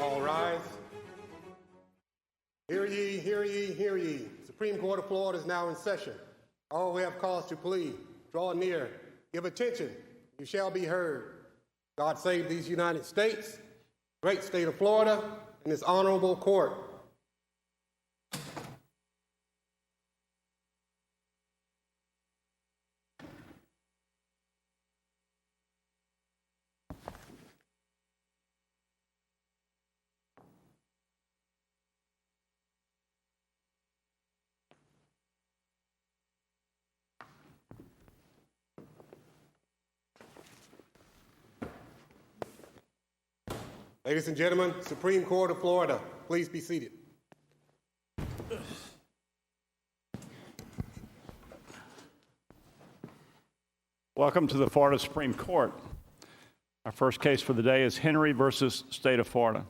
All rise. Hear ye, hear ye, hear ye. Supreme Court of Florida is now in session. All who have cause to plead, draw near, give attention. You shall be heard. God save these United States, great state of Florida, and this honorable court. Ladies and gentlemen, Supreme Court of Florida, please be seated. Welcome to the Florida Supreme Court. Our first case for the day is Henry versus State of Florida.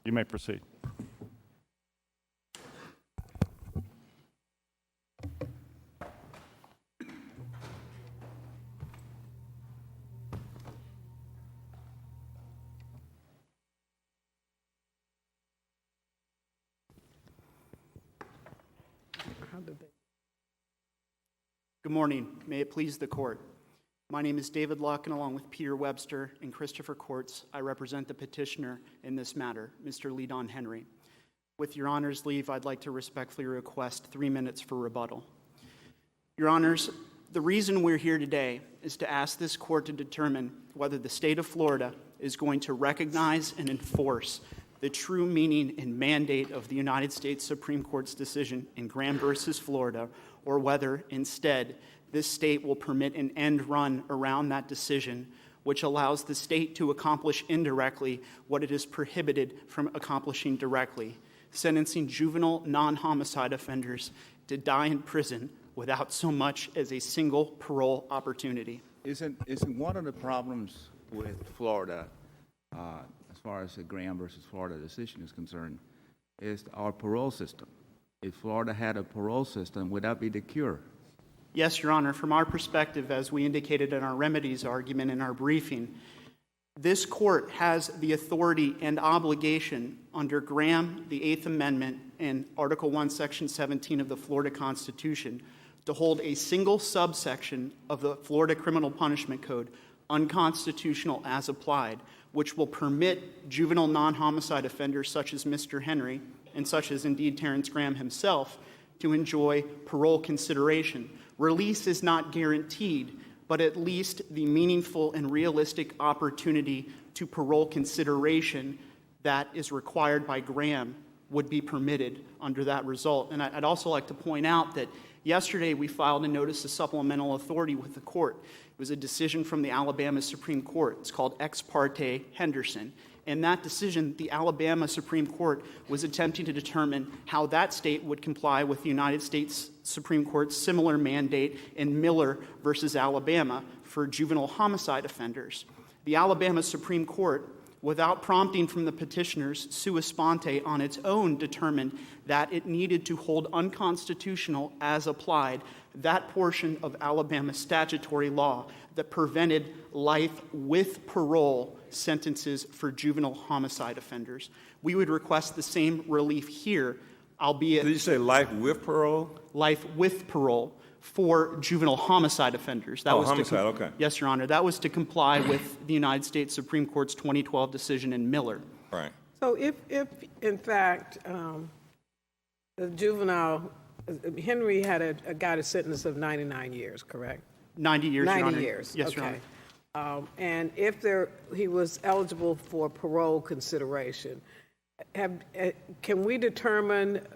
You may proceed. Good morning. May it please the court. My name is David Luck, and along with Peter Webster and Christopher Courts, I represent the petitioner in this matter, Mr. Gridine Henry. With your honor's leave, I'd like to respectfully request 3 minutes for rebuttal. Your honors, the reason we're here today is to ask this court to determine whether the state of Florida is going to recognize and enforce the true meaning and mandate of the United States Supreme Court's decision in Graham versus Florida, or whether, instead, this state will permit an end run around that decision, which allows the state to accomplish indirectly what it is prohibited from accomplishing directly, sentencing juvenile non-homicide offenders to die in prison without so much as a single parole opportunity. Isn't one of the problems with Florida, as far as the Graham versus Florida decision is concerned, is our parole system? If Florida had a parole system, would that be the cure? Yes, Your Honor. From our perspective, as we indicated in our remedies argument in our briefing, This court has the authority and obligation under Graham, the Eighth Amendment, and Article 1, Section 17 of the Florida Constitution to hold a single subsection of the Florida Criminal Punishment Code unconstitutional as applied, which will permit juvenile non-homicide offenders such as Mr. Henry and such as indeed Terrence Graham himself to enjoy parole consideration. Release is not guaranteed, but at least the meaningful and realistic opportunity to parole consideration that is required by Graham would be permitted under that result. And I'd also like to point out that yesterday we filed a notice of supplemental authority with the court. It was a decision from the Alabama Supreme Court. It's called Ex parte Henderson. In that decision, the Alabama Supreme Court was attempting to determine how that state would comply with the United States Supreme Court's similar mandate in Miller versus Alabama for juvenile homicide offenders. The Alabama Supreme Court, without prompting from the petitioners, sua sponte on its own determined that it needed to hold unconstitutional as applied that portion of Alabama statutory law that prevented life with parole sentences for juvenile homicide offenders. We would request the same relief here, albeit... Did you say life with parole? Life with parole for juvenile homicide offenders. That was homicide, okay. Yes, Your Honor. That was to comply with the United States Supreme Court's 2012 decision in Miller. Right. So if in fact, the juvenile, Henry had got a sentence of 99 years, correct? 90 years, Your Honor. 90 years, Yes, okay. Your Honor. And if he was eligible for parole consideration, can we determine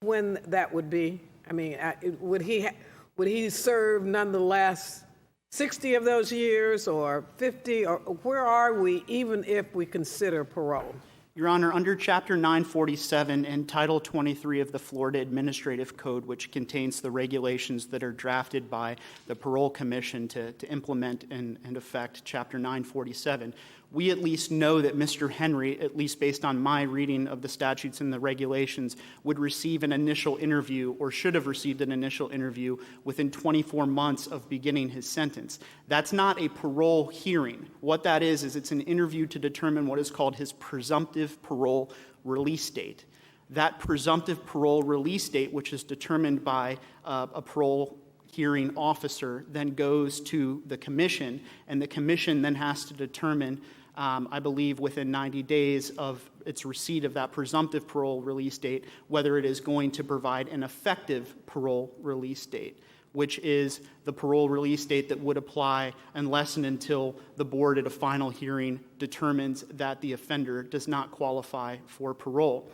when that would be? I mean, would he serve nonetheless 60 of those years or 50? Or where are we, even if we consider parole? Your Honor, under Chapter 947 and Title 23 of the Florida Administrative Code, which contains the regulations that are drafted by the Parole Commission to implement and affect Chapter 947, we at least know that Mr. Henry, at least based on my reading of the statutes and the regulations, would receive an initial interview or should have received an initial interview within 24 months of beginning his sentence. That's not a parole hearing. What that is it's an interview to determine what is called his presumptive parole release date. That presumptive parole release date, which is determined by a parole hearing officer, then goes to the commission, and the commission then has to determine, I believe within 90 days of its receipt of that presumptive parole release date, whether it is going to provide an effective parole release date, which is the parole release date that would apply unless and until the board at a final hearing determines that the offender does not qualify for parole.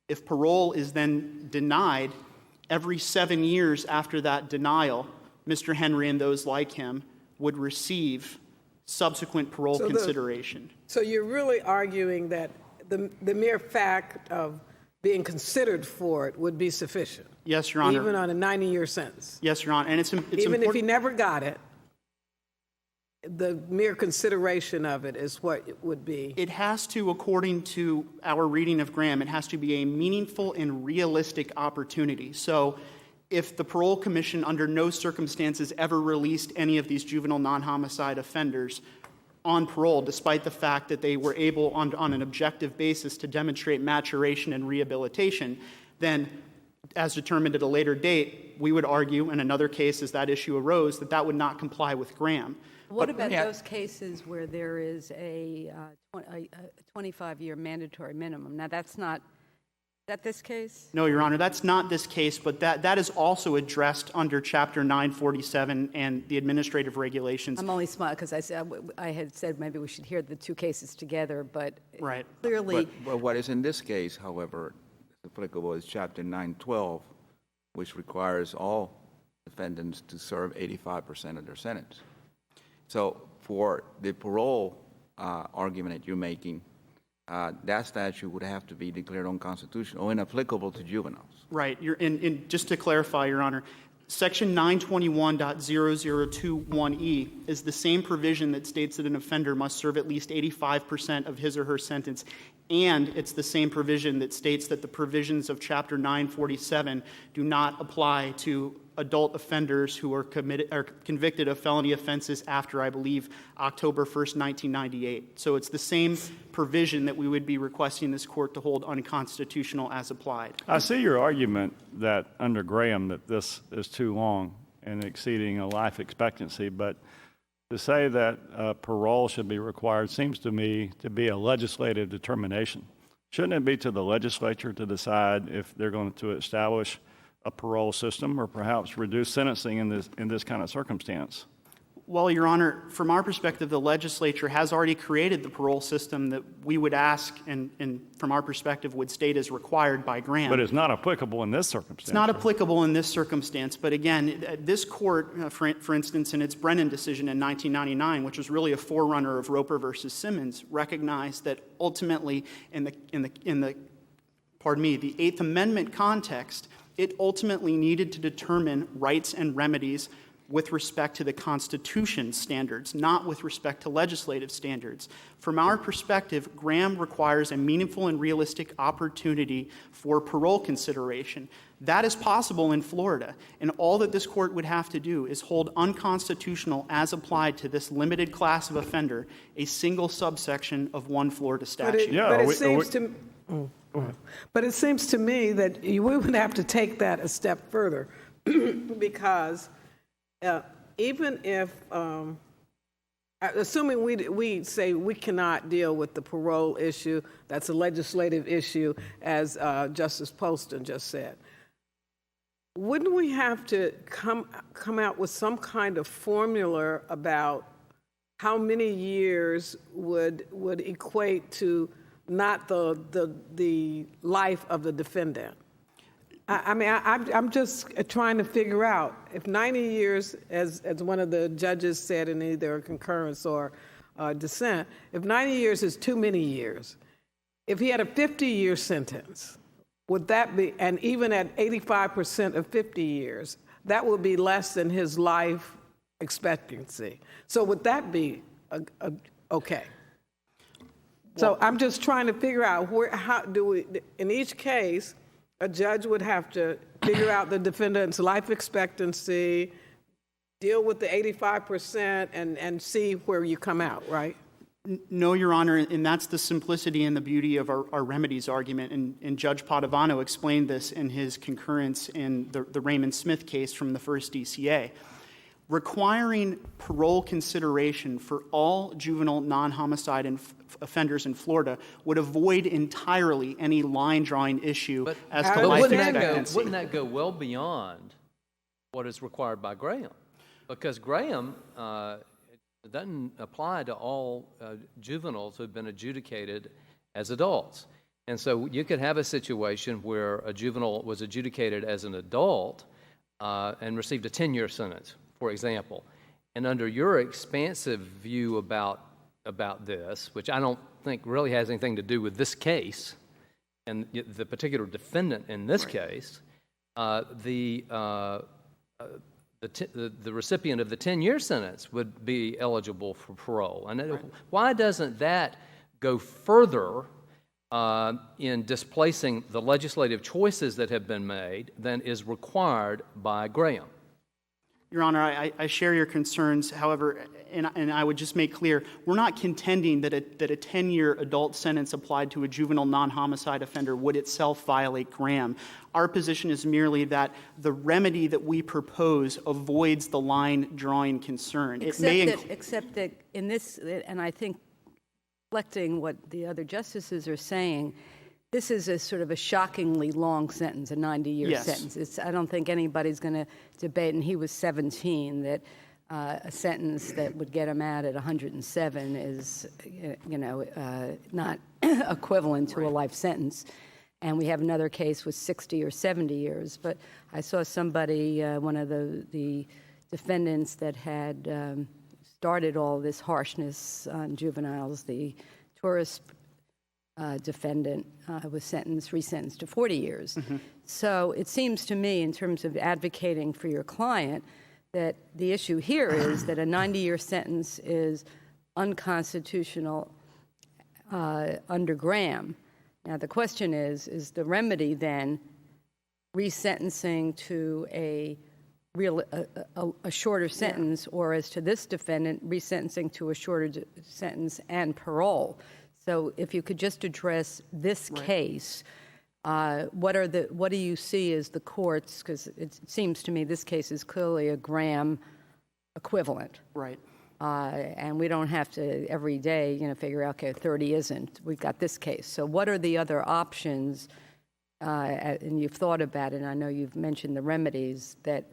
If parole is then denied, every 7 years after that denial, Mr. Henry and those like him would receive subsequent parole consideration. So you're really arguing that the mere fact of being considered for it would be sufficient? Yes, Your Honor. Even on a 90-year sentence? Yes, Your Honor. And it's even important. if he never got it, the mere consideration of it is what it would be. It has to, according to our reading of Graham, it has to be a meaningful and realistic opportunity. So if the parole commission under no circumstances ever released any of these juvenile non-homicide offenders on parole, despite the fact that they were able on an objective basis to demonstrate maturation and rehabilitation, then as determined at a later date, we would argue, in another case as that issue arose, that that would not comply with Graham. What about those cases where there is a 25-year mandatory minimum? Now, that's not, is that this case? No, Your Honor, that's not this case, but that is also addressed under Chapter 947 and the administrative regulations. I'm only smiling because I had said maybe we should hear the two cases together, but Right. clearly... But what is in this case, however, applicable is Chapter 912, which requires all defendants to serve 85% of their sentence. So for the parole argument that you're making, that statute would have to be declared unconstitutional or inapplicable to juveniles. Right. Just to clarify, Your Honor, Section 921.0021E is the same provision that states that an offender must serve at least 85% of his or her sentence, and it's the same provision that states that the provisions of Chapter 947 do not apply to adult offenders who are convicted of felony offenses after, I believe, October 1st, 1998. So it's the same provision that we would be requesting this court to hold unconstitutional as applied. I see your argument that under Graham that this is too long and exceeding a life expectancy, but to say that parole should be required seems to me to be a legislative determination. Shouldn't it be to the legislature to decide if they're going to establish a parole system or perhaps reduce sentencing in this kind of circumstance? Well, Your Honor, from our perspective, the legislature has already created the parole system that we would ask and from our perspective would state as required by Graham. But it's not applicable in this circumstance. It's not applicable in this circumstance. But again, this court, for instance, in its Brennan decision in 1999, which was really a forerunner of Roper versus Simmons, recognized that ultimately in the Eighth Amendment context, it ultimately needed to determine rights and remedies with respect to the Constitution's standards, not with respect to legislative standards. From our perspective, Graham requires a meaningful and realistic opportunity for parole consideration. That is possible in Florida, and all that this court would have to do is hold unconstitutional as applied to this limited class of offender a single subsection of one Florida statute. But it seems to me that we would have to take that a step further because even if, assuming we say we cannot deal with the parole issue, that's a legislative issue, as Justice Poston just said, wouldn't we have to come out with some kind of formula about how many years would equate to not the life of the defendant? I'm just trying to figure out if 90 years, as one of the judges said in either a concurrence or dissent, if 90 years is too many years, if he had a 50-year sentence, would that be, and even at 85% of 50 years, that would be less than his life expectancy. So would that be okay? So I'm just trying to figure out how do we, in each case, a judge would have to figure out the defendant's life expectancy, deal with the 85%, and see where you come out, right? No, Your Honor, and that's the simplicity and the beauty of our remedies argument. And Judge Padovano explained this in his concurrence in the Raymond Smith case from the first DCA. Requiring parole consideration for all juvenile non-homicide offenders in Florida would avoid entirely any line-drawing issue as to life expectancy. Wouldn't that go well beyond what is required by Graham? Because Graham doesn't apply to all juveniles who have been adjudicated as adults. And so you could have a situation where a juvenile was adjudicated as an adult and received a 10-year sentence, for example. And under your expansive view about this, which I don't think really has anything to do with this case and the particular defendant in this case, the recipient of the 10-year sentence would be eligible for parole. And why doesn't that go further in displacing the legislative choices that have been made than is required by Graham? Your Honor, I share your concerns. However, and I would just make clear, we're not contending that a 10-year adult sentence applied to a juvenile non-homicide offender would itself violate Graham. Our position is merely that the remedy that we propose avoids the line-drawing concern. Except that in this, and I think reflecting what the other justices are saying, this is a sort of a shockingly long sentence, a 90-year sentence. I don't think anybody's going to debate, and he was 17, that a sentence that would get him out at 107 is, not equivalent to a life sentence. And we have another case with 60 or 70 years. But I saw somebody, one of the defendants that had started all this harshness on juveniles, the tourist defendant was resentenced to 40 years. Mm-hmm. So it seems to me, in terms of advocating for your client, that the issue here is that a 90-year sentence is unconstitutional under Graham. Now, the question is the remedy then resentencing to a a shorter sentence, or as to this defendant, resentencing to a shorter sentence and parole. So if you could just address this case, what do you see as the courts, because it seems to me this case is clearly a Graham equivalent. Right. And we don't have to every day, figure out, okay, 30 isn't. We've got this case. So what are the other options? And you've thought about it, and I know you've mentioned the remedies that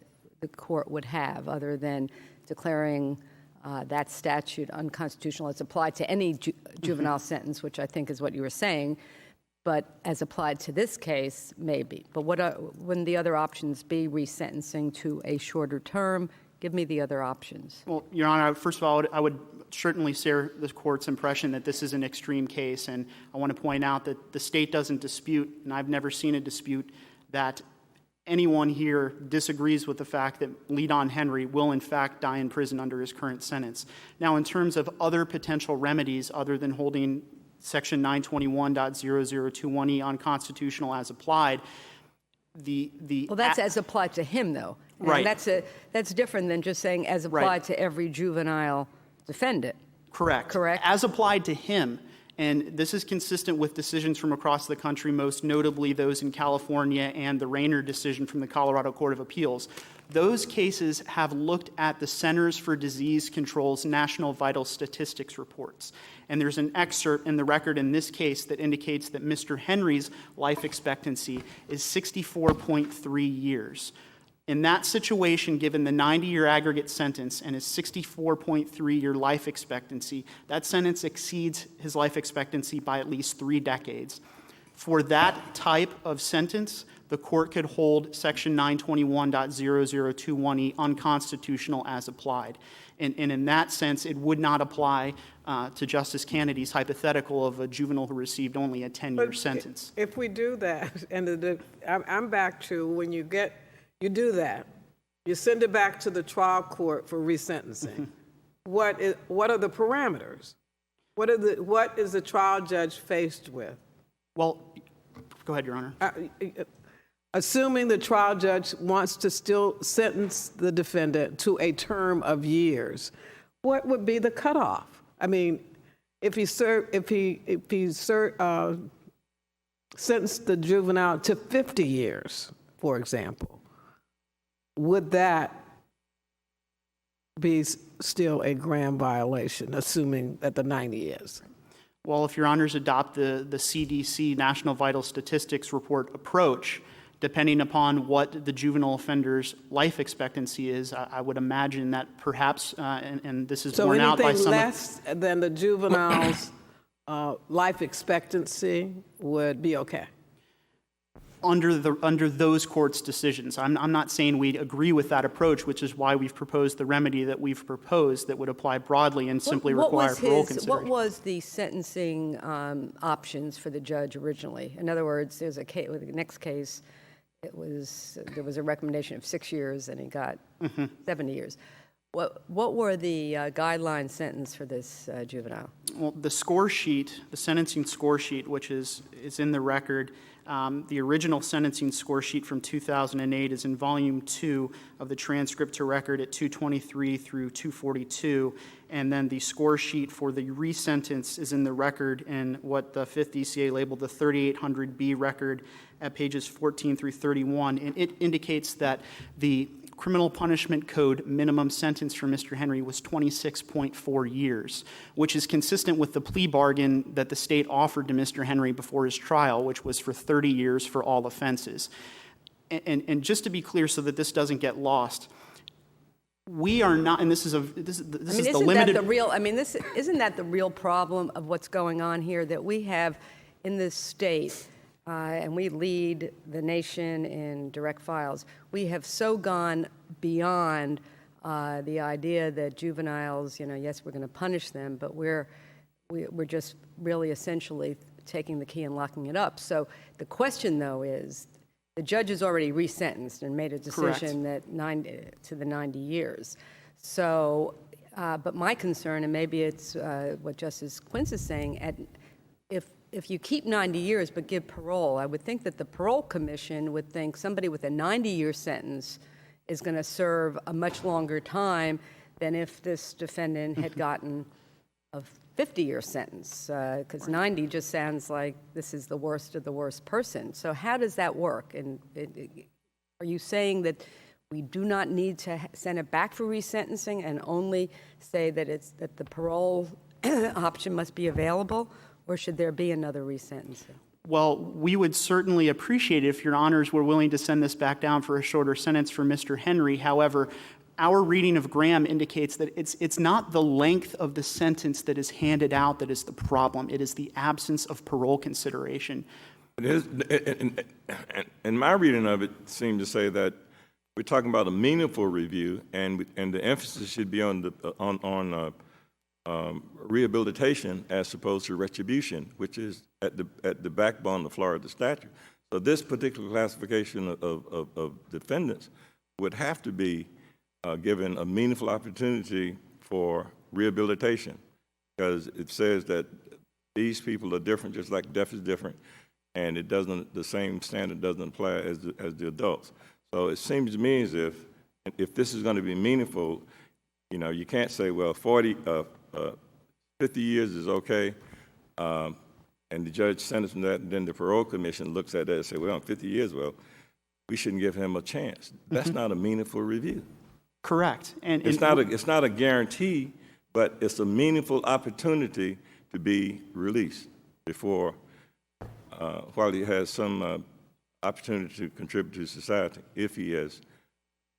the court would have other than declaring that statute unconstitutional as applied to any juvenile sentence, which I think is what you were saying, but as applied to this case, maybe. But wouldn't the other options be resentencing to a shorter term? Give me the other options. Well, Your Honor, first of all, I would certainly share the court's impression that this is an extreme case, and I want to point out that the state doesn't dispute, and I've never seen a dispute, that anyone here disagrees with the fact that Leadon Henry will in fact die in prison under his current sentence. Now, in terms of other potential remedies other than holding Section 921.0021E unconstitutional as applied, well, that's as applied to him, though. And right. That's different than just saying as applied right. to every juvenile defendant. Correct. Correct. As applied to him. And this is consistent with decisions from across the country, most notably those in California and the Rayner decision from the Colorado Court of Appeals. Those cases have looked at the Centers for Disease Control's National Vital Statistics reports. And there's an excerpt in the record in this case that indicates that Mr. Henry's life expectancy is 64.3 years. In that situation, given the 90-year aggregate sentence and his 64.3-year life expectancy, that sentence exceeds his life expectancy by at least 3 decades. For that type of sentence, the court could hold Section 921.0021E unconstitutional as applied. And in that sense, it would not apply to Justice Kennedy's hypothetical of a juvenile who received only a 10-year sentence. If we do that, and I'm back to when you do that, you send it back to the trial court for resentencing. What are the parameters? What is the trial judge faced with? Well, go ahead, Your Honor. Assuming the trial judge wants to still sentence the defendant to a term of years, what would be the cutoff? I mean, if he sentenced the juvenile to 50 years, for example, would that be still a Graham violation, assuming that the 90 is? Well, if Your Honors adopt the CDC National Vital Statistics Report approach, depending upon what the juvenile offender's life expectancy is, I would imagine that perhaps, and this is borne out by some... So anything less than the juvenile's life expectancy would be okay? Under those courts' decisions. I'm not saying we agree with that approach, which is why we've proposed the remedy that we've proposed that would apply broadly and simply require parole consideration. What was the sentencing options for the judge originally? In other words, there's a case, with the next case, there was a recommendation of 6 years, and he got 70 years. What were the guideline sentence for this juvenile? Well, the score sheet, the sentencing score sheet, which is in the record, the original sentencing score sheet from 2008 is in Volume 2 of the transcript to record at 223 through 242, and then the score sheet for the resentence is in the record in what the 5th ECA labeled the 3800B record at pages 14 through 31, and it indicates that the Criminal Punishment Code minimum sentence for Mr. Henry was 26.4 years, which is consistent with the plea bargain that the state offered to Mr. Henry before his trial, which was for 30 years for all offenses. And just to be clear so that this doesn't get lost, we are not, and this is the limited... Isn't that the real problem of what's going on here, that we have in this state, and we lead the nation in direct files, we have so gone beyond the idea that juveniles, yes, we're going to punish them, but we're just really essentially taking the key and locking it up. So the question, though, is the judge has already resentenced and made a decision that to the 90 years. So, but my concern, and maybe it's what Justice Quince is saying, if you keep 90 years but give parole, I would think that the parole commission would think somebody with a 90-year sentence is going to serve a much longer time than if this defendant had gotten a 50-year sentence, because 90 just sounds like this is the worst of the worst person. So how does that work? And are you saying that we do not need to send it back for resentencing and only say that the parole option must be available, or should there be another resentencing? Well, we would certainly appreciate it if Your Honors were willing to send this back down for a shorter sentence for Mr. Henry. However, our reading of Graham indicates that it's not the length of the sentence that is handed out that is the problem. It is the absence of parole consideration. It is, and my reading of it seemed to say that we're talking about a meaningful review, and the emphasis should be on rehabilitation as opposed to retribution, which is at the backbone of Florida statute. So this particular classification of defendants would have to be given a meaningful opportunity for rehabilitation, because it says that these people are different, just like death is different, and it doesn't, the same standard doesn't apply as the adults. So it seems to me as if this is going to be meaningful, you know, you can't say, well, 50 years is okay, and the judge sentenced him that, and then the parole commission looks at that and say, well, 50 years, well, we shouldn't give him a chance. That's not a meaningful review. Correct. And it's not a guarantee, but it's a meaningful opportunity to be released before, while he has some opportunity to contribute to society, if he is.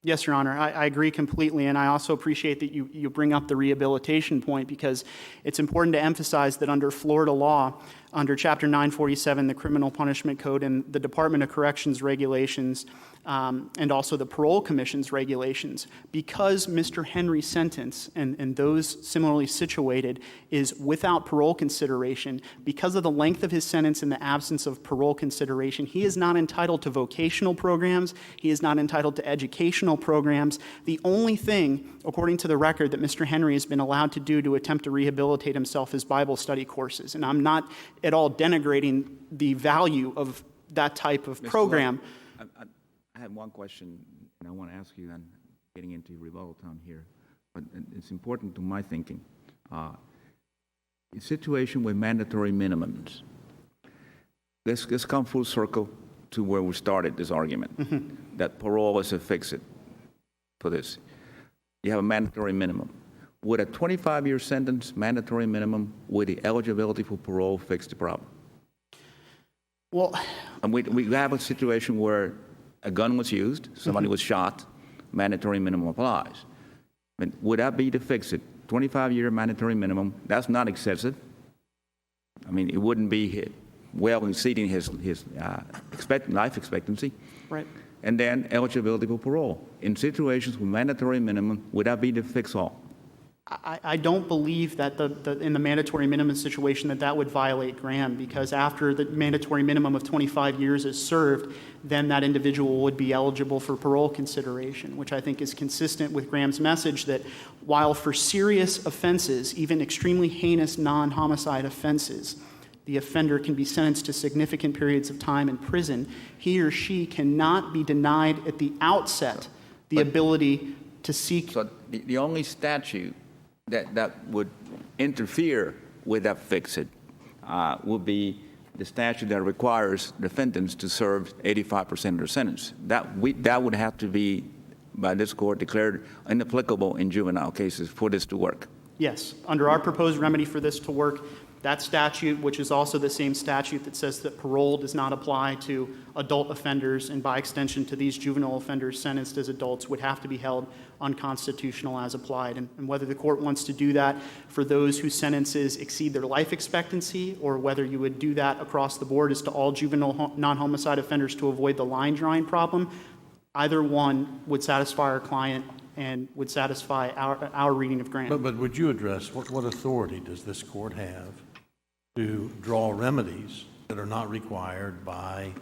Yes, Your Honor, I agree completely, and I also appreciate that you bring up the rehabilitation point, because it's important to emphasize that under Florida law, under Chapter 947, the Criminal Punishment Code, and the Department of Corrections regulations, and also the Parole Commission's regulations, because Mr. Henry's sentence and those similarly situated is without parole consideration, because of the length of his sentence and the absence of parole consideration, he is not entitled to vocational programs, he is not entitled to educational programs. The only thing, according to the record, that Mr. Henry has been allowed to do to attempt to rehabilitate himself is Bible study courses. And I'm not at all denigrating the value of that type of program. I have one question, and I want to ask you, and getting into rebuttal time here, but it's important to my thinking. A situation with mandatory minimums. Let's come full circle to where we started this argument, that parole is a fix-it for this. You have a mandatory minimum. Would a 25-year sentence, mandatory minimum, with the eligibility for parole fix the problem? Well, and we have a situation where a gun was used, somebody was shot, mandatory minimum applies. I mean, would that be to fix it? 25-year mandatory minimum, that's not excessive. I mean, it wouldn't be well exceeding his life expectancy. right. And then eligibility for parole. In situations with mandatory minimum, would that be the fix-all? I don't believe that in the mandatory minimum situation that would violate Graham, because after the mandatory minimum of 25 years is served, then that individual would be eligible for parole consideration, which I think is consistent with Graham's message that while for serious offenses, even extremely heinous non-homicide offenses, the offender can be sentenced to significant periods of time in prison, he or she cannot be denied at the outset the ability to seek. So the only statute that would interfere with that fix-it would be the statute that requires defendants to serve 85% of their sentence. That would have to be, by this court, declared inapplicable in juvenile cases for this to work. Yes. Under our proposed remedy for this to work, that statute, which is also the same statute that says that parole does not apply to adult offenders and by extension to these juvenile offenders sentenced as adults, would have to be held unconstitutional as applied. And whether the court wants to do that for those whose sentences exceed their life expectancy, or whether you would do that across the board as to all juvenile non-homicide offenders to avoid the line drawing problem, either one would satisfy our client and would satisfy our reading of Graham. But would you address what authority does this court have to draw remedies that are not required by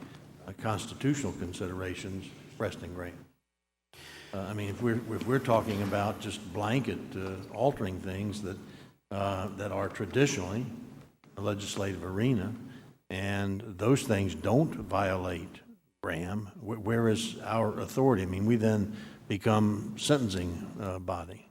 constitutional considerations expressed in Graham? I mean, if we're talking about just blanket altering things that are traditionally the legislative arena, and those things don't violate Graham, where is our authority? I mean, we then become sentencing body?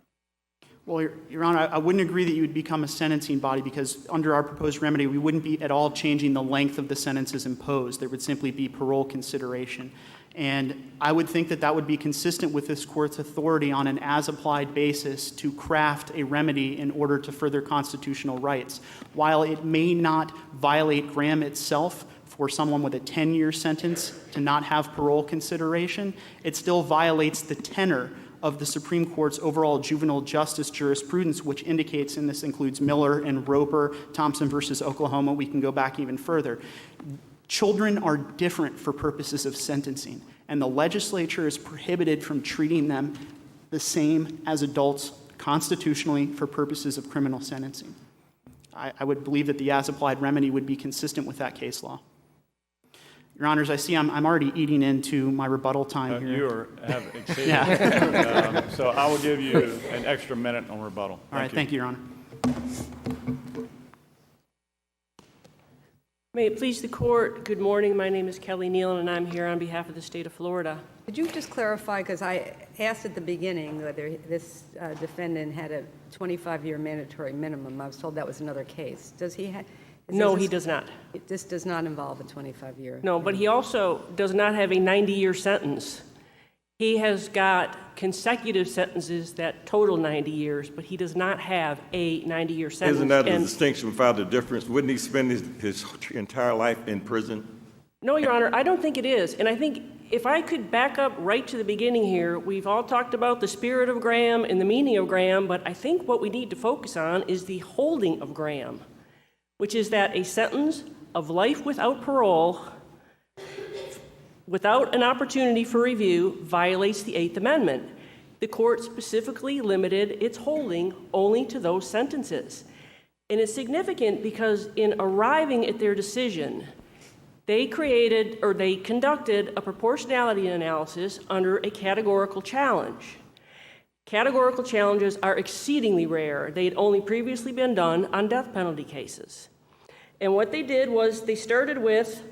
Well, Your Honor, I wouldn't agree that you would become a sentencing body because under our proposed remedy, we wouldn't be at all changing the length of the sentences imposed. There would simply be parole consideration. And I would think that that would be consistent with this court's authority on an as-applied basis to craft a remedy in order to further constitutional rights. While it may not violate Graham itself for someone with a 10-year sentence to not have parole consideration, it still violates the tenor of the Supreme Court's overall juvenile justice jurisprudence, which indicates, and this includes Miller and Roper, Thompson versus Oklahoma, we can go back even further. Children are different for purposes of sentencing, and the legislature is prohibited from treating them the same as adults constitutionally for purposes of criminal sentencing. I would believe that the as-applied remedy would be consistent with that case law. Your Honors, I see I'm already eating into my rebuttal time here. You have exceeded. Yeah. So I will give you an extra minute on rebuttal. All right, thank you, Your Honor. May it please the court, good morning. My name is Kelly Nealon, and I'm here on behalf of the state of Florida. Could you just clarify, because I asked at the beginning whether this defendant had a 25-year mandatory minimum. I was told that was another case. Does he have? No, he does not. This does not involve a 25-year. No, but he also does not have a 90-year sentence. He has got consecutive sentences that total 90 years, but he does not have a 90-year sentence. Isn't that the distinction without the difference? Wouldn't he spend his entire life in prison? No, Your Honor, I don't think it is. And I think if I could back up right to the beginning here, we've all talked about the spirit of Graham and the meaning of Graham, but I think what we need to focus on is the holding of Graham, which is that a sentence of life without parole, without an opportunity for review, violates the Eighth Amendment. The court specifically limited its holding only to those sentences. And it's significant because in arriving at their decision, they conducted a proportionality analysis under a categorical challenge. Categorical challenges are exceedingly rare. They had only previously been done on death penalty cases. And what they did was they started with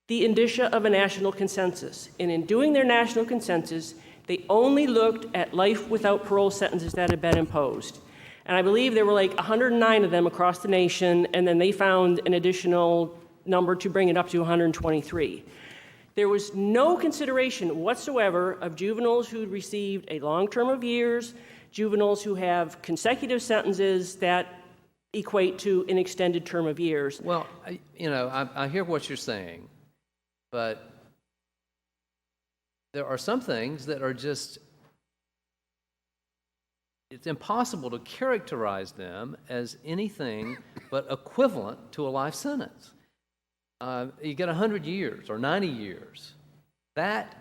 the indicia of a national consensus. And in doing their national consensus, they only looked at life without parole sentences that had been imposed. And I believe there were like 109 of them across the nation, and then they found an additional number to bring it up to 123. There was no consideration whatsoever of juveniles who received a long term of years, juveniles who have consecutive sentences that equate to an extended term of years. Well, I hear what you're saying, but there are some things that are just, it's impossible to characterize them as anything but equivalent to a life sentence. You get 100 years or 90 years. That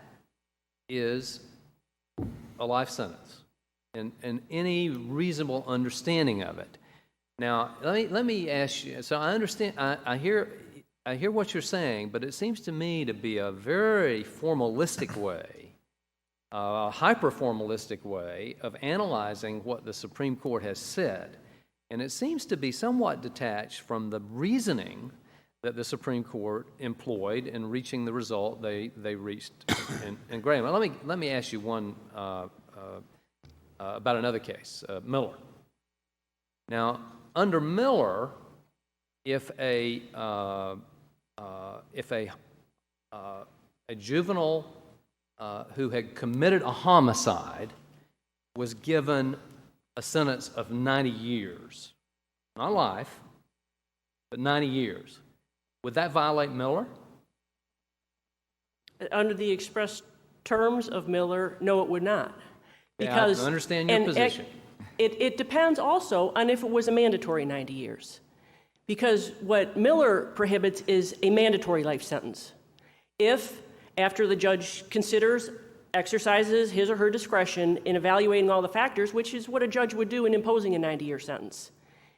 is a life sentence and any reasonable understanding of it. Now, let me ask you, so I understand, I hear what you're saying, but it seems to me to be a very formalistic way, a hyper-formalistic way of analyzing what the Supreme Court has said. And it seems to be somewhat detached from the reasoning that the Supreme Court employed in reaching the result they reached in Graham. Let me ask you one about another case, Miller. Now, under Miller, if a juvenile who had committed a homicide was given a sentence of 90 years, not life, but 90 years, would that violate Miller? Under the express terms of Miller, no, it would not. Because, I understand your position. It depends also on if it was a mandatory 90 years. Because what Miller prohibits is a mandatory life sentence. If, after the judge exercises his or her discretion in evaluating all the factors, which is what a judge would do in imposing a 90-year sentence,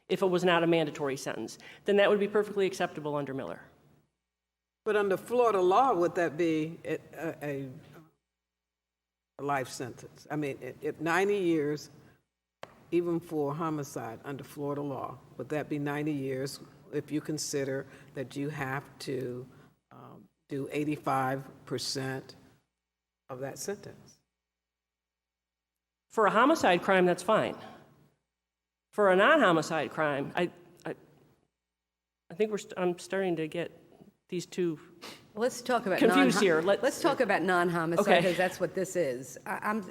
if it was not a mandatory sentence, then that would be perfectly acceptable under Miller. But under Florida law, would that be a life sentence? I mean, at 90 years, even for homicide under Florida law, would that be 90 years if you consider that you have to do 85% of that sentence? For a homicide crime, that's fine. For a non-homicide crime, I think I'm starting to get these two Let's talk about confused here. Let's talk about non-homicide, Okay. because that's what this is. Are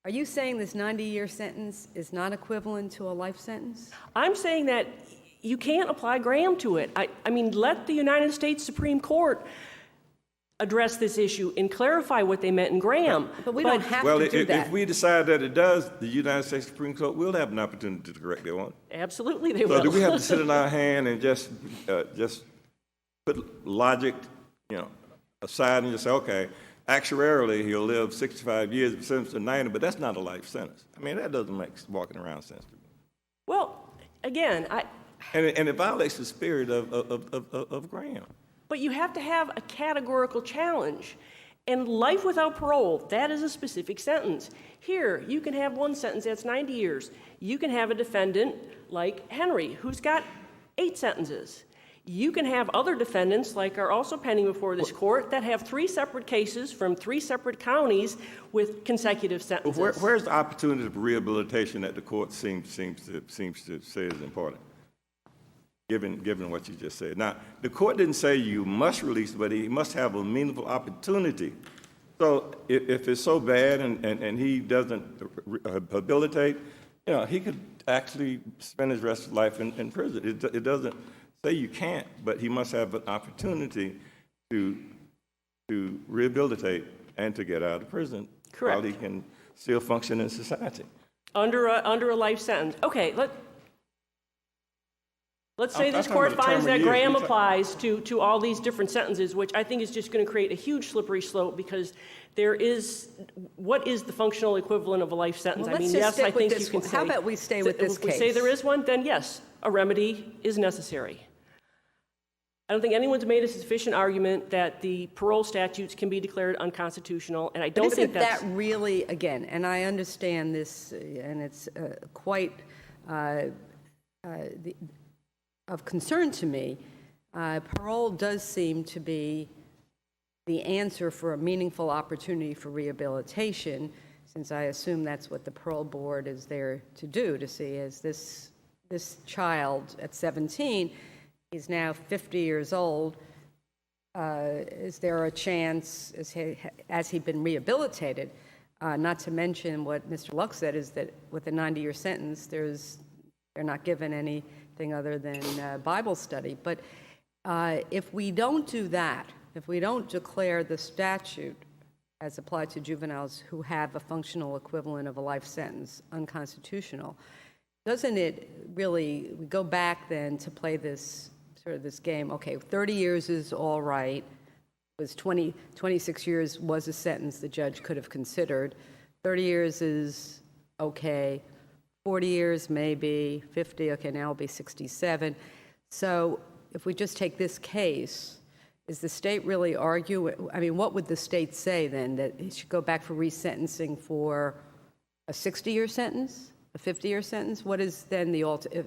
you saying this 90-year sentence is not equivalent to a life sentence? I'm saying that you can't apply Graham to it. I mean, let the United States Supreme Court address this issue and clarify what they meant in Graham. But we don't have Well, to do that. if we decide that it does, the United States Supreme Court will have an opportunity to correct it, won't it? Absolutely, they So will. do we have to sit in our hand and just put logic, aside and just say, okay, actuarially he'll live 65 years, sentenced to 90, but that's not a life sentence. I mean, that doesn't make walking around sense to me. Well, again, And it violates the spirit of Graham. but you have to have a categorical challenge. And life without parole, that is a specific sentence. Here, you can have one sentence that's 90 years. You can have a defendant like Henry, who's got 8 sentences. You can have other defendants, like are also pending before this court, that have 3 separate cases from 3 separate counties with consecutive sentences. Where's the opportunity for rehabilitation that the court seems to say is important? Given what you just said. Now, the court didn't say you must release, but he must have a meaningful opportunity. So if it's so bad and he doesn't rehabilitate, he could actually spend his rest of his life in prison. It doesn't say you can't, but he must have an opportunity to rehabilitate and to get out of prison. Correct. While he can still function in society. Under a life sentence. Okay, let's say this court talking about a finds term of that years. Graham applies to all these different sentences, which I think is just going to create a huge slippery slope, because what is the functional equivalent of a life sentence? Well, I mean, let's yes, just stick I with think this you can one. say. How about we stay with this If we say case? there is one, then yes, a remedy is necessary. I don't think anyone's made a sufficient argument that the parole statutes can be declared unconstitutional, and I don't But think isn't that's... that really, again, and I understand this, and it's quite of concern to me, parole does seem to be the answer for a meaningful opportunity for rehabilitation, since I assume that's what the parole board is there to do, to see as this child at 17, he's now 50 years old, is there a chance, has he been rehabilitated? Not to mention what Mr. Luck said is that with a 90-year sentence, they're not given anything other than Bible study. But if we don't do that, if we don't declare the statute as applied to juveniles who have a functional equivalent of a life sentence unconstitutional, doesn't it really go back then to play this sort of this game? Okay, 30 years is all right. It was 26 years was a sentence the judge could have considered. 30 years is okay. 40 years maybe. 50, okay, now it'll be 67. So if we just take this case, is the state really arguing? I mean, what would the state say then? That it should go back for resentencing for a 60-year sentence? A 50-year sentence? What is then the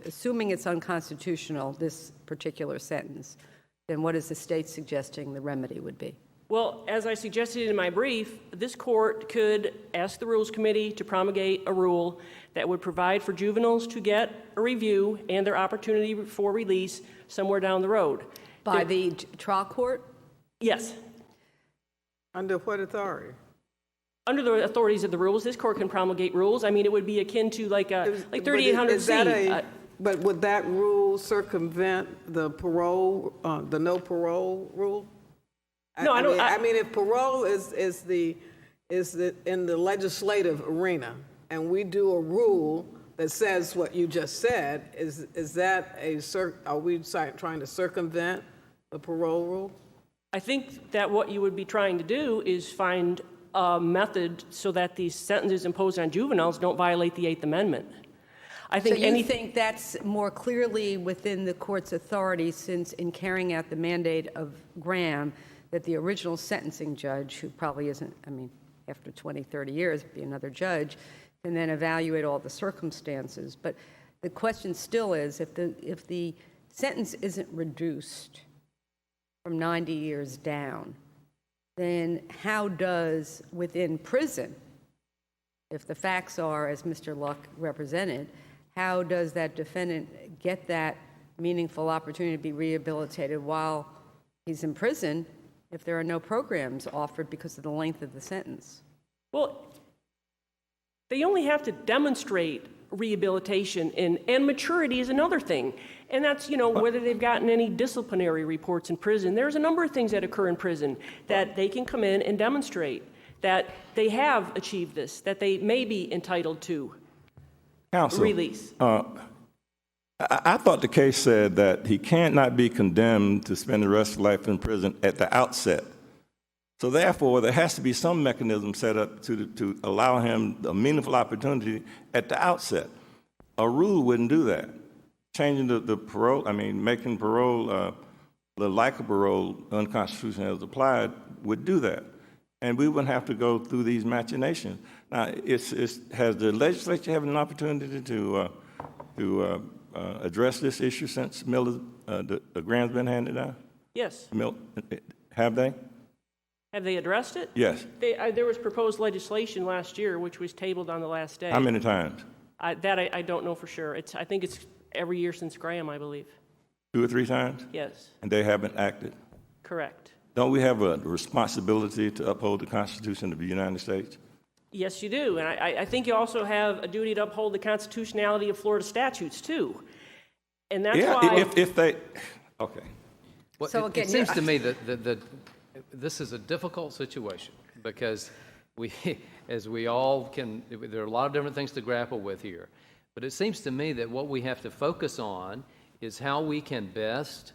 assuming it's unconstitutional, this particular sentence, then what is the state suggesting the remedy would be? Well, as I suggested in my brief, this court could ask the Rules Committee to promulgate a rule that would provide for juveniles to get a review and their opportunity for release somewhere down the road. By the trial court? Yes. Under what authority? Under the authorities of the rules, this court can promulgate rules. I mean, it would be akin to like 3800C. But would that rule circumvent the parole, the no parole rule? No, I don't- I mean, if parole is in the legislative arena, and we do a rule that says what you just said, is that are we trying to circumvent the parole rule? I think that what you would be trying to do is find a method so that these sentences imposed on juveniles don't violate the Eighth Amendment. I think So you think that's more clearly within the court's authority, since in carrying out the mandate of Graham, that the original sentencing judge, who probably isn't, I mean, after 20, 30 years, be another judge, can then evaluate all the circumstances. But the question still is, if the sentence isn't reduced from 90 years down, then how does, within prison, if the facts are as Mr. Luck represented, how does that defendant get that meaningful opportunity to be rehabilitated while he's in prison if there are no programs offered because of the length of the sentence? Well, they only have to demonstrate rehabilitation, and maturity is another thing. And that's, whether they've gotten any disciplinary reports in prison. There's a number of things that occur in prison that they can come in and demonstrate that they have achieved this, that they may be entitled to release. I thought the case said that he cannot be condemned to spend the rest of life in prison at the outset. So therefore, there has to be some mechanism set up to allow him a meaningful opportunity at the outset. A rule wouldn't do that. Changing the parole, making parole, the like of parole unconstitutional as applied would do that. And we wouldn't have to go through these machinations. Now, has the legislature having an opportunity to address this issue since the grant's been handed down? Yes. Have they? Have they addressed it? Yes. There was proposed legislation last year, which was tabled on the last day. How many times? I don't know for sure. I think it's every year since Graham, I believe. 2 or 3 times? Yes. And they haven't acted? Correct. Don't we have a responsibility to uphold the Constitution of the United States? Yes, you do. And I think you also have a duty to uphold the constitutionality of Florida statutes, too. And that's why... If they... Okay. Well, So it seems to me that this is a difficult situation because as we all can, there are a lot of different things to grapple with here. But it seems to me that what we have to focus on is how we can best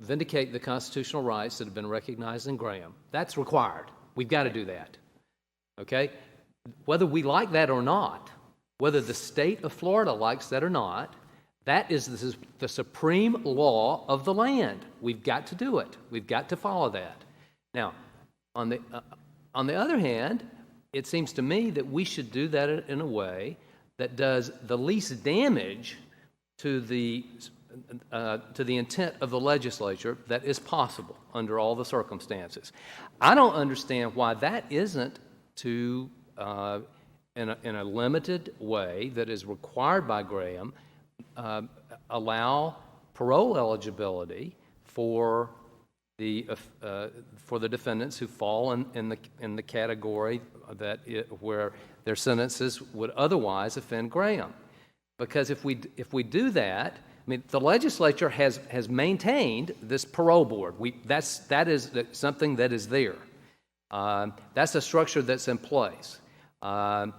vindicate the constitutional rights that have been recognized in Graham. That's required. We've got to do that. Okay? Whether we like that or not, whether the state of Florida likes that or not, this is the supreme law of the land. We've got to do it. We've got to follow that. Now, on the other hand, it seems to me that we should do that in a way that does the least damage to the intent of the legislature that is possible under all the circumstances. I don't understand why that isn't to, in a limited way that is required by Graham, allow parole eligibility for the defendants who fall in the category where their sentences would otherwise offend Graham. Because if we do that, the legislature has maintained this parole board. That is something that is there. That's a structure that's in place. And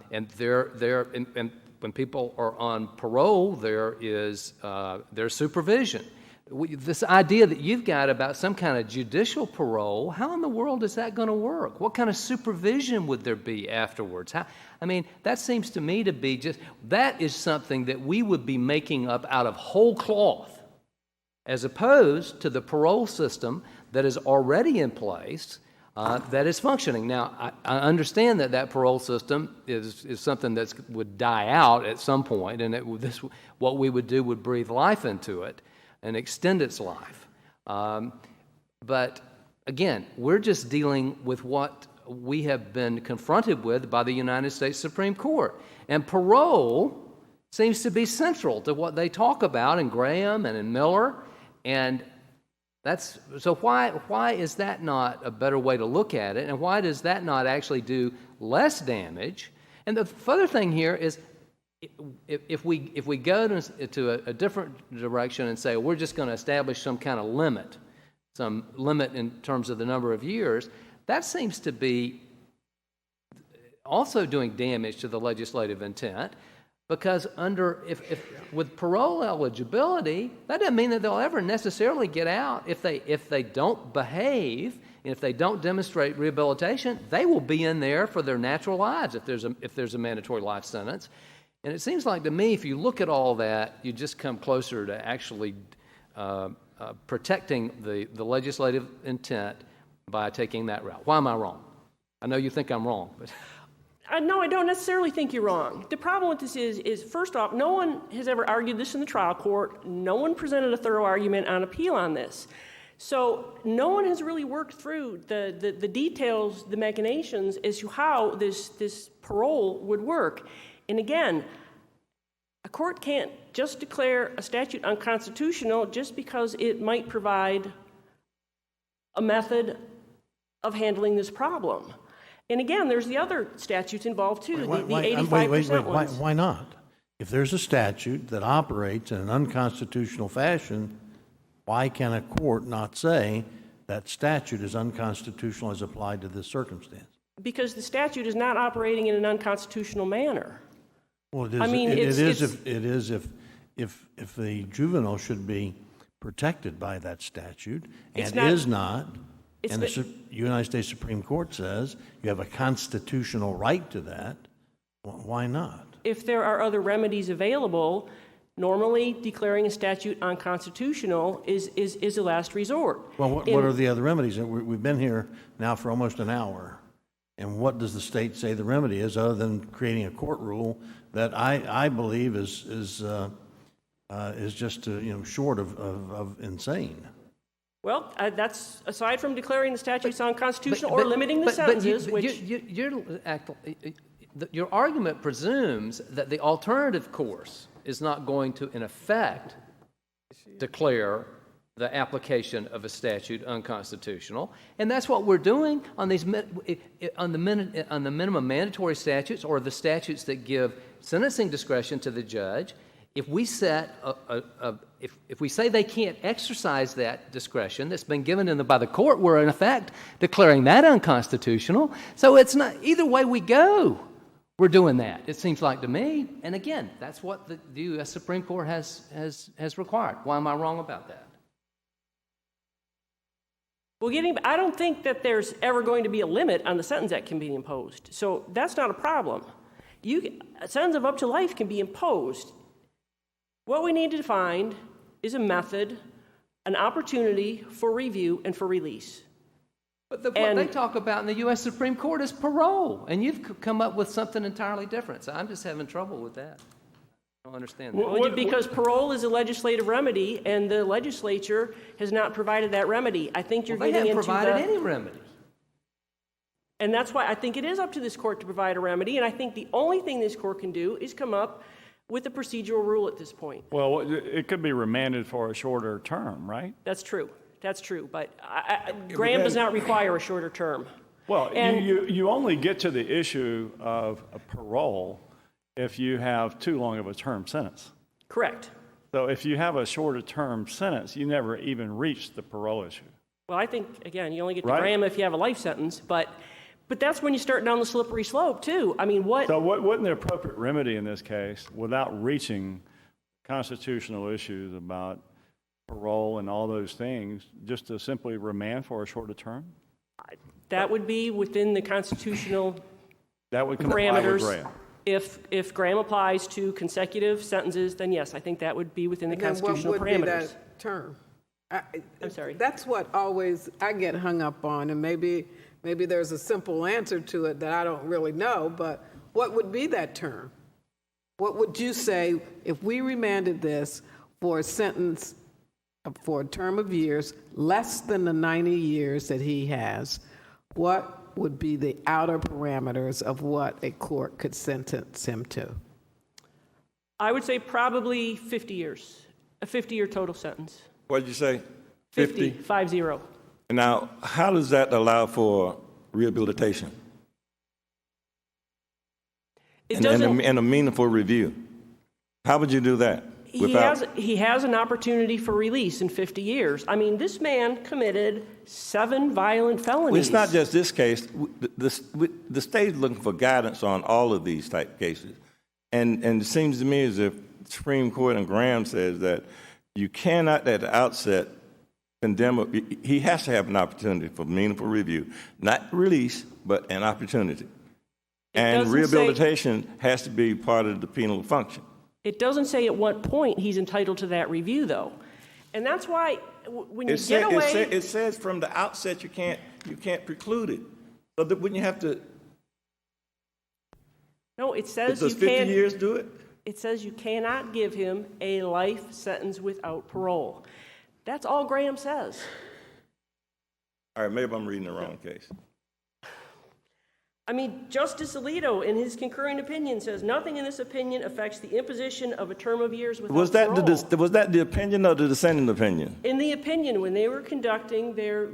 when people are on parole, there's supervision. This idea that you've got about some kind of judicial parole, how in the world is that going to work? What kind of supervision would there be afterwards? That seems to me to be that is something that we would be making up out of whole cloth, as opposed to the parole system that is already in place, that is functioning. Now, I understand that parole system is something that would die out at some point, and what we would do would breathe life into it and extend its life. But again, we're just dealing with what we have been confronted with by the United States Supreme Court. And parole seems to be central to what they talk about in Graham and in Miller. And so why is that not a better way to look at it? And why does that not actually do less damage? And the further thing here is, if we go to a different direction and say, we're just going to establish some kind of limit in terms of the number of years, that seems to be also doing damage to the legislative intent, because with parole eligibility, that doesn't mean that they'll ever necessarily get out. If they don't behave, and if they don't demonstrate rehabilitation, they will be in there for their natural lives if there's a mandatory life sentence. And it seems like to me, if you look at all that, you just come closer to actually protecting the legislative intent by taking that route. Why am I wrong? I know you think I'm wrong, but... No, I don't necessarily think you're wrong. The problem with this is, first off, no one has ever argued this in the trial court. No one presented a thorough argument on appeal on this. So no one has really worked through the details, the machinations as to how this parole would work. And again, a court can't just declare a statute unconstitutional just because it might provide a method of handling this problem. And again, there's the other statutes involved too, the 85% ones. Why not? If there's a statute that operates in an unconstitutional fashion, why can a court not say that statute is unconstitutional as applied to this circumstance? Because the statute is not operating in an unconstitutional manner. Well, it is. I mean, it it's- is if the juvenile should be protected by that statute It's and not- is not, it's and the- the United States Supreme Court says you have a constitutional right to that. Why not? If there are other remedies available, normally declaring a statute unconstitutional is a last resort. Well, what are the other remedies? We've been here now for almost an hour. And what does the state say the remedy is, other than creating a court rule that I believe is just short of insane? Well, that's aside from declaring the statutes unconstitutional or limiting the sentences, your argument presumes that the alternative course is not going to, in effect, declare the application of a statute unconstitutional, and that's what we're doing on these on the minimum mandatory statutes or the statutes that give sentencing discretion to the judge. If we set if we say they can't exercise that discretion that's been given by the court, we're in effect declaring that unconstitutional. So it's not either way we go. We're doing that. It seems like to me, and again, that's what the U.S. Supreme Court has required. Why am I wrong about that? well, I don't think that there's ever going to be a limit on the sentence that can be imposed. So that's not a problem. A sentence of up to life can be imposed. What we need to find is a method, an opportunity for review and for release. But what they talk about in the U.S. Supreme Court is parole, and you've come up with something entirely different. So I'm just having trouble with that. I don't understand that. Well, because parole is a legislative remedy, and the legislature has not provided that remedy. I think you're They getting haven't into provided any remedy. And that's why I think it is up to this court to provide a remedy, and I think the only thing this court can do is come up with a procedural rule at this point. Well, it could be remanded for a shorter term, right? That's true. That's true. But Graham does not require a shorter term. Well, And- you only get to the issue of a parole if you have too long of a term sentence. Correct. So if you have a shorter term sentence, you never even reach the parole issue. Well, I think, again, you only get to Right. Graham if you have a life sentence, but that's when you start down the slippery slope, too. I mean, what... So wouldn't the appropriate remedy in this case, without reaching constitutional issues about parole and all those things, just to simply remand for a shorter term? That would be within the constitutional That would comply with parameters. Graham. If Graham applies to consecutive sentences, then yes, I think that would be within the And then constitutional what would be parameters. that term? I'm sorry. That's what always I get hung up on, and maybe there's a simple answer to it that I don't really know, but what would be that term? What would you say if we remanded this for a sentence for a term of years less than the 90 years that he has? What would be the outer parameters of what a court could sentence him to? I would say probably 50 years, a 50-year total sentence. What did you say? 50, 5-0. Now, how does that allow for rehabilitation It doesn't... and a meaningful review? How would you do that? He has an opportunity for release in 50 years. I mean, this man committed 7 violent felonies. Well, it's not just this case. The state is looking for guidance on all of these type cases. And it seems to me as if the Supreme Court and Graham says that you cannot at the outset condemn he has to have an opportunity for meaningful review. Not release, but an opportunity. And rehabilitation has to be part of the penal function. It doesn't say at what point he's entitled to that review, though. And that's why when you get away... It says from the outset you can't preclude it. So that wouldn't you have to... No, it says Does you can't... 50 years do it? It says you cannot give him a life sentence without parole. That's all Graham says. All right, maybe I'm reading the wrong case. I mean, Justice Alito, in his concurring opinion, says nothing in this opinion affects the imposition of a term of years without Was that parole. was that the opinion or the dissenting opinion? In the opinion, when they were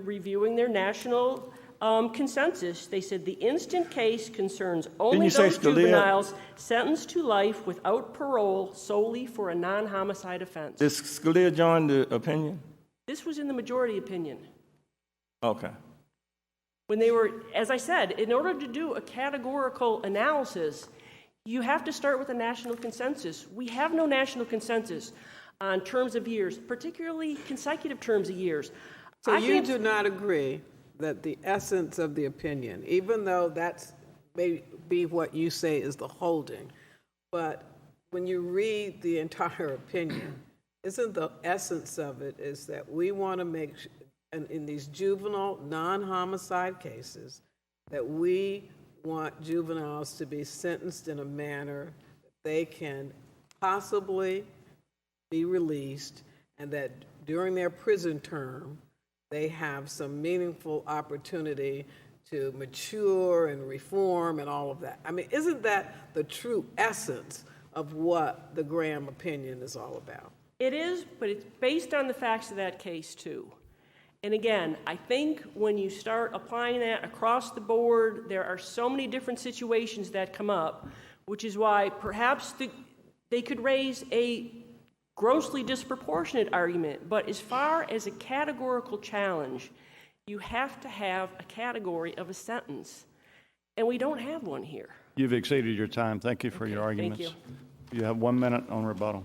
reviewing their national consensus, they said the instant case concerns only you say those Scalia? juveniles sentenced to life without parole solely for a non-homicide offense. Did Scalia join the opinion? This was in the majority opinion. Okay. When they were, as I said, in order to do a categorical analysis, you have to start with a national consensus. We have no national consensus on terms of years, particularly consecutive terms of years. So you do not agree that the essence of the opinion, even though that's may be what you say is the holding, but when you read the entire opinion, isn't the essence of it is that we want to make in these juvenile non-homicide cases that we want juveniles to be sentenced in a manner that they can possibly be released, and that during their prison term they have some meaningful opportunity to mature and reform and all of that. I mean, isn't that the true essence of what the Graham opinion is all about? It is, but it's based on the facts of that case too. And again, I think when you start applying that across the board, there are so many different situations that come up, which is why perhaps they could raise a grossly disproportionate argument. But as far as a categorical challenge, you have to have a category of a sentence. And we don't have one here. You've exceeded your time. Thank you for your arguments. Thank you. You have 1 minute on rebuttal.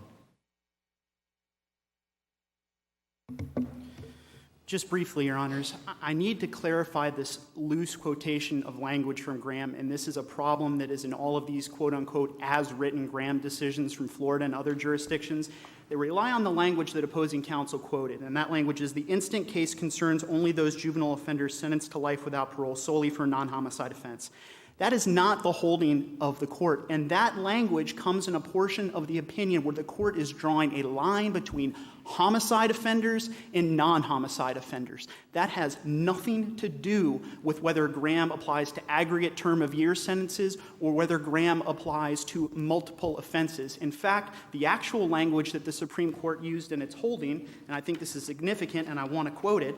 Just briefly, Your Honors, I need to clarify this loose quotation of language from Graham, and this is a problem that is in all of these quote-unquote as-written Graham decisions from Florida and other jurisdictions. They rely on the language that opposing counsel quoted, and that language is the instant case concerns only those juvenile offenders sentenced to life without parole solely for a non-homicide offense. That is not the holding of the court, and that language comes in a portion of the opinion where the court is drawing a line between homicide offenders and non-homicide offenders. That has nothing to do with whether Graham applies to aggregate term of year sentences or whether Graham applies to multiple offenses. In fact, the actual language that the Supreme Court used in its holding, and I think this is significant and I want to quote it,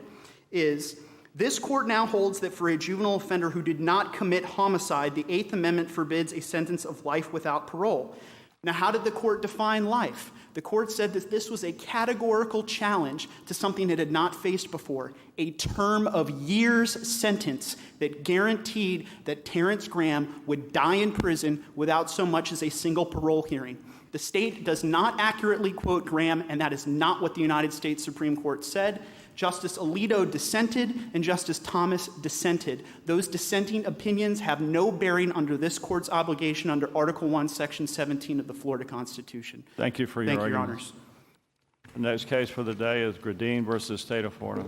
is, "This court now holds that for a juvenile offender who did not commit homicide, the Eighth Amendment forbids a sentence of life without parole." Now, how did the court define life? The court said that this was a categorical challenge to something it had not faced before, a term of years sentence that guaranteed that Terrence Graham would die in prison without so much as a single parole hearing. The state does not accurately quote Graham, and that is not what the United States Supreme Court said. Justice Alito dissented and Justice Thomas dissented. Those dissenting opinions have no bearing under this court's obligation under Article 1, Section 17 of the Florida Constitution. Thank you for your Thank you, Your arguments. Honors. The next case for the day is Gridine versus State of Florida.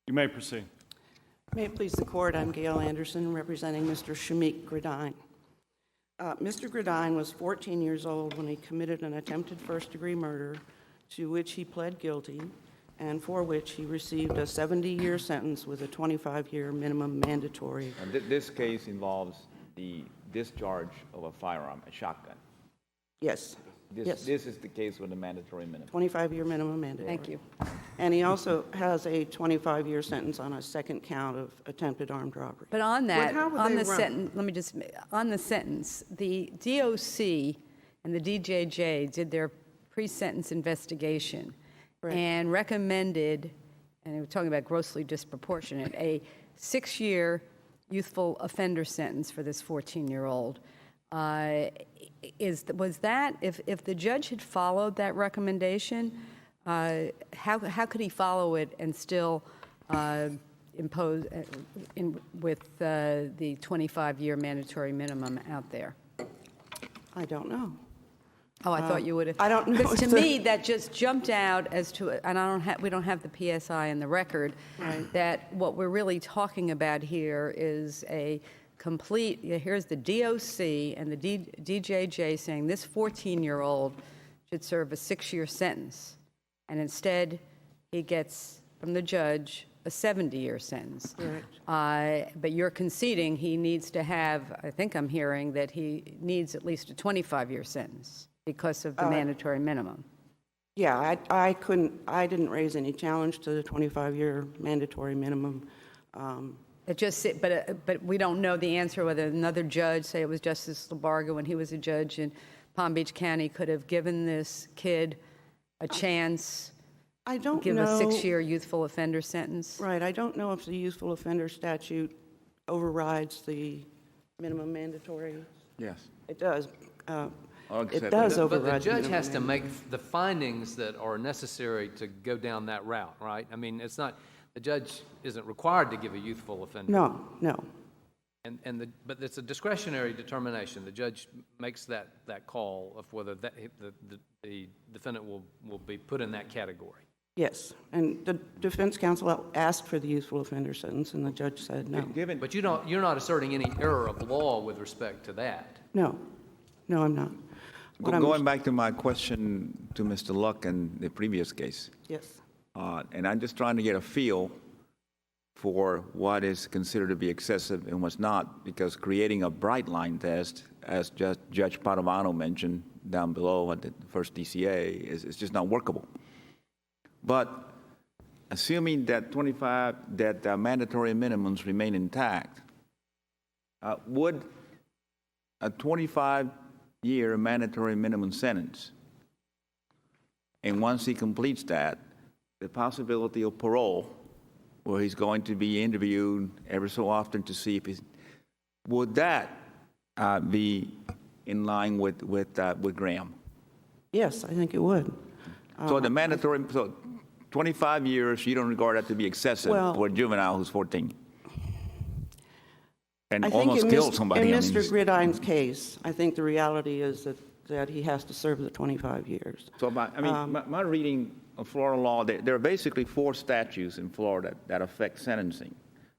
You may proceed. May it please the court, I'm Gail Anderson, representing Mr. Shamik Gridine. Mr. Gridine was 14 years old when he committed an attempted first-degree murder to which he pled guilty and for which he received a 70-year sentence with a 25-year minimum mandatory. And this case involves the discharge of a firearm, a shotgun. Yes. Yes. This is the case with the mandatory minimum. 25-year minimum mandatory. Thank you. And he also has a 25-year sentence on a second count of attempted armed robbery. But on that, how would on they the run? sentence, let me just, on the sentence, the DOC and the DJJ did their pre-sentence investigation and recommended, and they were talking about grossly disproportionate, a 6-year youthful offender sentence for this 14-year-old. Was that, if the judge had followed that recommendation, how could he follow it and still impose with the 25-year mandatory minimum out there? I don't know. Oh, I thought you would have. I don't know. Because to me, that just jumped out as to, and we don't have the PSI in the record, Right. that what we're really talking about here is a complete, here's the DOC and the DJJ saying this 14-year-old should serve a 6-year sentence. And instead, he gets, from the judge, a 70-year sentence. Correct. But you're conceding he needs to have, I think I'm hearing, that he needs at least a 25-year sentence because of the mandatory minimum. Yeah, I didn't raise any challenge to the 25-year mandatory minimum. But we don't know the answer whether another judge, say it was Justice Labarga when he was a judge in Palm Beach County, could have given this kid a chance, I don't give know. him a 6-year youthful offender sentence. Right, I don't know if the youthful offender statute overrides the minimum mandatory. Yes. It does. I'll accept It does that. override. But the judge minimum has to mandatory. make the findings that are necessary to go down that route, right? I mean, it's not, the judge isn't required to give a youthful offender. No. But it's a discretionary determination. The judge makes that call of whether the defendant will be put in that category. Yes, and the defense counsel asked for the youthful offender sentence, and the judge said no. But you're not asserting any error of law with respect to that. No, I'm not. What I'm- Going back to my question to Mr. Luck in the previous case, Yes. and I'm just trying to get a feel for what is considered to be excessive and what's not, because creating a bright line test, as Judge Padovano mentioned down below at the first DCA, is just not workable. But assuming that mandatory minimums remain intact, would a 25-year mandatory minimum sentence, and once he completes that, the possibility of parole, where he's going to be interviewed every so often to see if would that be in line with Graham? Yes, I think it would. So the mandatory, 25 years, you don't regard that to be excessive Well- for a juvenile who's 14? And I think almost killed somebody. in I mean, Mr. Gridine's case, I think the reality is that he has to serve the 25 years. So my reading of Florida law, there are basically 4 statutes in Florida that affect sentencing.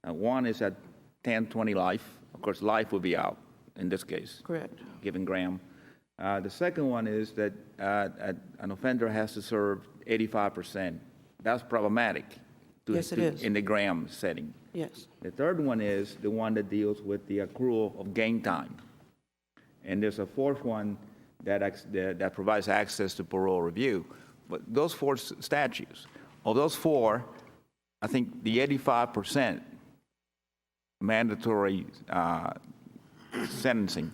One is at 10-20 life. Of course, life will be out in this case. Correct. Given Graham. The second one is that an offender has to serve 85%. That's problematic. Yes, it is. In the Graham setting. Yes. The third one is the one that deals with the accrual of gain time. And there's a fourth one that provides access to parole review. But those 4 statutes, of those 4, I think the 85% mandatory sentencing,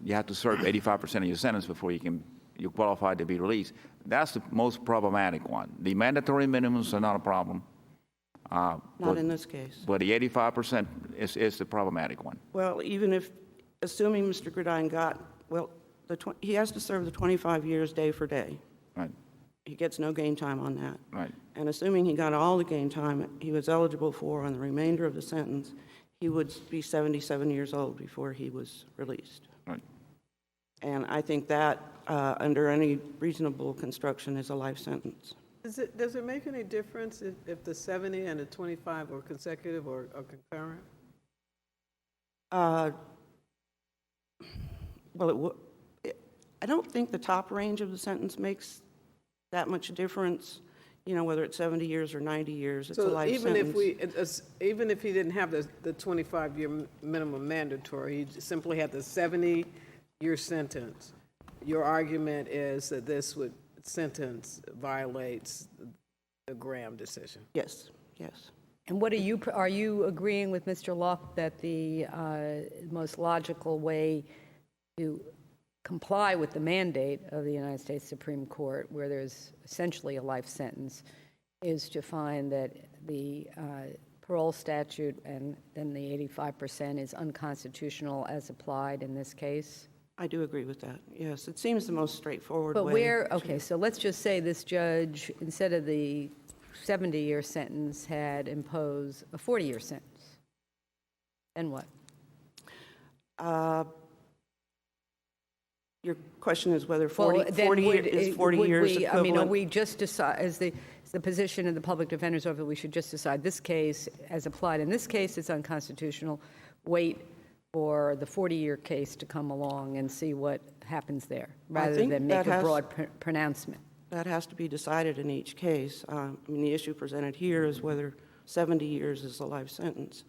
you have to serve 85% of your sentence before you're qualified to be released. That's the most problematic one. The mandatory minimums are not a problem. Not in this case. But the 85% is the problematic one. Well, even if, assuming Mr. Gridine he has to serve the 25 years day for day. Right, He gets no gain time on that. right. And assuming he got all the gain time he was eligible for on the remainder of the sentence, he would be 77 years old before he was released. Right. And I think that, under any reasonable construction, is a life sentence. Does it make any difference if the 70 and the 25 are consecutive or concurrent? Well, I don't think the top range of the sentence makes that much difference, whether it's 70 years or 90 years. It's a life sentence. Even if he didn't have the 25-year minimum mandatory, he simply had the 70-year sentence, your argument is that this sentence violates the Graham decision. Yes. And what are you agreeing with Mr. Locke that the most logical way to comply with the mandate of the United States Supreme Court, where there's essentially a life sentence, is to find that the parole statute and then the 85% is unconstitutional as applied in this case? I do agree with that. Yes, it seems the most straightforward But way. where, okay, so let's just say this judge, instead of the 70-year sentence, had imposed a 40-year sentence. Then what? Your question is whether Well, 40, then 40 would is it- 40 would years we- I mean, are equivalent? we just decide, is the position of the public defender's office, we should just decide this case as applied in this case, it's unconstitutional, wait for the 40-year case to come along and see what happens there, rather think than make that a has- broad pronouncement? That has to be decided in each case. I mean, the issue presented here is whether 70 years is a life sentence.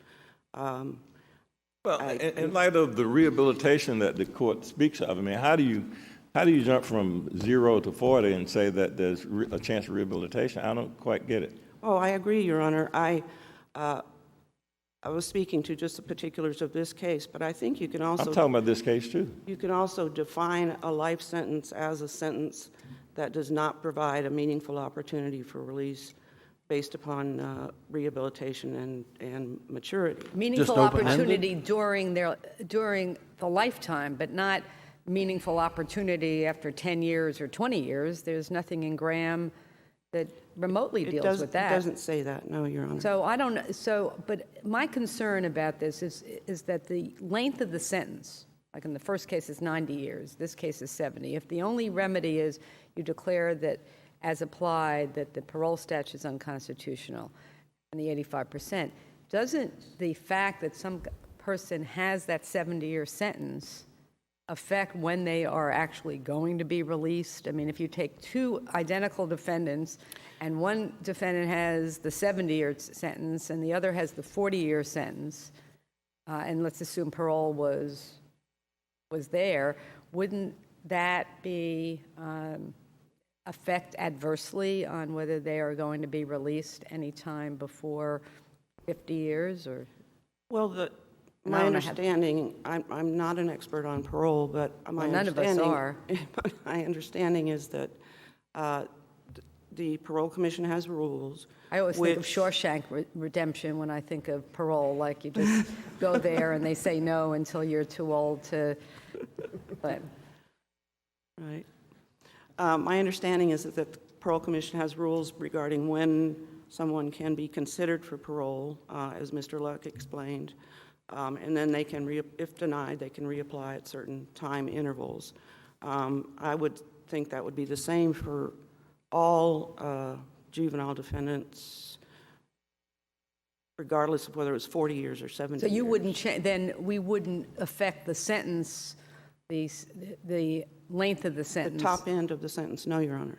Well, in light of the rehabilitation that the court speaks of, I mean, how do you jump from 0 to 40 and say that there's a chance of rehabilitation? I don't quite get it. Oh, I agree, Your Honor. I was speaking to just the particulars of this case, but I think you can I'm also talking about this case too. you can also define a life sentence as a sentence that does not provide a meaningful opportunity for release based upon rehabilitation and maturity. Meaningful open-ended? opportunity during the lifetime, but not meaningful opportunity after 10 years or 20 years. There's nothing in Graham that remotely deals with It that. doesn't say that, no, Your Honor. So I don't know, but my concern about this is that the length of the sentence, like in the first case is 90 years, this case is 70. If the only remedy is you declare that as applied, that the parole statute is unconstitutional and the 85%, doesn't the fact that some person has that 70-year sentence affect when they are actually going to be released? I mean, if you take two identical defendants and one defendant has the 70-year sentence and the other has the 40-year sentence, and let's assume parole was there, wouldn't that be affect adversely on whether they are going to be released anytime before 50 years? Or Well, my understanding, I'm not an expert on parole, but my Well, none of us understanding, are. my understanding is that the Parole Commission has rules. I always think of which- Shawshank Redemption when I think of parole, like you just go there and they say no until you're too old to, but Right. My understanding is that the Parole Commission has rules regarding when someone can be considered for parole, as Mr. Luck explained, and then they can, if denied, they can reapply at certain time intervals. I would think that would be the same for all juvenile defendants, regardless of whether it was 40 years or 70 so you years. wouldn't then we wouldn't affect the sentence, the length of the The sentence. top end of the sentence, no, Your Honor.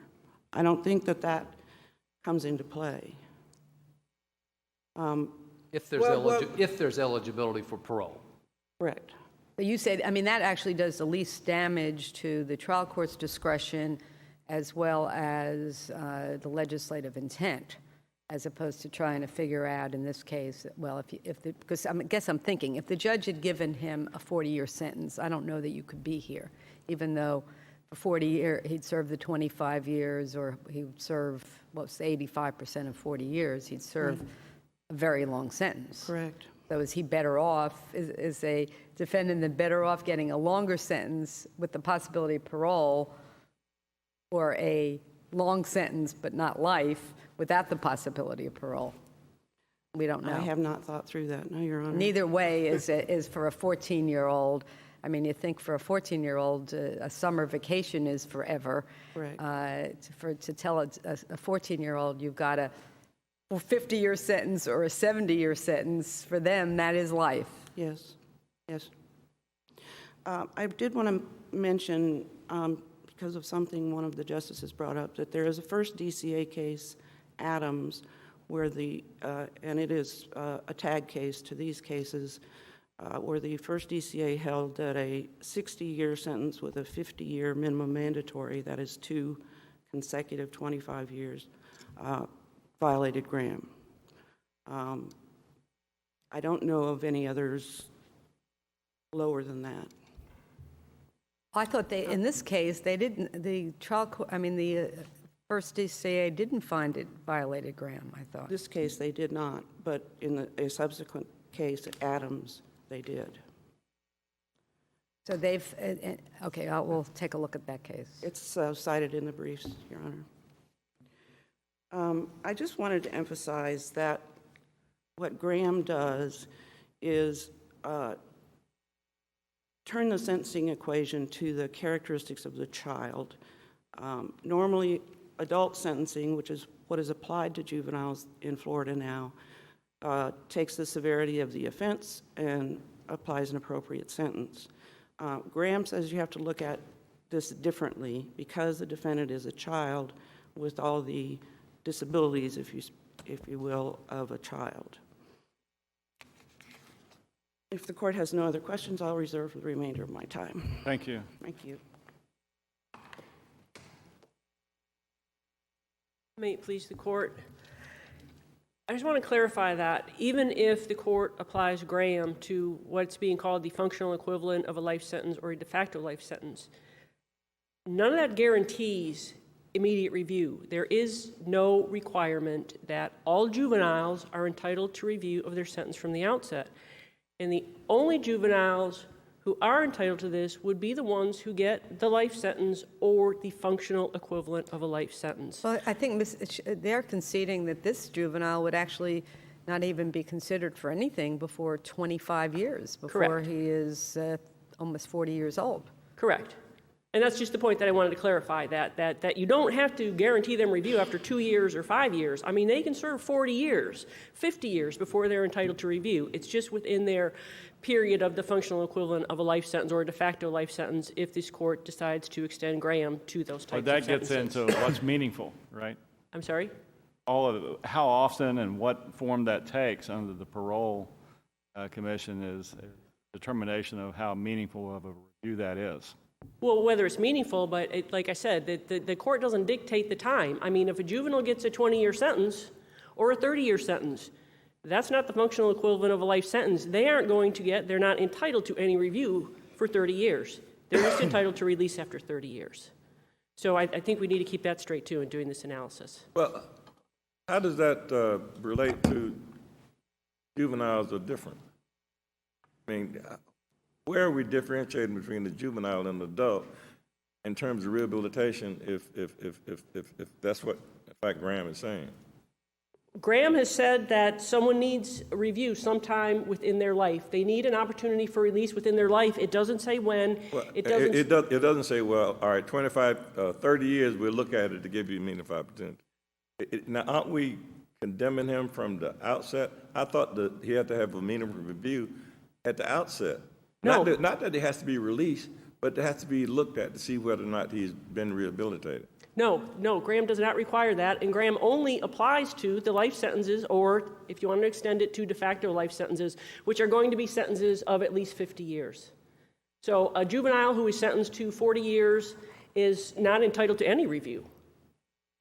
I don't think that comes into play. If there's eligibility for parole. Correct. But you said, I mean, that actually does the least damage to the trial court's discretion as well as the legislative intent, as opposed to trying to figure out in this case, well, because I guess I'm thinking, if the judge had given him a 40-year sentence, I don't know that you could be here, even though for 40 years he'd serve the 25 years, or he would serve, well, say 85% of 40 years, he'd serve a very long sentence. Correct. So is he better off, is a defendant better off getting a longer sentence with the possibility of parole, or a long sentence but not life without the possibility of parole? We don't know. I have not thought through that, no, Your Honor. Neither way is for a 14-year-old. I mean, you think for a 14-year-old, a summer vacation is forever. Correct. To tell a 14-year-old you've got a 50-year sentence or a 70-year sentence, for them, that is life. Yes, yes. I did want to mention, because of something one of the justices brought up, that there is a first DCA case, Adams, where and it is a tag case to these cases, where the first DCA held that a 60-year sentence with a 50-year minimum mandatory, that is 2 consecutive 25 years, violated Graham. I don't know of any others lower than that. I thought in this case, they didn't, the trial court, I mean, the First DCA didn't find it violated Graham, I thought. This case, they did not, but in a subsequent case, Adams, they did. So they've, okay, we'll take a look at that case. It's cited in the briefs, Your Honor. I just wanted to emphasize that what Graham does is turn the sentencing equation to the characteristics of the child. Normally, adult sentencing, which is what is applied to juveniles in Florida now, takes the severity of the offense and applies an appropriate sentence. Graham says you have to look at this differently because the defendant is a child with all the disabilities, if you will, of a child. If the court has no other questions, I'll reserve the remainder of my time. Thank you. Thank you. May it please the court. I just want to clarify that even if the court applies Graham to what's being called the functional equivalent of a life sentence or a de facto life sentence, none of that guarantees immediate review. There is no requirement that all juveniles are entitled to review of their sentence from the outset. And the only juveniles who are entitled to this would be the ones who get the life sentence or the functional equivalent of a life sentence. Well, I think they're conceding that this juvenile would actually not even be considered for anything before 25 years, before Correct. he is almost 40 years old. Correct. And that's just the point that I wanted to clarify, that you don't have to guarantee them review after 2 years or 5 years. I mean, they can serve 40 years, 50 years before they're entitled to review. It's just within their period of the functional equivalent of a life sentence or a de facto life sentence if this court decides to extend Graham to those types But of that sentences. gets into what's meaningful, right? I'm sorry? All of it, how often and what form that takes under the parole commission is a determination of how meaningful of a review that is. Well, whether it's meaningful, but like I said, the court doesn't dictate the time. I mean, if a juvenile gets a 20-year sentence or a 30-year sentence, that's not the functional equivalent of a life sentence. They're not entitled to any review for 30 years. They're just entitled to release after 30 years. So I think we need to keep that straight, too, in doing this analysis. Well, how does that relate to juveniles are different? I mean, where are we differentiating between the juvenile and the adult in terms of rehabilitation if that's what, in fact, Graham is saying? Graham has said that someone needs a review sometime within their life. They need an opportunity for release within their life. It doesn't say when. Well, it doesn't say, well, all right, 30 years, we'll look at it to give you a meaningful opportunity. Now, aren't we condemning him from the outset? I thought that he had to have a meaningful review at the outset. No. Not that he has to be released, but it has to be looked at to see whether or not he's been rehabilitated. No, Graham does not require that, and Graham only applies to the life sentences, or if you want to extend it to de facto life sentences, which are going to be sentences of at least 50 years. So a juvenile who is sentenced to 40 years is not entitled to any review.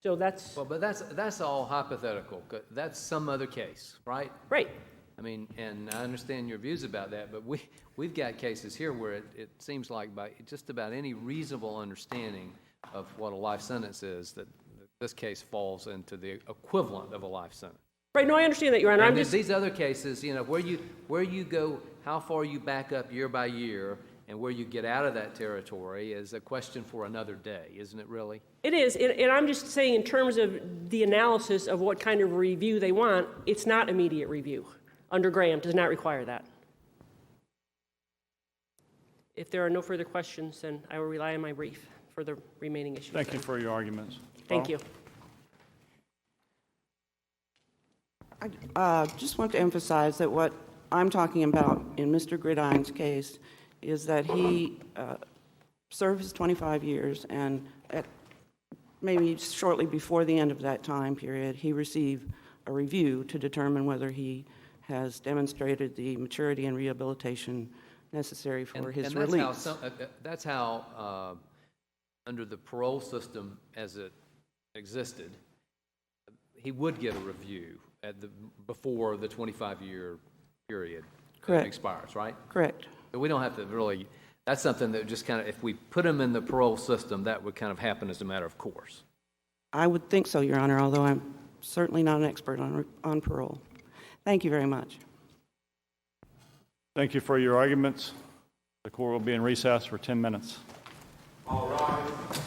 So that's... Well, but that's all hypothetical. That's some other case, right? Right. I mean, and I understand your views about that, but we've got cases here where it seems like by just about any reasonable understanding of what a life sentence is, that this case falls into the equivalent of a life sentence. Right, no, I understand that, Your Honor. And these other cases, you know, where you go, how far you back up year by year, and where you get out of that territory is a question for another day, isn't it really? It is, and I'm just saying in terms of the analysis of what kind of review they want, it's not immediate review. Under Graham, does not require that. If there are no further questions, then I will rely on my brief for the remaining issues. Thank you for your arguments. Thank you. I just want to emphasize that what I'm talking about in Mr. Gridine's case is that he served his 25 years, and maybe shortly before the end of that time period, he received a review to determine whether he has demonstrated the maturity and rehabilitation necessary for his release. That's how under the parole system as it existed, he would get a review before the 25-year period expires, right? Correct. So we don't have to really, that's something that just kind of, if we put him in the parole system, that would kind of happen as a matter of course. I would think so, Your Honor, although I'm certainly not an expert on parole. Thank you very much. Thank you for your arguments. The court will be in recess for 10 minutes. All rise.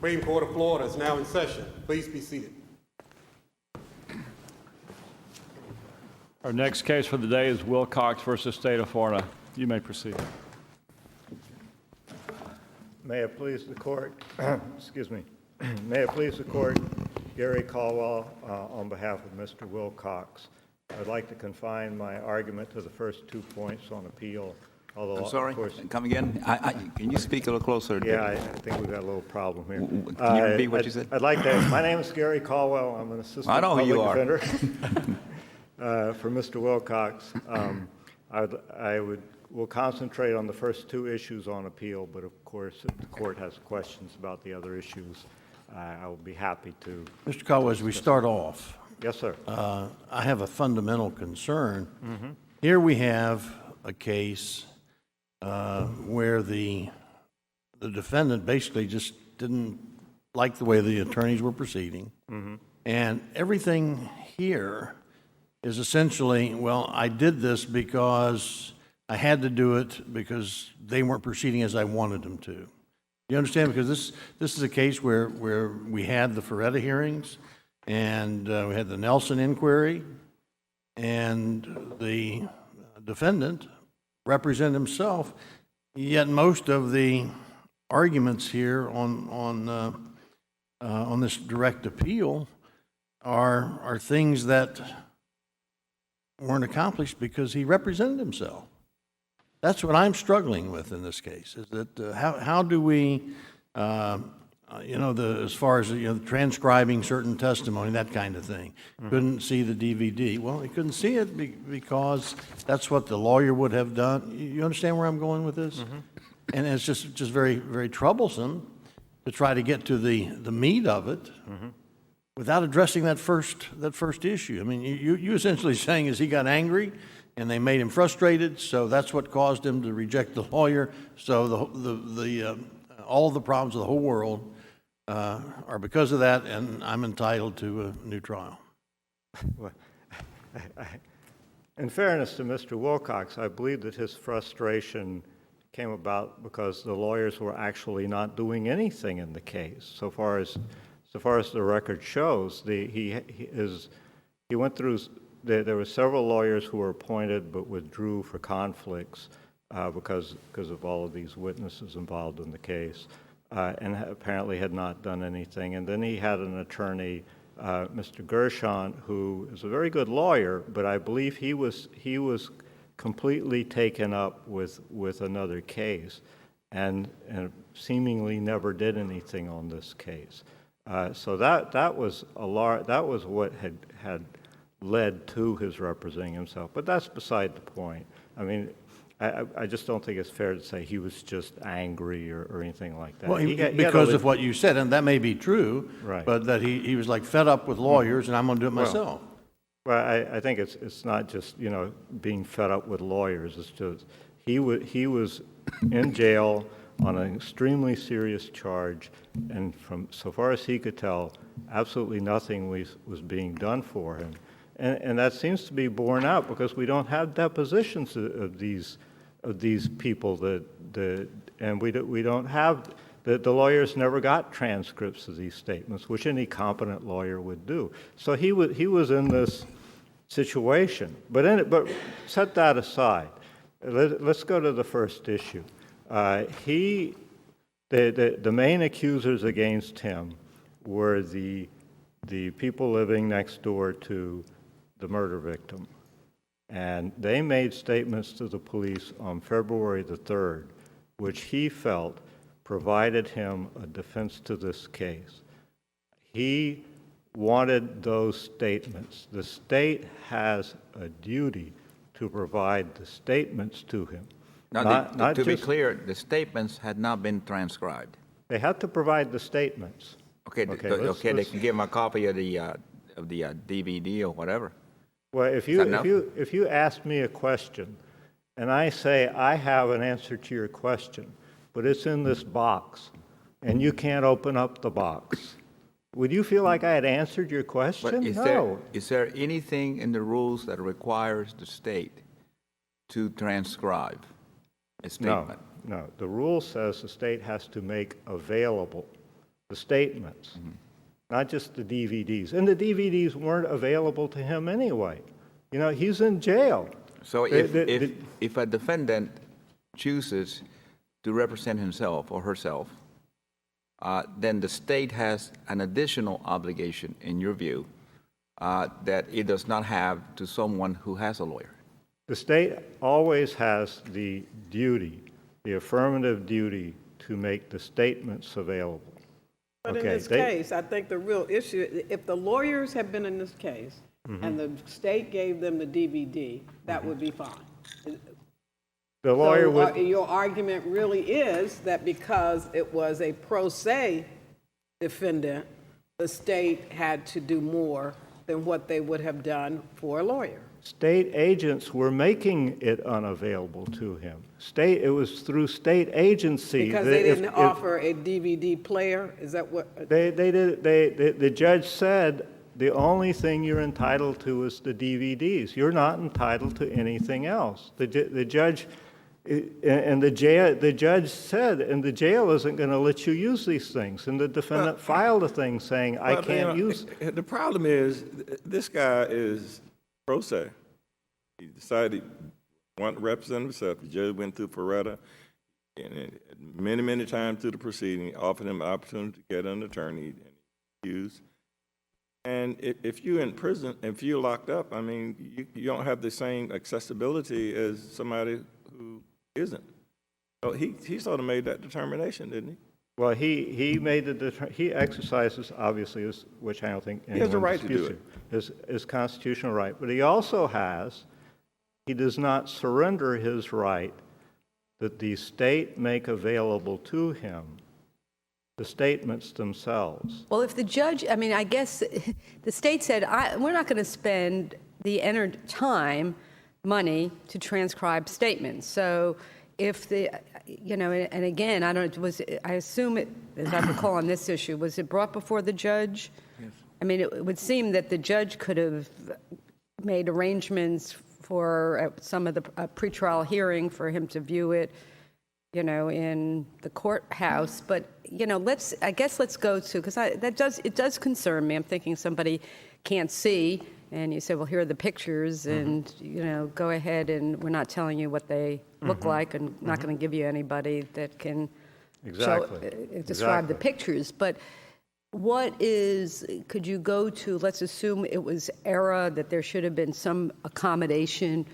Supreme Court of Florida is now in session. Please be seated. Our next case for the day is Wilcox versus State of Florida. You may proceed. May it please the court, excuse me, may it please the court, Gary Caldwell on behalf of Mr. Wilcox. I'd like to confine my argument to the first 2 points on appeal, although I'm sorry, of course, come again? Can you speak a little closer? yeah, I think we've got a little problem here. Can you repeat what you said? I'd like to, my name is Gary Caldwell. I'm an assistant I know who public you are. defender for Mr. Wilcox. We'll concentrate on the first 2 issues on appeal, but of course, if the court has questions about the other issues, I will be happy to. Mr. Caldwell, as we start off, Yes, sir. I have a fundamental concern. Here we have a case where the defendant basically just didn't like the way the attorneys were proceeding. And everything here is essentially, well, I did this because I had to do it because they weren't proceeding as I wanted them to. You understand? Because this is a case where we had the Ferretta hearings, and we had the Nelson inquiry, and the defendant represented himself, yet most of the arguments here on this direct appeal are things that weren't accomplished because he represented himself. That's what I'm struggling with in this case, is that how do we, as far as, transcribing certain testimony, that kind of thing. Couldn't see the DVD. Well, he couldn't see it because that's what the lawyer would have done. You understand where I'm going with this? And it's just very, very troublesome to try to get to the meat of it without addressing that first issue. I mean, you essentially saying is he got angry and they made him frustrated, so that's what caused him to reject the lawyer. So all the problems of the whole world are because of that, and I'm entitled to a new trial. Well, in fairness to Mr. Wilcox, I believe that his frustration came about because the lawyers were actually not doing anything in the case. So far as the record shows, he went through. There were several lawyers who were appointed but withdrew for conflicts because of all of these witnesses involved in the case, and apparently had not done anything. And then he had an attorney, Mr. Gershon, who is a very good lawyer, but I believe he was completely taken up with another case, and seemingly never did anything on this case. So that was what had led to his representing himself. But that's beside the point. I mean, I just don't think it's fair to say he was just angry or anything like that. Well, because of what you said, and that may be true, right. But that he was like fed up with lawyers, and I'm going to do it myself. Well, I think it's not just being fed up with lawyers. It's just he was in jail on an extremely serious charge, and from so far as he could tell, absolutely nothing was being done for him. And that seems to be borne out because we don't have depositions of these people and we don't have the lawyers never got transcripts of these statements, which any competent lawyer would do. So he was in this situation. But set that aside. Let's go to the first issue. The main accusers against him were the people living next door to the murder victim. And they made statements to the police on February the 3rd, which he felt provided him a defense to this case. He wanted those statements. The state has a duty to provide the statements to him. Now, to be clear, the statements had not been transcribed. They had to provide the statements. Okay, they can give him a copy of the DVD or whatever. Well, if you ask me a question, and I say I have an answer to your question, but it's in this box, and you can't open up the box, would you feel like I had answered your question? No. Is there anything in the rules that requires the state to transcribe a statement? No. The rule says the state has to make available the statements, not just the DVDs. And the DVDs weren't available to him anyway. You know, he's in jail. So if a defendant chooses to represent himself or herself, then the state has an additional obligation, in your view, that it does not have to someone who has a lawyer. The state always has the duty, the affirmative duty, to make the statements available. But in this case, I think the real issue, if the lawyers had been in this case and the state gave them the DVD, that would be fine. The lawyer So, would. your argument really is that because it was a pro se defendant, the state had to do more than what they would have done for a lawyer. State agents were making it unavailable to him. It was through state agency. Because they didn't offer a DVD player? Is that what? They did. The judge said the only thing you're entitled to is the DVDs. You're not entitled to anything else. The judge, and the judge said, and the jail isn't going to let you use these things. And the defendant filed a thing saying, I can't use. The problem is, this guy is pro se. He decided he wanted to represent himself. The judge went through Ferretta, and many times through the proceeding, offered him an opportunity to get an attorney, and he refused. And if you're in prison, if you're locked up, I mean, you don't have the same accessibility as somebody who isn't. So he sort of made that determination, didn't he? Well, he made he exercises, obviously, which I don't think anyone He has the right to do it, his constitutional right. But he also he does not surrender his right that the state make available to him the statements themselves. Well, if the judge, I mean, I guess the state said, we're not going to spend the time, money to transcribe statements. So if and again, I assume it, as I recall on this issue, was it brought before the judge? Yes. I mean, it would seem that the judge could have made arrangements for some of the pretrial hearing for him to view it, in the courthouse. But, let's go to, because it does concern me. I'm thinking somebody can't see, and you say, well, here are the pictures, and, go ahead, and we're not telling you what they look like, and not going to give you anybody that can describe the pictures. But could you go to, let's assume it was error, that there should have been some accommodation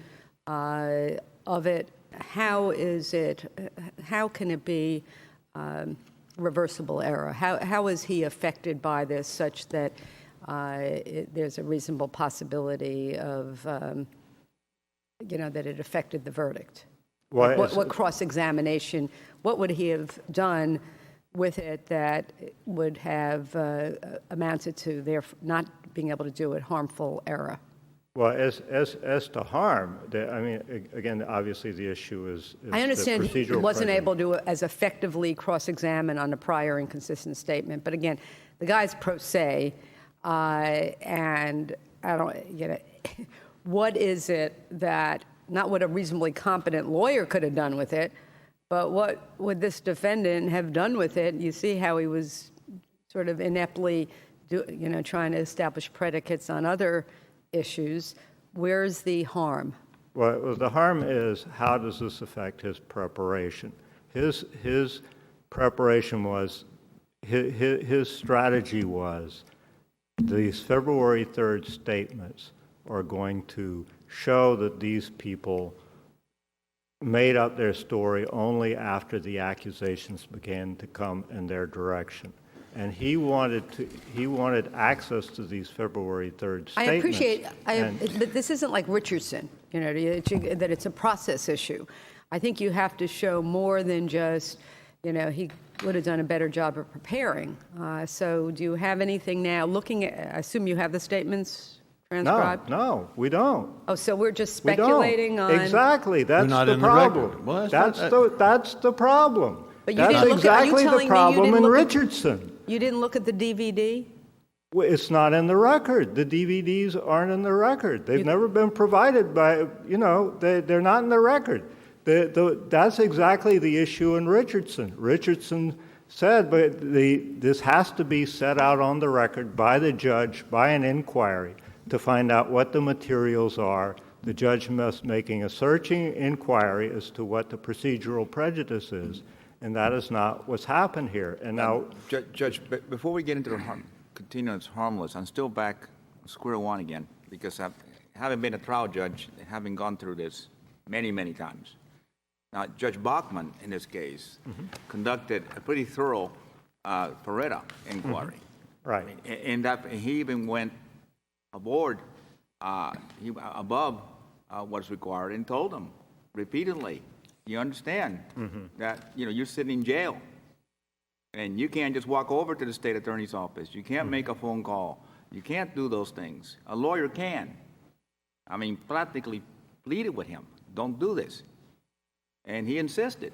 of it. How can it be reversible error? How is he affected by this such that there's a reasonable possibility of, that it affected the verdict? What cross-examination, what would he have done with it that would have amounted to their not being able to do it, harmful error? Well, as to harm, again, obviously the issue is I understand the procedural he wasn't prejudice. able to as effectively cross-examine on a prior inconsistent statement. But again, the guy's pro se, and I don't, what is it that, not what a reasonably competent lawyer could have done with it, but what would this defendant have done with it? You see how he was sort of ineptly, trying to establish predicates on other issues. Where's the harm? Well, the harm is, how does this affect his preparation? His preparation was, his strategy was, these February 3rd statements are going to show that these people made up their story only after the accusations began to come in their direction. And he wanted access to these February 3rd statements. I appreciate, but this isn't like Richardson, that it's a process issue. I think you have to show more than just, he would have done a better job of preparing. So do you have anything now, I assume you have the statements transcribed? No, we don't. Oh, so we're just speculating on... Exactly, that's not the in the problem. record. Well, that's the problem. But you that's didn't look at, exactly the problem in Richardson. You didn't look at the DVD? Well, it's not in the record. The DVDs aren't in the record. They've never been provided by, they're not in the record. That's exactly the issue in Richardson. Richardson said, but this has to be set out on the record by the judge, by an inquiry, to find out what the materials are. The judge must making a searching inquiry as to what the procedural prejudice is, and that is not what's happened here. And now, Judge, before we get into the continuance harmless, I'm still back square one again, because having been a trial judge, having gone through this many, many times. Now, Judge Bachman, in this case, conducted a pretty thorough Ferretta inquiry. right. In that he even went above what's required and told them repeatedly, you understand that you're sitting in jail, and you can't just walk over to the state attorney's office. You can't make a phone call. You can't do those things. A lawyer can. I mean, practically pleaded with him, don't do this. And he insisted.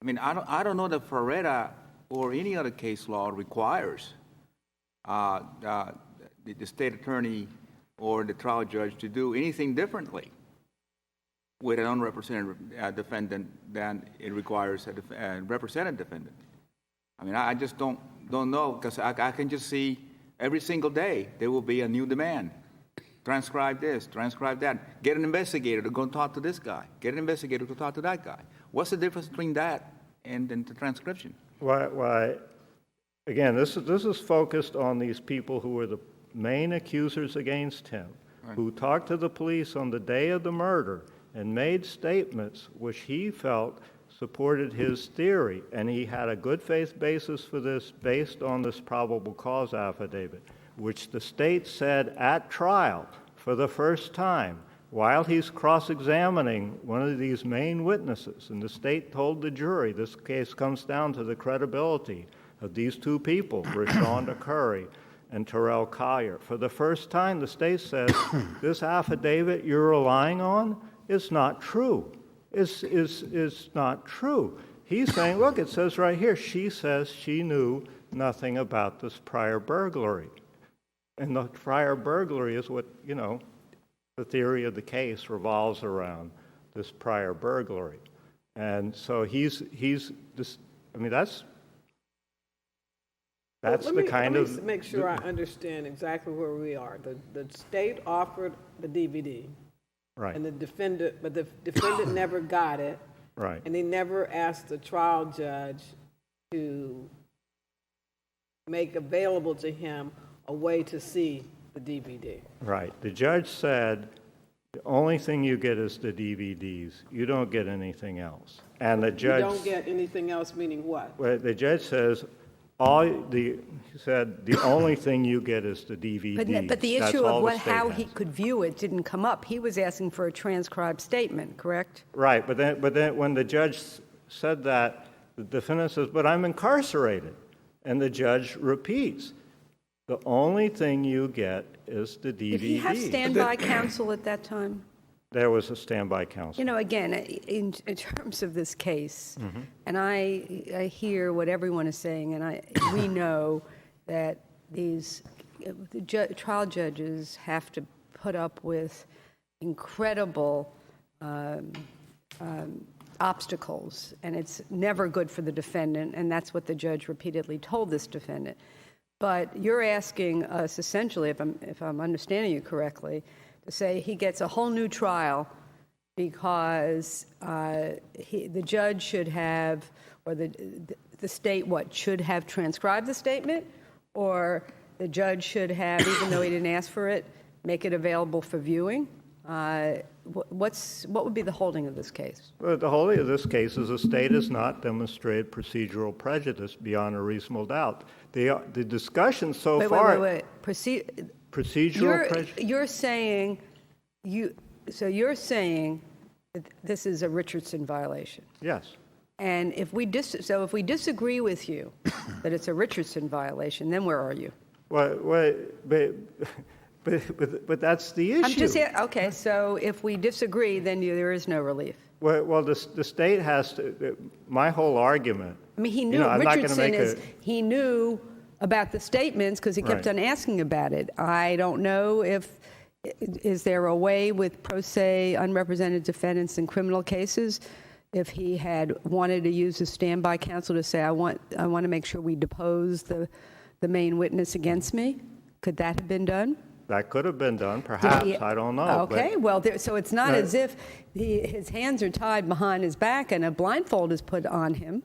I mean, I don't know that Ferretta or any other case law requires the state attorney or the trial judge to do anything differently with an unrepresented defendant than it requires a represented defendant. I mean, I just don't know, because I can just see every single day there will be a new demand. Transcribe this, transcribe that. Get an investigator to go and talk to this guy. Get an investigator to talk to that guy. What's the difference between that and the transcription? Why, again, this is focused on these people who were the main accusers against him, who talked to the police on the day of the murder and made statements which he felt supported his theory, and he had a good faith basis for this based on this probable cause affidavit, which the state said at trial for the first time while he's cross-examining one of these main witnesses. And the state told the jury this case comes down to the credibility of these two people, Rashonda Curry and Terrell Collier. For the first time, the state says, this affidavit you're relying on is not true. Is not true. He's saying, look, it says right here, she says she knew nothing about this prior burglary. And the prior burglary is what, the theory of the case revolves around this prior burglary. And so he's this, I mean, that's the kind of... Let me make sure I understand exactly where we are. The state offered the DVD. Right. And the defendant never got it. Right. And they never asked the trial judge to make available to him a way to see the DVD. Right. The judge said, the only thing you get is the DVDs. You don't get anything else. And the judge... You don't get anything else, meaning what? Well, the judge says, he said, the only thing you get is the DVDs. But the issue of how he could view it didn't come up. He was asking for a transcribed statement, correct? Right. But then when the judge said that, the defendant says, but I'm incarcerated. And the judge repeats, the only thing you get is the DVD. Did he have standby counsel at that time? There was a standby counsel. Again, in terms of this case, and I hear what everyone is saying, and we know that these trial judges have to put up with incredible obstacles, and it's never good for the defendant, and that's what the judge repeatedly told this defendant. But you're asking us essentially, if I'm understanding you correctly, to say he gets a whole new trial because the judge should have, or the state, should have transcribed the statement, or the judge should have, even though he didn't ask for it, make it available for viewing? What would be the holding of this case? Well, the holding of this case is the state has not demonstrated procedural prejudice beyond a reasonable doubt. The discussion so far... Wait. Procedural prejudice? You're saying that this is a Richardson violation. Yes. And if we disagree with you that it's a Richardson violation, then where are you? Well, but that's the issue. I'm just okay. So if we disagree, then there is no relief. Well, the state has to. My whole argument. I mean, he knew Richardson he knew about the statements because he kept on asking about it. I don't know is there a way with pro se unrepresented defendants in criminal cases if he had wanted to use his standby counsel to say, I want to make sure we depose the main witness against me? Could that have been done? That could have been done, perhaps, I don't know. Okay, well, so it's not as if his hands are tied behind his back and a blindfold is put on him.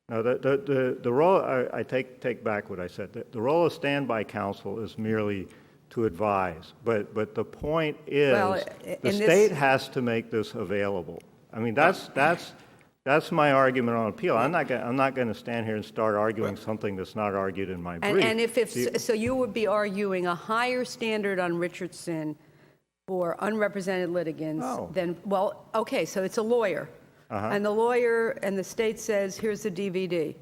No, the role, I take back what I said. The role of standby counsel is merely to advise, but the point is, the state has to make this available. I mean, that's my argument on appeal. I'm not going to stand here and start arguing something that's not argued in my brief. And so you would be arguing a higher standard on Richardson for unrepresented litigants than, well, okay, so it's a lawyer. And the lawyer and the state says, here's the DVD.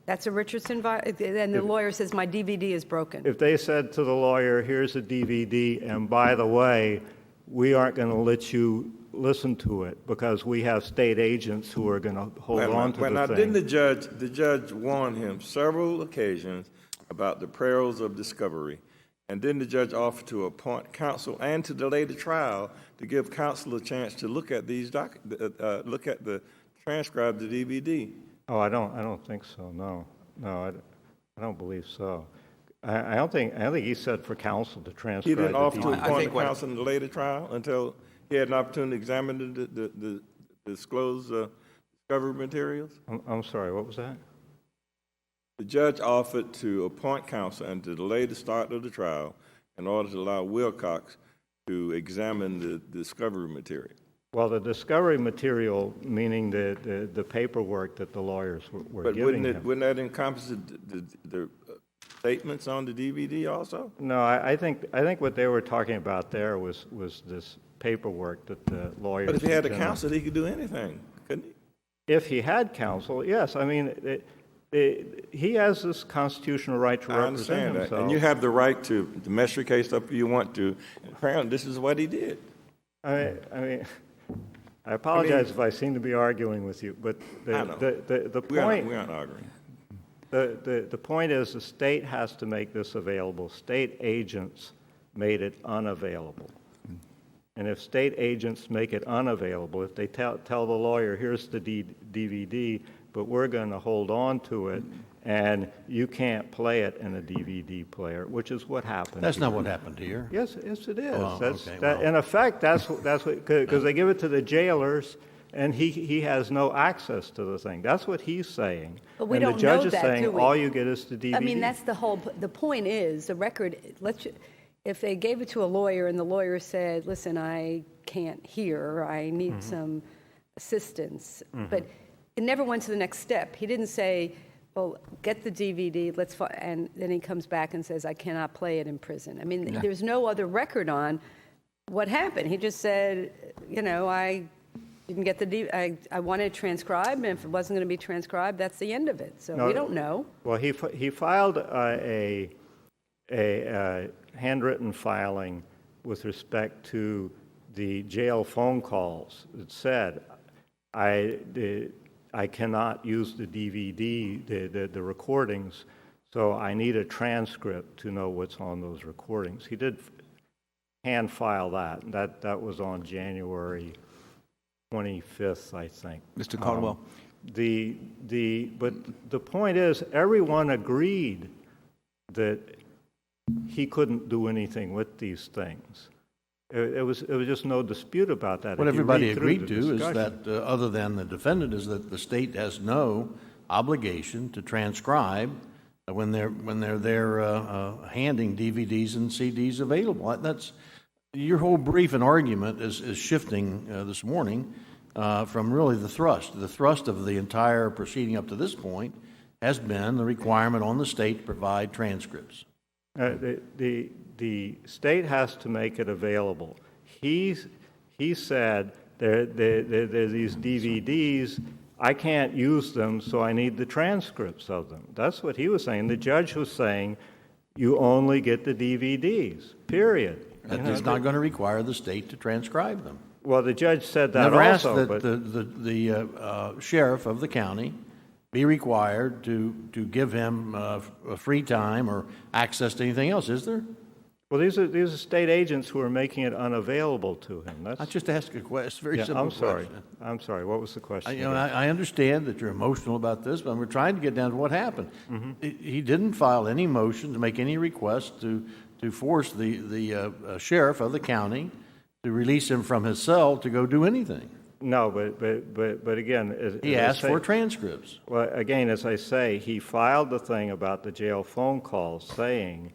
That's a Richardson, and the lawyer says, my DVD is broken. If they said to the lawyer, here's a DVD, and by the way, we aren't going to let you listen to it because we have state agents who are going to hold on to the now, thing. didn't the judge warn him several occasions about the perils of discovery? And then the judge offered to appoint counsel and to delay the trial to give counsel a chance to look at these look at the transcribe the DVD. Oh, I don't think so. No, I don't believe so. I don't think he said for counsel to transcribe. He didn't offer to DVD. appoint counsel and delay the trial until he had an opportunity to examine the disclosed discovery materials. I'm sorry. What was that? The judge offered to appoint counsel and to delay the start of the trial in order to allow Wilcox to examine the discovery material. Well, the discovery material, meaning the paperwork that the lawyers were But giving him. wouldn't that encompass the statements on the DVD also? No, I think what they were talking about there was this paperwork that the lawyers. But if he had a were counsel, he could do anything, couldn't he? If he had counsel, yes. I mean, he has this constitutional right to represent understand himself. that, and you have the right to mess your case up if you want to. And apparently, this is what he did. I mean, I apologize if I seem to be arguing with you, but the point. We aren't arguing. The point is the state has to make this available. State agents made it unavailable. And if state agents make it unavailable, if they tell the lawyer, here's the DVD, but we're going to hold on to it, and you can't play it in a DVD player, which is what happened. That's not what happened here. Yes, it is. Okay, in effect, that's what, because they give it to the jailers, and he has no access to the thing. That's what he's saying. But we and don't the judge know is that, saying do we? all you get is the DVD. I mean, that's the point is, the record, if they gave it to a lawyer and the lawyer said, listen, I can't hear, or I need some assistance, but it never went to the next step. He didn't say, well, get the DVD, and then he comes back and says, I cannot play it in prison. I mean, there's no other record on what happened. He just said, I didn't get the DVD. I wanted it transcribed, and if it wasn't going to be transcribed, that's the end of it. So we don't know. Well, he filed a handwritten filing with respect to the jail phone calls. It said, I cannot use the DVD, the recordings, so I need a transcript to know what's on those recordings. He did hand file that. That was on January 25th, I think. Mr. Caldwell. But the point is, everyone agreed that he couldn't do anything with these things. It was just no dispute about that. What everybody agreed to is that, other than the defendant, is that the state has no obligation to transcribe when they're there handing DVDs and CDs available. That's your whole brief and argument is shifting this morning from really the thrust. The thrust of the entire proceeding up to this point has been the requirement on the state to provide transcripts. The state has to make it available. He said there are these DVDs. I can't use them, so I need the transcripts of them. That's what he was saying. The judge was saying, you only get the DVDs, period. That is not going to require the state to transcribe them. Well, the judge said that Never also. Never asked that the sheriff of the county be required to give him free time or access to anything else, is there? Well, these are state agents who are making it unavailable to him. I just asked a question, very Yeah, simple I'm sorry. question. I'm sorry. What was the question? You know, again? I understand that you're emotional about this, but we're trying to get down to what happened. He didn't file any motion to make any request to force the sheriff of the county to release him from his cell to go do anything. No, but again, He asked for transcripts. Well, again, as I say, he filed the thing about the jail phone calls saying,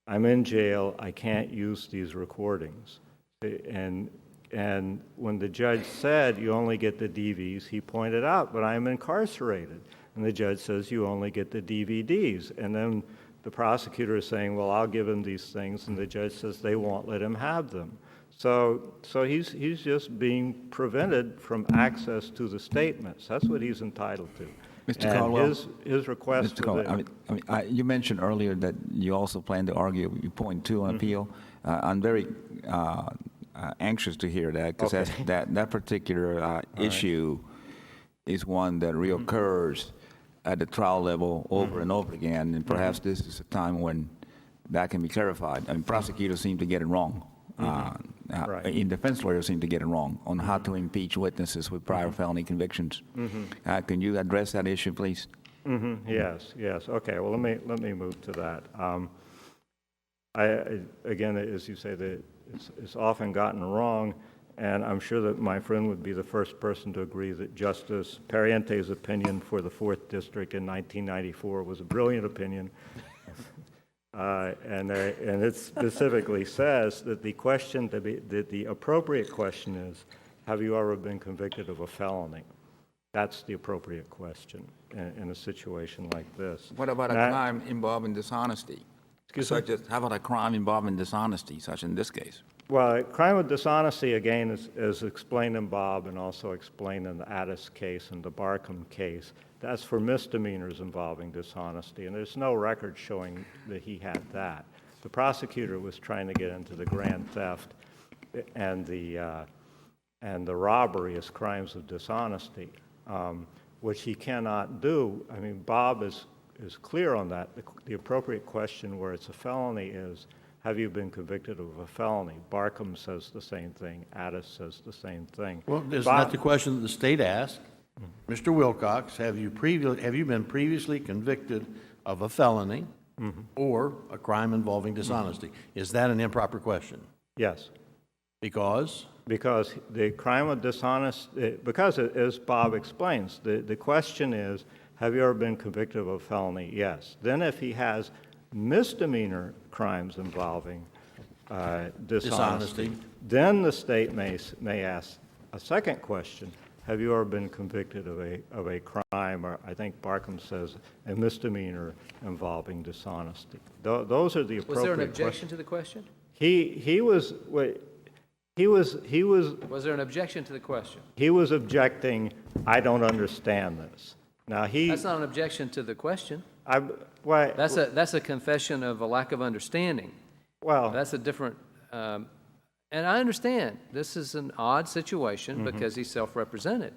I'm in jail, I can't use these recordings. And when the judge said you only get the DVs, he pointed out, but I'm incarcerated. And the judge says you only get the DVDs. And then the prosecutor is saying, well, I'll give him these things. And the judge says they won't let him have them. So he's just being prevented from access to the statements. That's what he's entitled to. Mr. And Caldwell. his request. Mr. Caldwell, you mentioned earlier that you also plan to argue your point 2 on appeal. I'm very anxious to hear that because Okay. that particular issue is one that reoccurs at the trial level over and over again, and perhaps this is a time when that can be clarified. I mean, prosecutors seem to get it wrong. Right. In defense lawyers seem to get it wrong on how to impeach witnesses with prior felony convictions. Can you address that issue, please? Yes. Okay, well, let me move to that. Again, as you say, it's often gotten wrong, and I'm sure that my friend would be the first person to agree that Justice Pariente's opinion for the 4th District in 1994 was a brilliant opinion. And it specifically says that the appropriate question is, have you ever been convicted of a felony? That's the appropriate question in a situation like this. What about a crime involving dishonesty? How about a crime involving dishonesty, such in this case? Well, a crime of dishonesty, again, is explained in Bob and also explained in the Addis case and the Barkham case. That's for misdemeanors involving dishonesty, and there's no record showing that he had that. The prosecutor was trying to get into the grand theft and the robbery as crimes of dishonesty, which he cannot do. I mean, Bob is clear on that. The appropriate question where it's a felony is, have you been convicted of a felony? Barkham says the same thing. Addis says the same thing. Well, isn't that the question that the state asked? Mr. Wilcox, have you been previously convicted of a felony or a crime involving dishonesty? Is that an improper question? Yes. Because? Because the crime of dishonesty, because as Bob explains, the question is, have you ever been convicted of a felony? Yes. Then if he has misdemeanor crimes involving dishonesty, then the state may ask a second question. Have you ever been convicted of a crime, or I think Barkham says a misdemeanor involving dishonesty? Those are the appropriate questions. Was there an objection to the question? Was there an objection to the question? He was objecting, I don't understand this. Now That's not an objection to the question. That's a confession of a lack of understanding. Well, that's a different. And I understand this is an odd situation because he's self-represented,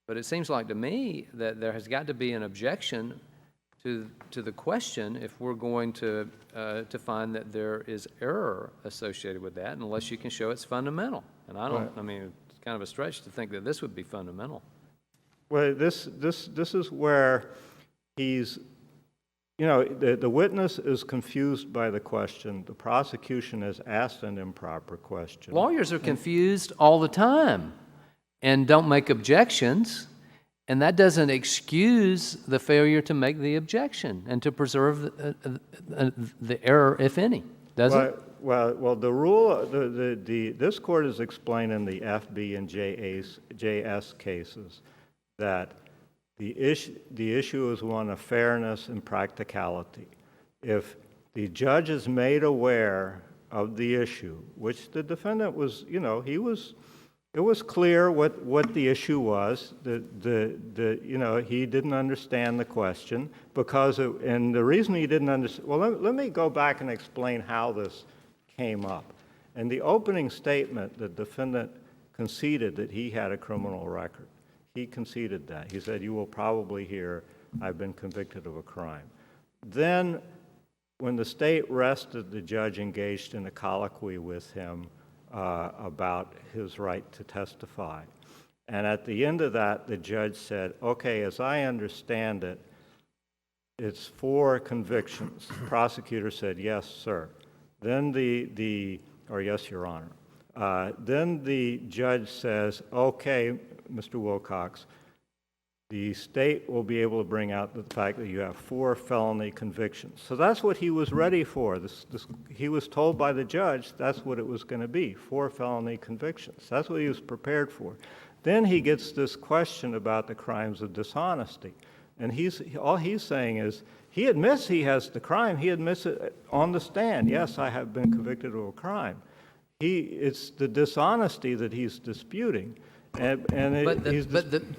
but it seems like to me that there has got to be an objection to the question if we're going to find that there is error associated with that, unless you can show it's fundamental. And I don't. I mean, it's kind of a stretch to think that this would be fundamental. Well, this is where he's. You know, the witness is confused by the question. The prosecution has asked an improper question. Lawyers are confused all the time and don't make objections, and that doesn't excuse the failure to make the objection and to preserve the error, if any, does it? Well, the rule, this court has explained in the FB and JS cases that the issue is one of fairness and practicality. If the judge is made aware of the issue, which the defendant was, you know, it was clear what the issue was. You know, he didn't understand the question and the reason he didn't understand. Well, let me go back and explain how this came up. In the opening statement, the defendant conceded that he had a criminal record. He conceded that. He said, you will probably hear I've been convicted of a crime. Then when the state rested, the judge engaged in a colloquy with him about his right to testify. And at the end of that, the judge said, okay, as I understand it, it's 4 convictions. The prosecutor said, yes, sir. Then or yes, Your Honor. Then the judge says, okay, Mr. Wilcox, the state will be able to bring out the fact that you have 4 felony convictions. So that's what he was ready for. He was told by the judge that's what it was going to be, 4 felony convictions. That's what he was prepared for. Then he gets this question about the crimes of dishonesty. And all he's saying is, he admits he has the crime. He admits it on the stand. Yes, I have been convicted of a crime. It's the dishonesty that he's disputing. I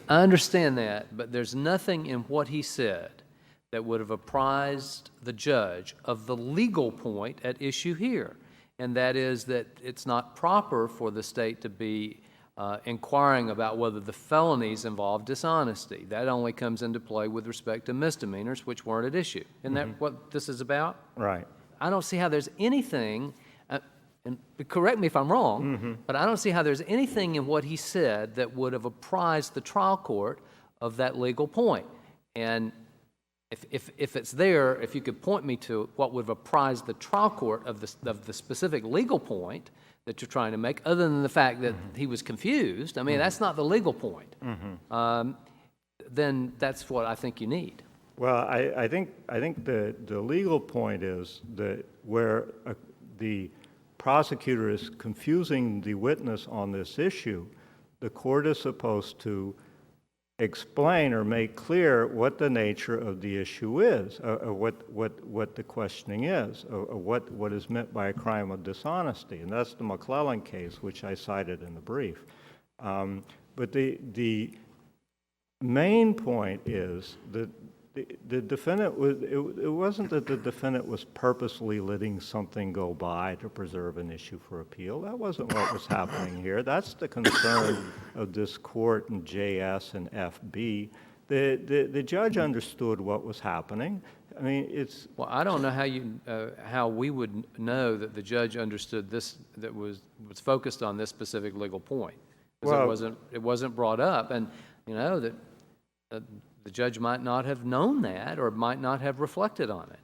understand that, but there's nothing in what he said that would have apprised the judge of the legal point at issue here, and that is that it's not proper for the state to be inquiring about whether the felonies involve dishonesty. That only comes into play with respect to misdemeanors, which weren't at issue. Isn't that what this is about? Right. I don't see how there's anything, and correct me if I'm wrong, but I don't see how there's anything in what he said that would have apprised the trial court of that legal point. And if it's there, if you could point me to what would have apprised the trial court of the specific legal point that you're trying to make, other than the fact that he was confused, I mean, that's not the legal point, then that's what I think you need. Well, I think the legal point is that where the prosecutor is confusing the witness on this issue, the court is supposed to explain or make clear what the nature of the issue is, or what the questioning is, or what is meant by a crime of dishonesty. And that's the McClellan case, which I cited in the brief. But the main point is that the defendant it wasn't that the defendant was purposely letting something go by to preserve an issue for appeal. That wasn't what was happening here. That's the concern of this court in JS and FB. The judge understood what was happening. I mean, it's... Well, I don't know how we would know that the judge understood this, that was focused on this specific legal point. Because it wasn't brought up, and you know that the judge might not have known that or might not have reflected on it.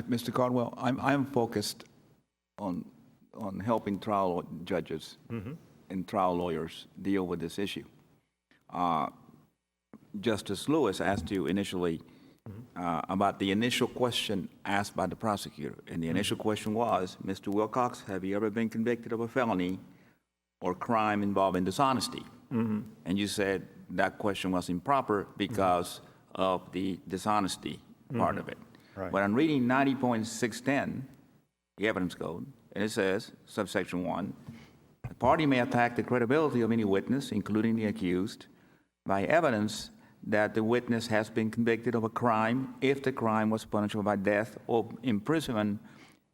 Mr. Caldwell, I'm focused on helping trial judges and trial lawyers deal with this issue. Justice Lewis asked you initially about the initial question asked by the prosecutor, and the initial question was, Mr. Wilcox, have you ever been convicted of a felony or crime involving dishonesty? And you said that question was improper because of the dishonesty part of it. Right. But I'm reading 90.610, the evidence code, and it says, subsection 1, the party may attack the credibility of any witness, including the accused, by evidence that the witness has been convicted of a crime if the crime was punishable by death or imprisonment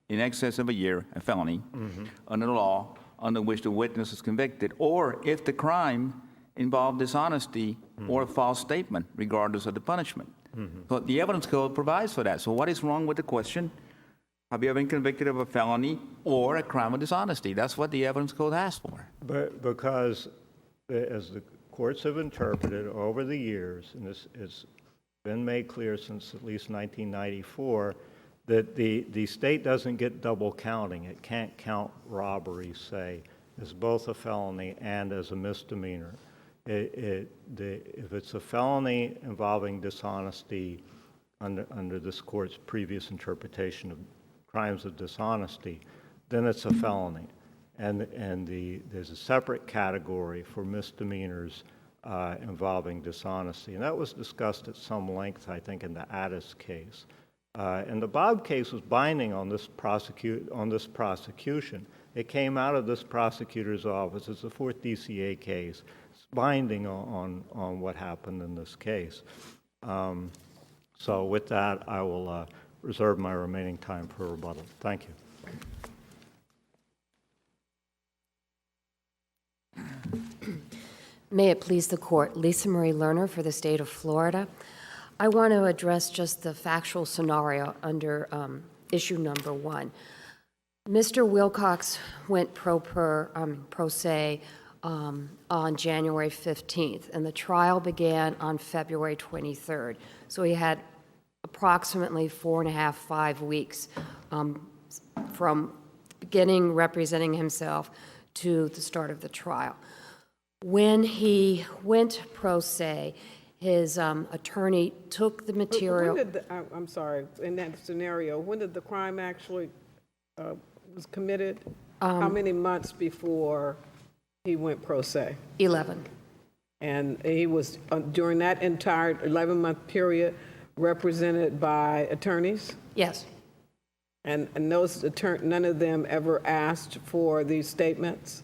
in excess of a year, a felony, under the law under which the witness is convicted, or if the crime involved dishonesty or a false statement, regardless of the punishment. But the evidence code provides for that. So what is wrong with the question, have you ever been convicted of a felony or a crime of dishonesty? That's what the evidence code asks for. But because, as the courts have interpreted over the years, and this has been made clear since at least 1994, that the state doesn't get double counting. It can't count robbery, say, as both a felony and as a misdemeanor. If it's a felony involving dishonesty under this court's previous interpretation of crimes of dishonesty, then it's a felony. And there's a separate category for misdemeanors involving dishonesty. And that was discussed at some length, I think, in the Addis case. And the Bob case was binding on this prosecution. It came out of this prosecutor's office. It's the fourth DCA case. It's binding on what happened in this case. So with that, I will reserve my remaining time for rebuttal. Thank you. May it please the court, Lisa Marie Lerner for the state of Florida. I want to address just the factual scenario under issue number 1. Mr. Wilcox went pro se on January 15th, and the trial began on February 23rd. So he had approximately 4.5, 5 weeks from beginning representing himself to the start of the trial. When he went pro se, his attorney took the material. When did I'm sorry, in that scenario, when did the crime actually was committed? How many months before he went pro se? 11. And he was, during that entire 11-month period, represented by attorneys? Yes. And those none of them ever asked for these statements?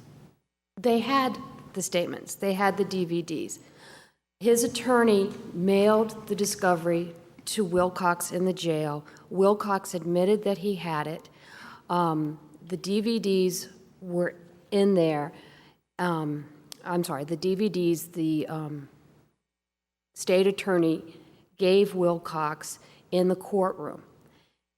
They had the statements. They had the DVDs. His attorney mailed the discovery to Wilcox in the jail. Wilcox admitted that he had it. The DVDs were in there. I'm sorry, the DVDs, the state attorney gave Wilcox in the courtroom.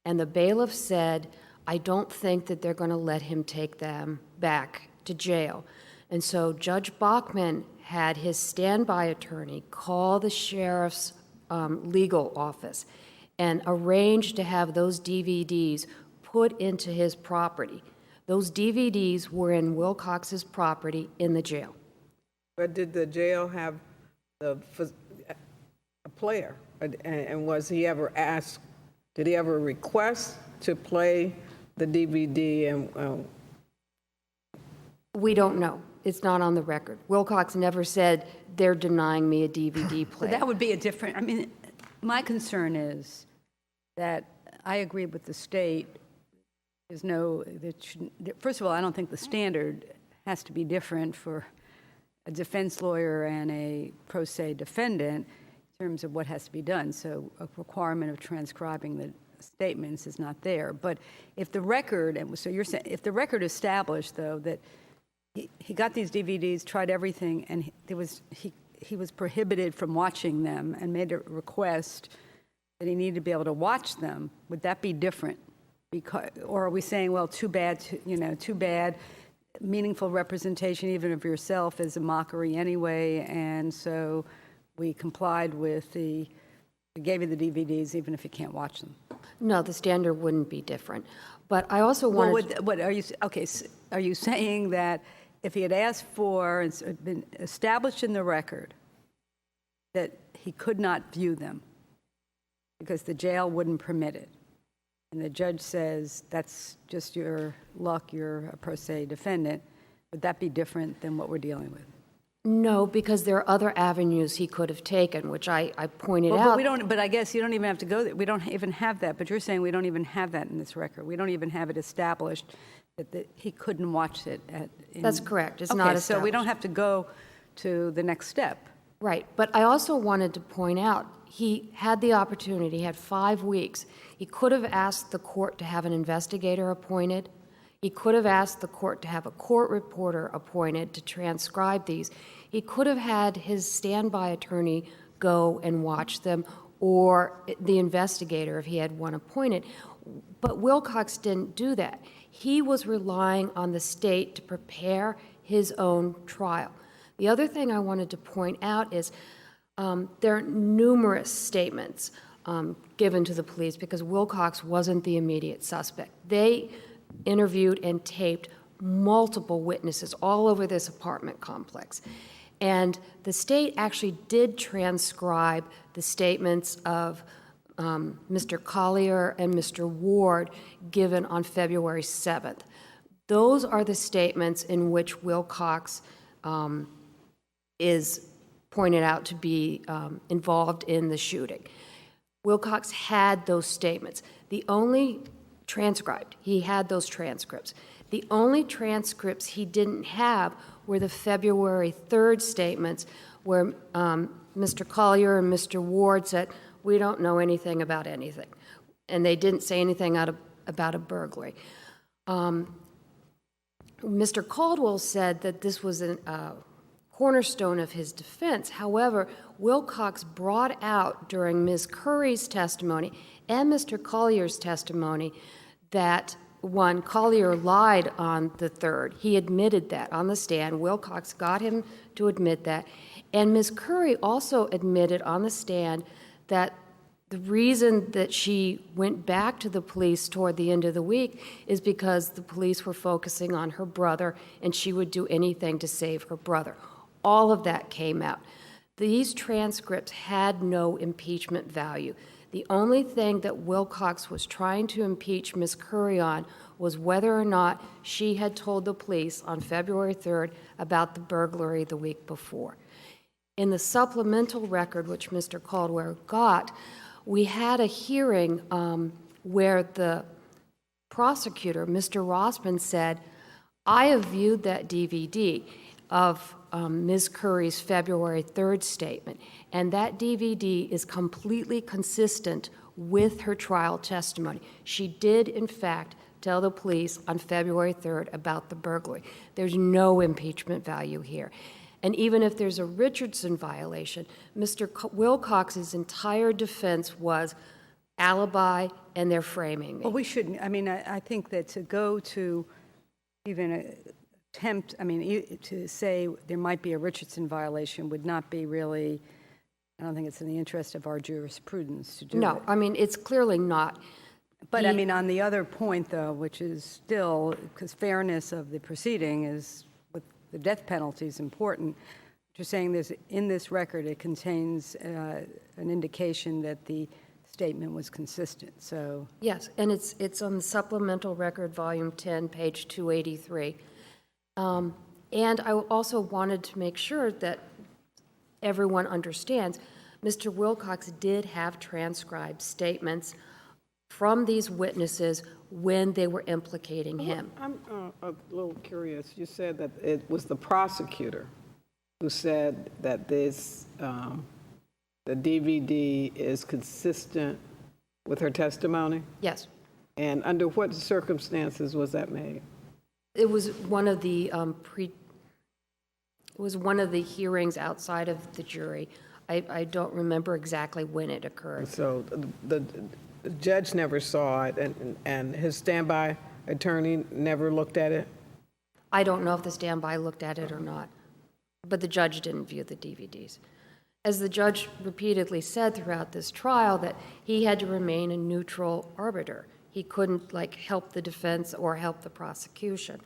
And the bailiff said, I don't think that they're going to let him take them back to jail. And so Judge Bachman had his standby attorney call the sheriff's legal office and arrange to have those DVDs put into his property. Those DVDs were in Wilcox's property in the jail. But did the jail have a player? And was he ever asked, did he ever request to play the DVD? And we don't know. It's not on the record. Wilcox never said, they're denying me a DVD player. But that would be a different, I mean, my concern is that I agree with the state. There's no, first of all, I don't think the standard has to be different for a defense lawyer and a pro se defendant in terms of what has to be done. So a requirement of transcribing the statements is not there. But if the record, and so you're saying, if the record established, though, that he got these DVDs, tried everything, and he was prohibited from watching them and made a request that he needed to be able to watch them, would that be different? Because, or are we saying, well, too bad, too bad, meaningful representation even of yourself is a mockery anyway, and so we complied with we gave you the DVDs even if you can't watch them? No, the standard wouldn't be different. But I also wanted what are you, okay, are you saying that if he had asked for, and it's been established in the record, that he could not view them because the jail wouldn't permit it, and the judge says, that's just your luck, you're a pro se defendant, would that be different than what we're dealing with? No, because there are other avenues he could have taken, which I pointed out. But we don't. But I guess you don't even have to go there. We don't even have that. But you're saying we don't even have that in this record. We don't even have it established that he couldn't watch it. That's correct. It's okay, not established. So we don't have to go to the next step. Right. But I also wanted to point out he had the opportunity. He had 5 weeks. He could have asked the court to have an investigator appointed. He could have asked the court to have a court reporter appointed to transcribe these. He could have had his standby attorney go and watch them, or the investigator if he had one appointed. But Wilcox didn't do that. He was relying on the state to prepare his own trial. The other thing I wanted to point out is there are numerous statements given to the police because Wilcox wasn't the immediate suspect. They interviewed and taped multiple witnesses all over this apartment complex. And the state actually did transcribe the statements of Mr. Collier and Mr. Ward given on February 7th. Those are the statements in which Wilcox is pointed out to be involved in the shooting. Wilcox had those statements. The only transcribed, he had those transcripts. The only transcripts he didn't have were the February 3rd statements where Mr. Collier and Mr. Ward said, we don't know anything about anything. And they didn't say anything about a burglary. Mr. Caldwell said that this was a cornerstone of his defense. However, Wilcox brought out during Ms. Curry's testimony and Mr. Collier's testimony that, one, Collier lied on the 3rd. He admitted that on the stand. Wilcox got him to admit that. And Ms. Curry also admitted on the stand that the reason that she went back to the police toward the end of the week is because the police were focusing on her brother and she would do anything to save her brother. All of that came out. These transcripts had no impeachment value. The only thing that Wilcox was trying to impeach Ms. Curry on was whether or not she had told the police on February 3rd about the burglary the week before. In the supplemental record, which Mr. Caldwell got, we had a hearing where the prosecutor, Mr. Rossman, said, I have viewed that DVD of Ms. Curry's February 3rd statement, and that DVD is completely consistent with her trial testimony. She did, in fact, tell the police on February 3rd about the burglary. There's no impeachment value here. And even if there's a Richardson violation, Mr. Wilcox's entire defense was alibi and they're framing me. Well, we shouldn't, I mean, I think that to go to even attempt, I mean, to say there might be a Richardson violation would not be really, I don't think it's in the interest of our jurisprudence to do it. No, I mean, it's clearly not. But I mean, on the other point, though, which is still, because fairness of the proceeding is, with the death penalty is important, you're saying this, in this record, it contains an indication that the statement was consistent, so. Yes, and it's on the supplemental record, volume 10, page 283. And I also wanted to make sure that everyone understands, Mr. Wilcox did have transcribed statements from these witnesses when they were implicating him. I'm a little curious. You said that it was the prosecutor who said that this, the DVD is consistent with her testimony? Yes. And under what circumstances was that made? It was one of the it was one of the hearings outside of the jury. I don't remember exactly when it occurred. So the judge never saw it, and his standby attorney never looked at it? I don't know if the standby looked at it or not, but the judge didn't view the DVDs. As the judge repeatedly said throughout this trial, that he had to remain a neutral arbiter. He couldn't, like, help the defense or help the prosecution.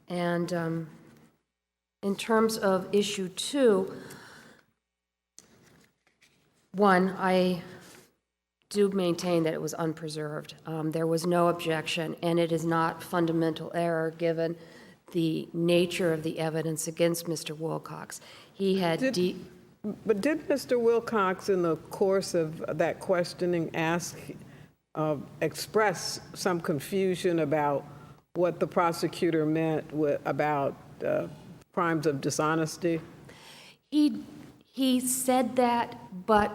In terms of issue 2, one, I do maintain that it was unpreserved. There was no objection, and it is not fundamental error given the nature of the evidence against Mr. Wilcox. He had But did Mr. Wilcox, in the course of that questioning, express some confusion about what the prosecutor meant about crimes of dishonesty? He said that, but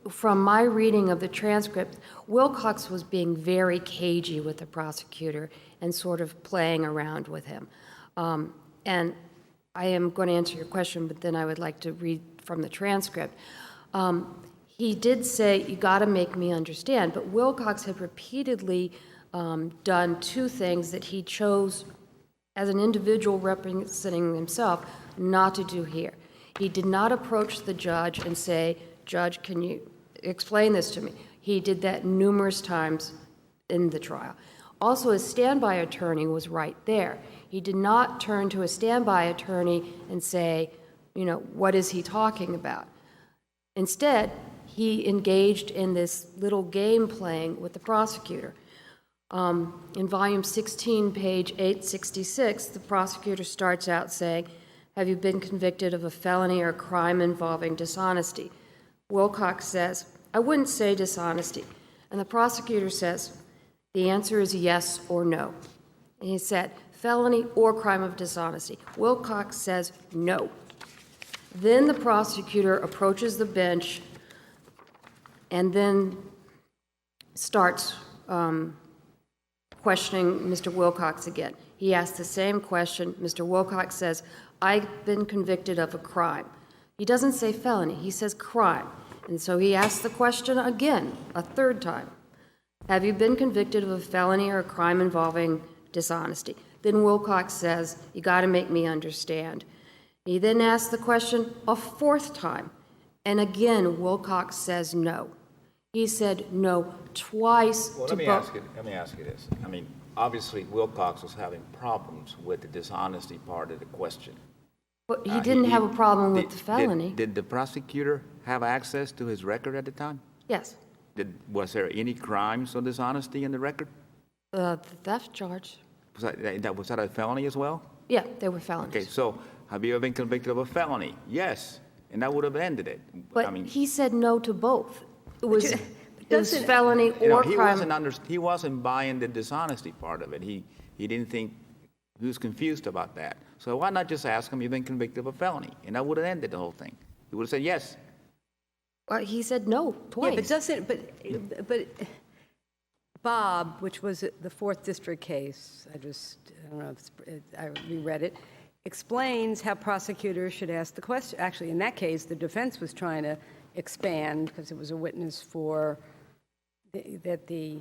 from my reading of the transcript, Wilcox was being very cagey with the prosecutor and sort of playing around with him. And I am going to answer your question, but then I would like to read from the transcript. He did say, "You got to make me understand," but Wilcox had repeatedly done two things that he chose as an individual representing himself not to do here. He did not approach the judge and say, "Judge, can you explain this to me?" He did that numerous times in the trial. Also, his standby attorney was right there. He did not turn to a standby attorney and say, you know, what is he talking about? Instead, he engaged in this little game playing with the prosecutor. In volume 16, page 866, the prosecutor starts out saying, "Have you been convicted of a felony or a crime involving dishonesty?" Wilcox says, "I wouldn't say dishonesty." And the prosecutor says, "The answer is yes or no." And he said, "Felony or crime of dishonesty." Wilcox says no. Then the prosecutor approaches the bench and then starts questioning Mr. Wilcox again. He asks the same question. Mr. Wilcox says, I've been convicted of a crime. He doesn't say felony, he says crime. And so he asks the question again, a third time. Have you been convicted of a felony or a crime involving dishonesty? Then Wilcox says, you got to make me understand. He then asks the question a fourth time. And again, Wilcox says no. He said no twice Well, to let me ask you this. I mean, obviously, Wilcox was having problems with the dishonesty part of the question. But he didn't have a problem with the felony. Did the prosecutor have access to his record at the time? Yes. Was there any crimes of dishonesty in the record? The theft charge. Was that a felony as well? Yeah, they were felonies. Okay, so have you ever been convicted of a felony? Yes, and that would have ended it. But I mean, he said no to both. It was felony or crime. He wasn't buying the dishonesty part of it. He didn't think, he was confused about that. So why not just ask him, you've been convicted of a felony? And that would have ended the whole thing. He would have said yes. He said no twice. Yeah, but Bob, which was the 4th District case, I don't know if I reread it, explains how prosecutors should ask the question. Actually, in that case, the defense was trying to expand because it was a witness that the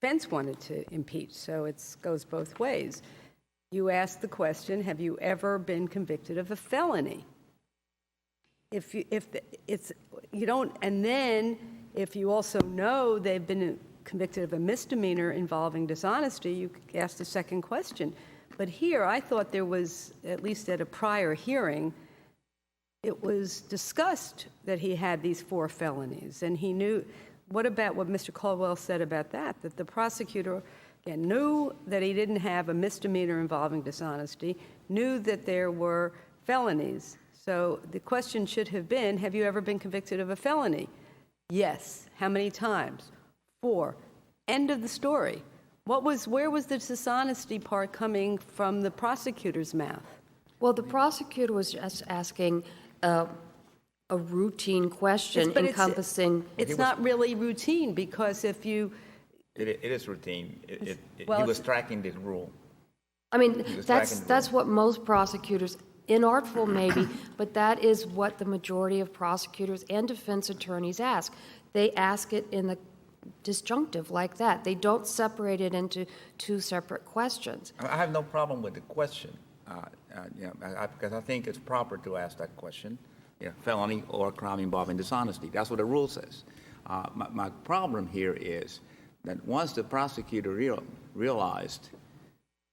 defense wanted to impeach. So it goes both ways. You ask the question, have you ever been convicted of a felony? If you don't, and then if you also know they've been convicted of a misdemeanor involving dishonesty, you ask the second question. But here, I thought there was, at least at a prior hearing, it was discussed that he had these 4 felonies, and he knew. What about what Mr. Caldwell said about that? That the prosecutor, again, knew that he didn't have a misdemeanor involving dishonesty, knew that there were felonies. So the question should have been, have you ever been convicted of a felony? Yes. How many times? 4. End of the story. Where was the dishonesty part coming from the prosecutor's mouth? Well, the prosecutor was just asking a routine question encompassing. It's not really routine because if you. It is routine. He was tracking the rule. I mean, that's what most prosecutors, inartful maybe, but that is what the majority of prosecutors and defense attorneys ask. They ask it in the disjunctive like that. They don't separate it into 2 separate questions. I have no problem with the question, because I think it's proper to ask that question, felony or crime involving dishonesty. That's what the rule says. My problem here is that once the prosecutor realized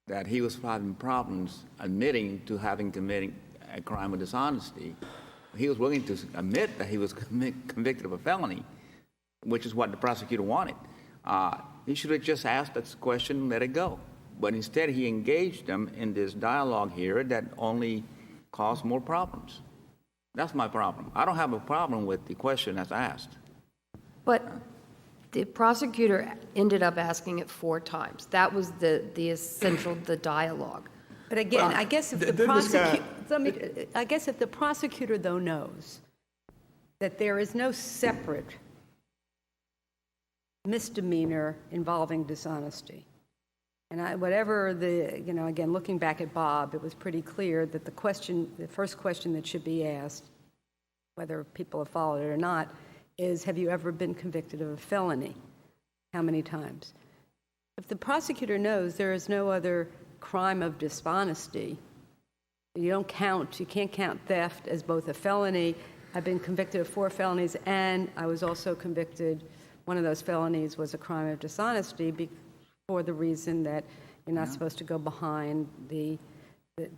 that he was having problems admitting to having committed a crime of dishonesty, he was willing to admit that he was convicted of a felony, which is what the prosecutor wanted. He should have just asked that question and let it go. But instead, he engaged them in this dialogue here that only caused more problems. That's my problem. I don't have a problem with the question that's asked. But the prosecutor ended up asking it 4 times. That was the essential, the dialogue. But again, I guess if the prosecutor though knows that there is no separate misdemeanor involving dishonesty, and again, looking back at Bob, it was pretty clear that the first question that should be asked, whether people have followed it or not, is, have you ever been convicted of a felony? How many times? If the prosecutor knows there is no other crime of dishonesty, you can't count theft as both a felony. I've been convicted of 4 felonies, and I was also convicted, one of those felonies was a crime of dishonesty for the reason that you're not supposed to go behind the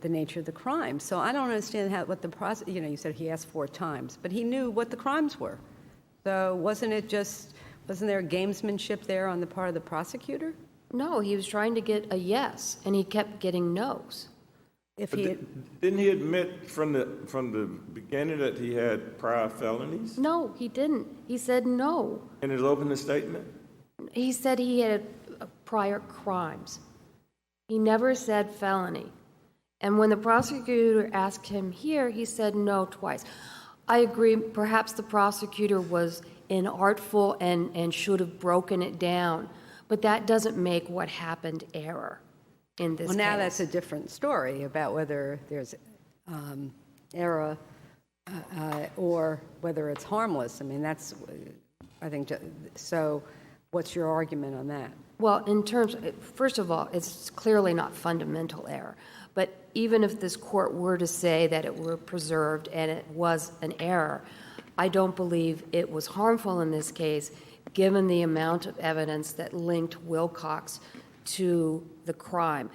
nature of the crime. So I don't understand what the prosecutor, you said he asked 4 times, but he knew what the crimes were. So wasn't there gamesmanship there on the part of the prosecutor? No, he was trying to get a yes, and he kept getting no's. Didn't he admit from the beginning that he had prior felonies? No, he didn't. He said no. In his opening statement? He said he had prior crimes. He never said felony. And when the prosecutor asked him here, he said no twice. I agree, perhaps the prosecutor was inartful and should have broken it down, but that doesn't make what happened error in this case. Well, now that's a different story about whether there's error or whether it's harmless. I mean, that's, I think, so what's your argument on that? Well, in terms, first of all, it's clearly not fundamental error. But even if this court were to say that it were preserved and it was an error, I don't believe it was harmful in this case, given the amount of evidence that linked Wilcox to the crime.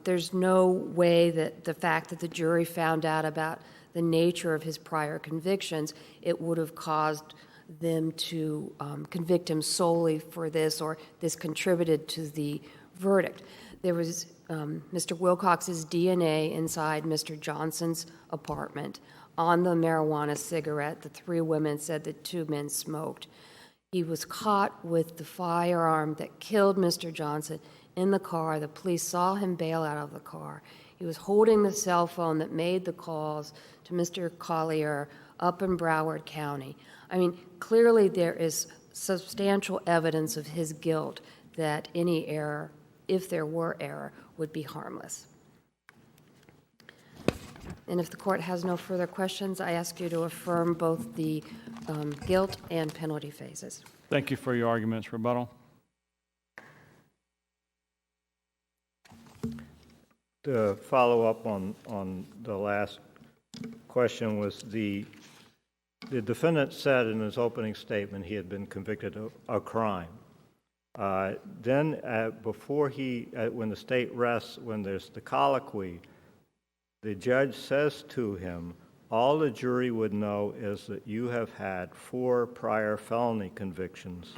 There's no way that the fact that the jury found out about the nature of his prior convictions, it would have caused them to convict him solely for this, or this contributed to the verdict. There was Mr. Wilcox's DNA inside Mr. Johnson's apartment on the marijuana cigarette. The three women said the two men smoked. He was caught with the firearm that killed Mr. Johnson in the car. The police saw him bail out of the car. He was holding the cell phone that made the calls to Mr. Collier up in Broward County. I mean, clearly there is substantial evidence of his guilt that any error, if there were error, would be harmless. And if the court has no further questions, I ask you to affirm both the guilt and penalty phases. Thank you for your arguments. Rebuttal. To follow up on the last question, was the defendant said in his opening statement he had been convicted of a crime. Then before when the state rests, when there's the colloquy, the judge says to him, all the jury would know is that you have had 4 prior felony convictions.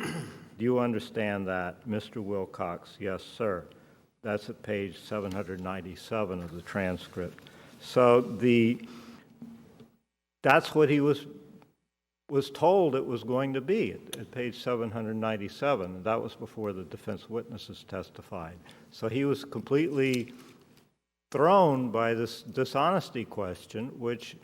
Do you understand that, Mr. Wilcox? Yes, sir. That's at page 797 of the transcript. So that's what he was told it was going to be at page 797. That was before the defense witnesses testified. So he was completely thrown by this dishonesty question, which,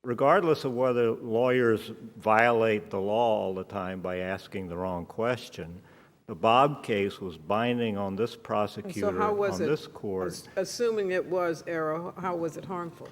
regardless of whether lawyers violate the law all the time by asking the wrong question, the Bob case was binding on this prosecutor, so how was on this court. Assuming it was error, how was it harmful?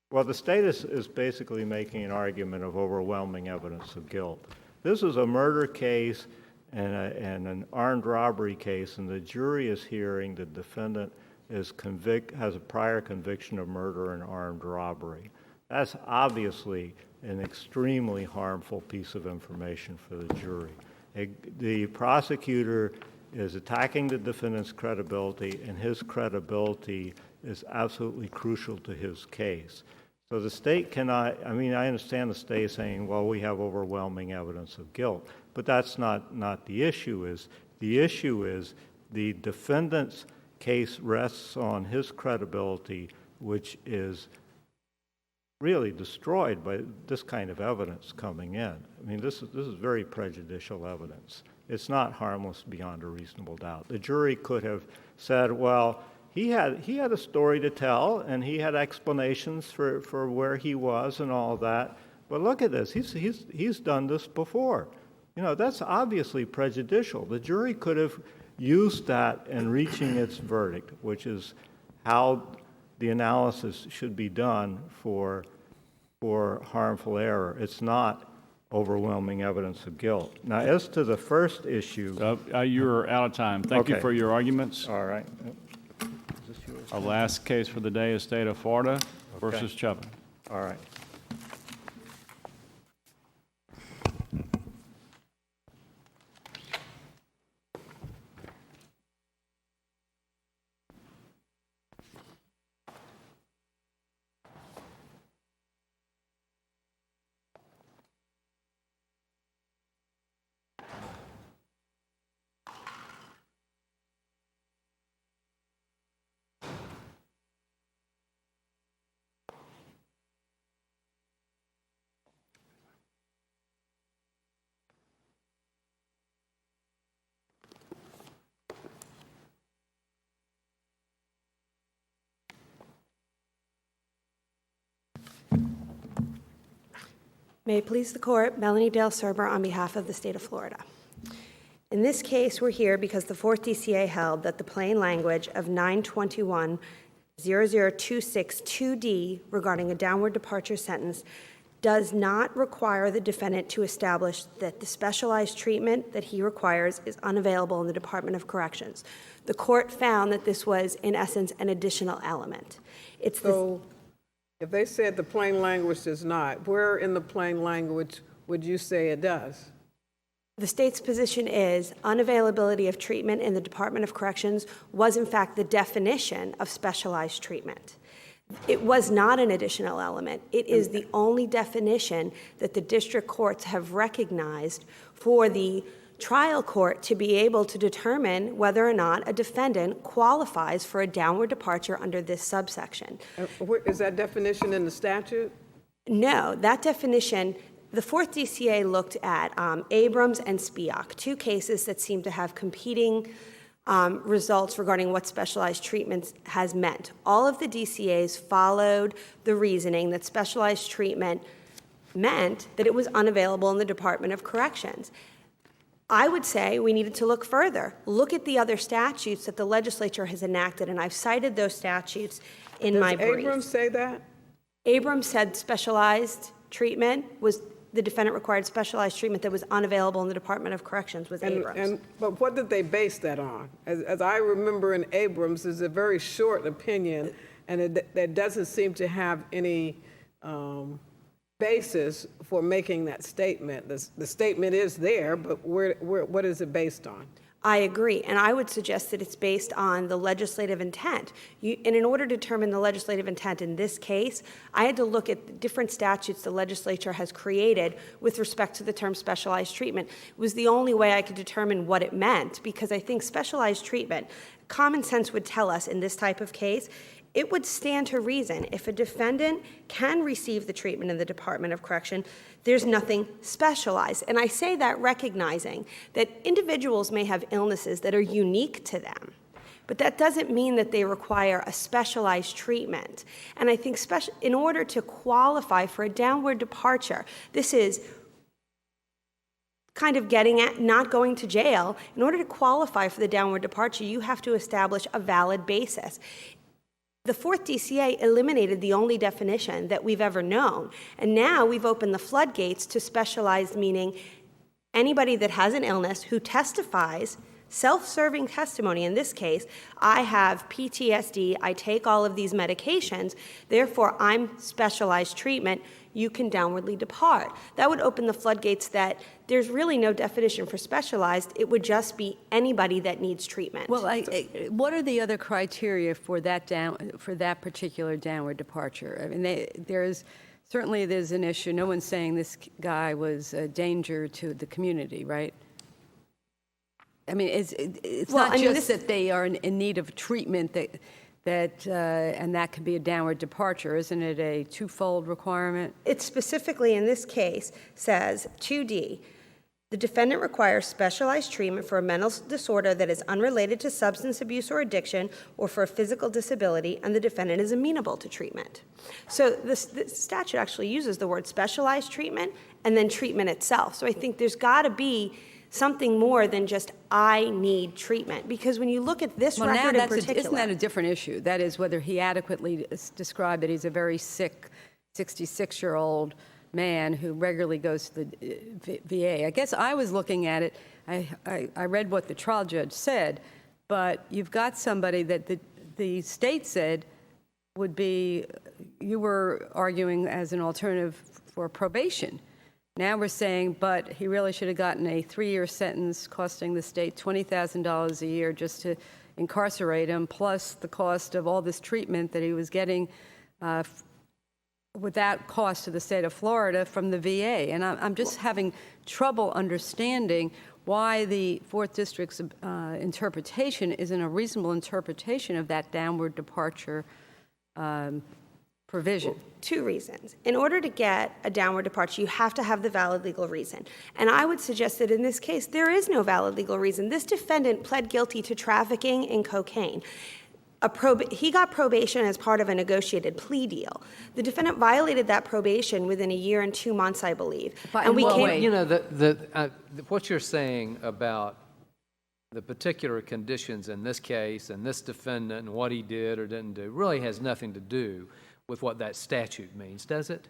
Well, the state is basically making an argument of overwhelming evidence of guilt. This is a murder case and an armed robbery case, and the jury is hearing the defendant has a prior conviction of murder and armed robbery. That's obviously an extremely harmful piece of information for the jury. The prosecutor is attacking the defendant's credibility, and his credibility is absolutely crucial to his case. So the state cannot, I mean, I understand the state saying, well, we have overwhelming evidence of guilt, but that's not the issue. The issue is the defendant's case rests on his credibility, which is really destroyed by this kind of evidence coming in. I mean, this is very prejudicial evidence. It's not harmless beyond a reasonable doubt. The jury could have said, well, he had a story to tell, and he had explanations for where he was and all that. But look at this. He's done this before. You know, that's obviously prejudicial. The jury could have used that in reaching its verdict, which is how the analysis should be done for harmful error. It's not overwhelming evidence of guilt. Now, as to the first issue... You're out of time. Thank you for your arguments. All right. Our last case for the day is State of Florida versus Chubbuck. All right. May it please the court, Melanie Dale Serber on behalf of the state of Florida. In this case, we're here because the 4th DCA held that the plain language of 921 SC12-657 regarding a downward departure sentence does not require the defendant to establish that the specialized treatment that he requires is unavailable in the Department of Corrections. The court found that this was, in essence, an additional element. It's So if they said the plain language does not, where in the plain language would you say it does? the state's position is unavailability of treatment in the Department of Corrections was, in fact, the definition of specialized treatment. It was not an additional element. It is the only definition that the district courts have recognized for the trial court to be able to determine whether or not a defendant qualifies for a downward departure under this subsection. Is that definition in the statute? No, that definition, the fourth DCA looked at Abrams and Chubbuck, two cases that seem to have competing results regarding what specialized treatment has meant. All of the DCAs followed the reasoning that specialized treatment meant that it was unavailable in the Department of Corrections. I would say we needed to look further. Look at the other statutes that the legislature has enacted, and I've cited those statutes in my brief. Does Abrams say that? Abrams said specialized treatment was, the defendant required specialized treatment that was unavailable in the Department of Corrections was Abrams. But what did they base that on? As I remember in Abrams, it's a very short opinion, and that doesn't seem to have any basis for making that statement. The statement is there, but what is it based on? I agree, and I would suggest that it's based on the legislative intent. And in order to determine the legislative intent in this case, I had to look at the different statutes the legislature has created with respect to the term specialized treatment. It was the only way I could determine what it meant, because I think specialized treatment, common sense would tell us in this type of case, it would stand to reason if a defendant can receive the treatment in the Department of Correction, there's nothing specialized. And I say that recognizing that individuals may have illnesses that are unique to them, but that doesn't mean that they require a specialized treatment. And I think in order to qualify for a downward departure, this is kind of getting at not going to jail. In order to qualify for the downward departure, you have to establish a valid basis. The fourth DCA eliminated the only definition that we've ever known, and now we've opened the floodgates to specialized, meaning anybody that has an illness who testifies, self-serving testimony. In this case, I have PTSD, I take all of these medications, therefore I'm specialized treatment, you can downwardly depart. That would open the floodgates that there's really no definition for specialized. It would just be anybody that needs treatment. Well, what are the other criteria for that particular downward departure? I mean, there's an issue. No one's saying this guy was a danger to the community, right? I mean, it's well, not just that they are in need of treatment and that could be a downward departure. Isn't it a twofold requirement? It specifically, in this case, says 2D, the defendant requires specialized treatment for a mental disorder that is unrelated to substance abuse or addiction or for a physical disability, and the defendant is amenable to treatment. So the statute actually uses the word specialized treatment and then treatment itself. So I think there's got to be something more than just I need treatment, because when you look at this record in particular, isn't that a different issue? That is whether he adequately described that he's a very sick 66-year-old man who regularly goes to the VA. I guess I was looking at it, I read what the trial judge said, but you've got somebody that the state said would be, you were arguing as an alternative for probation. Now we're saying, but he really should have gotten a 3-year sentence costing the state $20,000 a year just to incarcerate him, plus the cost of all this treatment that he was getting without cost to the state of Florida from the VA. And I'm just having trouble understanding why the Fourth District's interpretation isn't a reasonable interpretation of that downward departure provision. Two reasons. In order to get a downward departure, you have to have the valid legal reason. And I would suggest that in this case, there is no valid legal reason. This defendant pled guilty to trafficking in cocaine. He got probation as part of a negotiated plea deal. The defendant violated that probation within 1 year and 2 months, I believe. And we you know, what you're saying about the particular conditions in this case and this defendant and what he did or didn't do really has nothing to do with what that statute means, does it?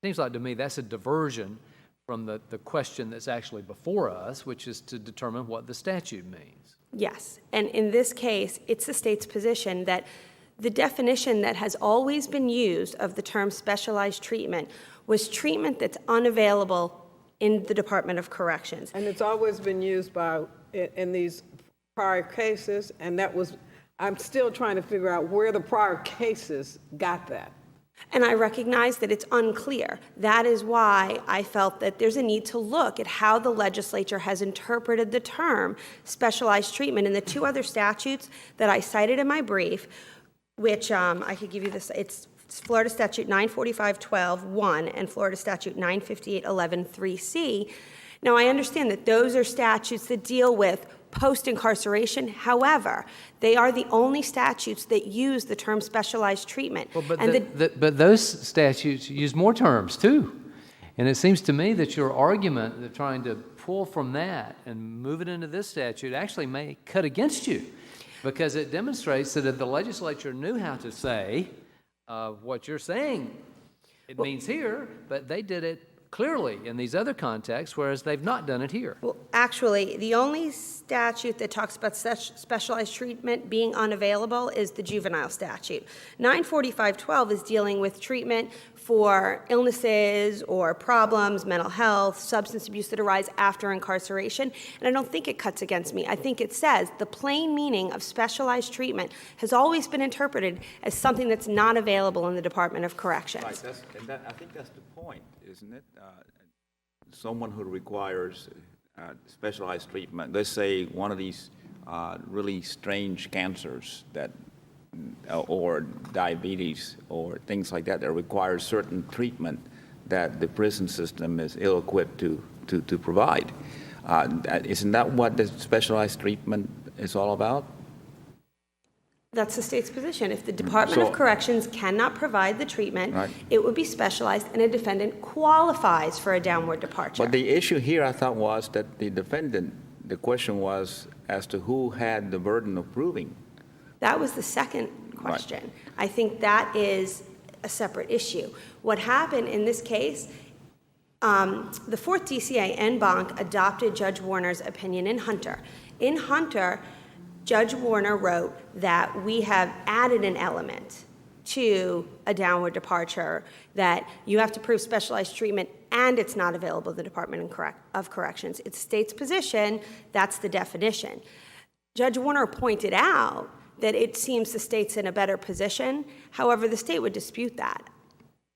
Seems like to me that's a diversion from the question that's actually before us, which is to determine what the statute means. Yes, and in this case, it's the state's position that the definition that has always been used of the term specialized treatment was treatment that's unavailable in the Department of Corrections. And it's always been used in these prior cases, and I'm still trying to figure out where the prior cases got that. And I recognize that it's unclear. That is why I felt that there's a need to look at how the legislature has interpreted the term specialized treatment. And the two other statutes that I cited in my brief, which I could give you this, it's Florida Statute 945-12-1 and Florida Statute 958-11-3C. Now, I understand that those are statutes that deal with post-incarceration. However, they are the only statutes that use the term specialized treatment. Well, but those statutes use more terms, too. And it seems to me that your argument that trying to pull from that and move it into this statute actually may cut against you, because it demonstrates that if the legislature knew how to say what you're saying it means here, but they did it clearly in these other contexts, whereas they've not done it here. Well, actually, the only statute that talks about specialized treatment being unavailable is the juvenile statute. 945-12 is dealing with treatment for illnesses or problems, mental health, substance abuse that arise after incarceration, and I don't think it cuts against me. I think it says the plain meaning of specialized treatment has always been interpreted as something that's not available in the Department of Corrections. Right, I think that's the point, isn't it? Someone who requires specialized treatment, let's say one of these really strange cancers that, or diabetes or things like that require certain treatment that the prison system is ill-equipped to provide. Isn't that what the specialized treatment is all about? That's the state's position. If the Department of Corrections cannot provide the treatment, right, it would be specialized and a defendant qualifies for a downward departure. But the issue here, I thought, was that the defendant, the question was as to who had the burden of proving. That was the second question. Right. I think that is a separate issue. What happened in this case, the 4th DCA en banc adopted Judge Warner's opinion in Hunter. In Hunter, Judge Warner wrote that we have added an element to a downward departure, that you have to prove specialized treatment and it's not available in the Department of Corrections. It's the state's position, that's the definition. Judge Warner pointed out that it seems the state's in a better position. However, the state would dispute that.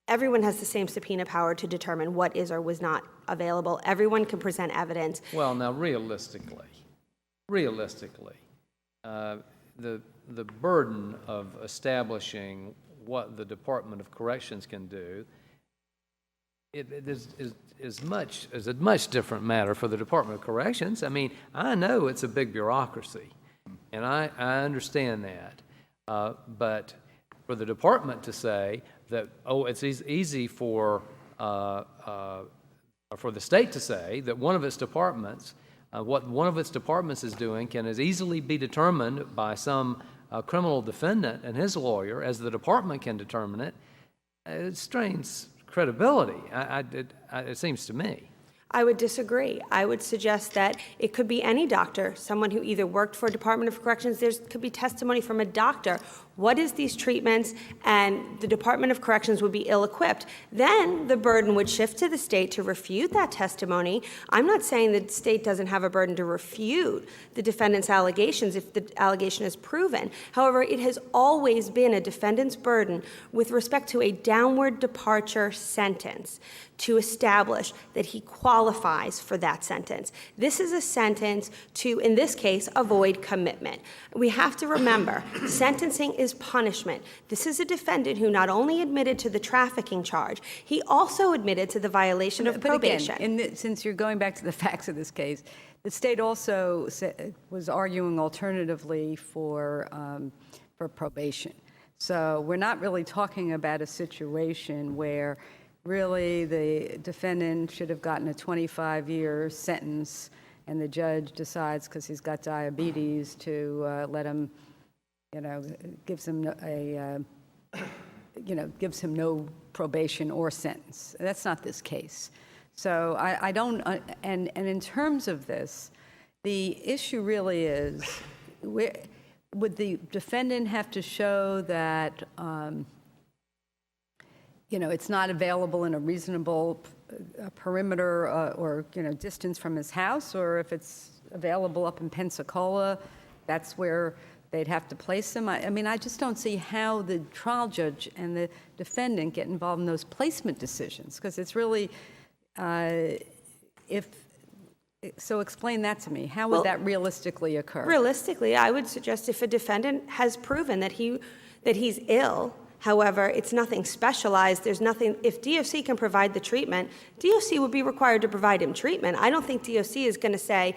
Everyone has the same subpoena power to determine what is or was not available. Everyone can present evidence. Well, now, realistically, the burden of establishing what the Department of Corrections can do, it is a much different matter for the Department of Corrections. I mean, I know it's a big bureaucracy, and I understand that. But for the department to say that, it's easy for the state to say that one of its departments, what one of its departments is doing can as easily be determined by some criminal defendant and his lawyer as the department can determine it, it strains credibility, it seems to me. I would disagree. I would suggest that it could be any doctor, someone who either worked for a Department of Corrections. There could be testimony from a doctor. What is these treatments? And the Department of Corrections would be ill-equipped. Then the burden would shift to the state to refute that testimony. I'm not saying that the state doesn't have a burden to refute the defendant's allegations if the allegation is proven. However, it has always been a defendant's burden with respect to a downward departure sentence to establish that he qualifies for that sentence. This is a sentence to, in this case, avoid commitment. We have to remember, sentencing is punishment. This is a defendant who not only admitted to the trafficking charge, he also admitted to the violation of probation. But again, since you're going back to the facts of this case, the state also was arguing alternatively for probation. So we're not really talking about a situation where really the defendant should have gotten a 25-year sentence and the judge decides, because he's got diabetes, to let him, gives him gives him no probation or sentence. That's not this case. So I don't, and in terms of this, the issue really is, would the defendant have to show that, it's not available in a reasonable perimeter or, distance from his house, or if it's available up in Pensacola, that's where they'd have to place him? I just don't see how the trial judge and the defendant get involved in those placement decisions, because it's really, so explain that to me. How would that realistically occur? Realistically, I would suggest if a defendant has proven that he's ill, however, it's nothing specialized, there's nothing, if DOC can provide the treatment, DOC would be required to provide him treatment. I don't think DOC is going to say,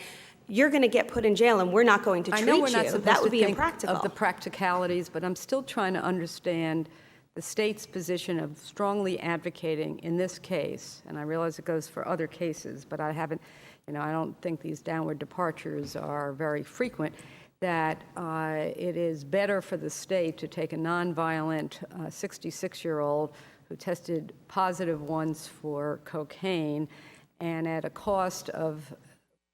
you're going to get put in jail and we're not going to treat you. I know we're not supposed that would to be think impractical. of the practicalities, but I'm still trying to understand the state's position of strongly advocating in this case, and I realize it goes for other cases, but I haven't, I don't think these downward departures are very frequent, that it is better for the state to take a nonviolent 66-year-old who tested positive once for cocaine, and at a cost of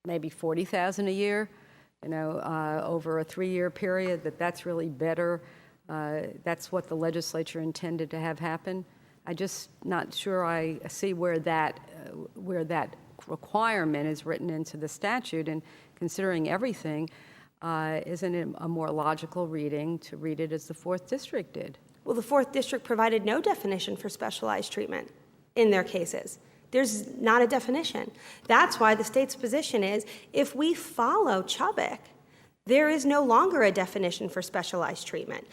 maybe $40,000 a year, over a 3-year period, that's really better. That's what the legislature intended to have happen. I'm just not sure I see where that requirement is written into the statute, and considering everything, isn't it a more logical reading to read it as the 4th District did? Well, the 4th District provided no definition for specialized treatment in their cases. There's not a definition. That's why the state's position is, if we follow Chubbuck, there is no longer a definition for specialized treatment.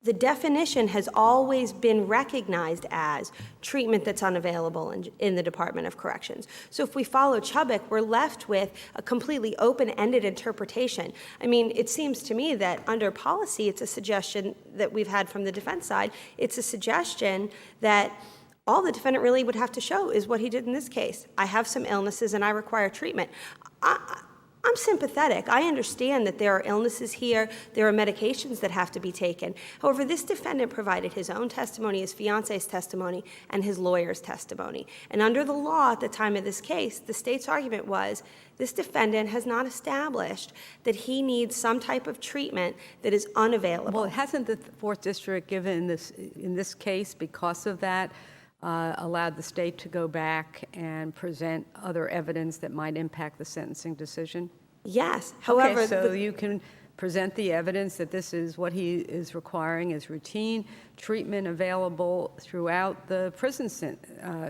The definition has always been recognized as treatment that's unavailable in the Department of Corrections. So if we follow Chubbuck, we're left with a completely open-ended interpretation. It seems to me that under policy, it's a suggestion that we've had from the defense side. It's a suggestion that all the defendant really would have to show is what he did in this case. I have some illnesses and I require treatment. I'm sympathetic. I understand that there are illnesses here, there are medications that have to be taken. However, this defendant provided his own testimony, his fiance's testimony, and his lawyer's testimony. And under the law at the time of this case, the state's argument was, this defendant has not established that he needs some type of treatment that is unavailable. Well, hasn't the 4th District given this, in this case, because of that, allowed the state to go back and present other evidence that might impact the sentencing decision? Yes. However, okay, so you can present the evidence that this is what he is requiring is routine treatment available throughout the prison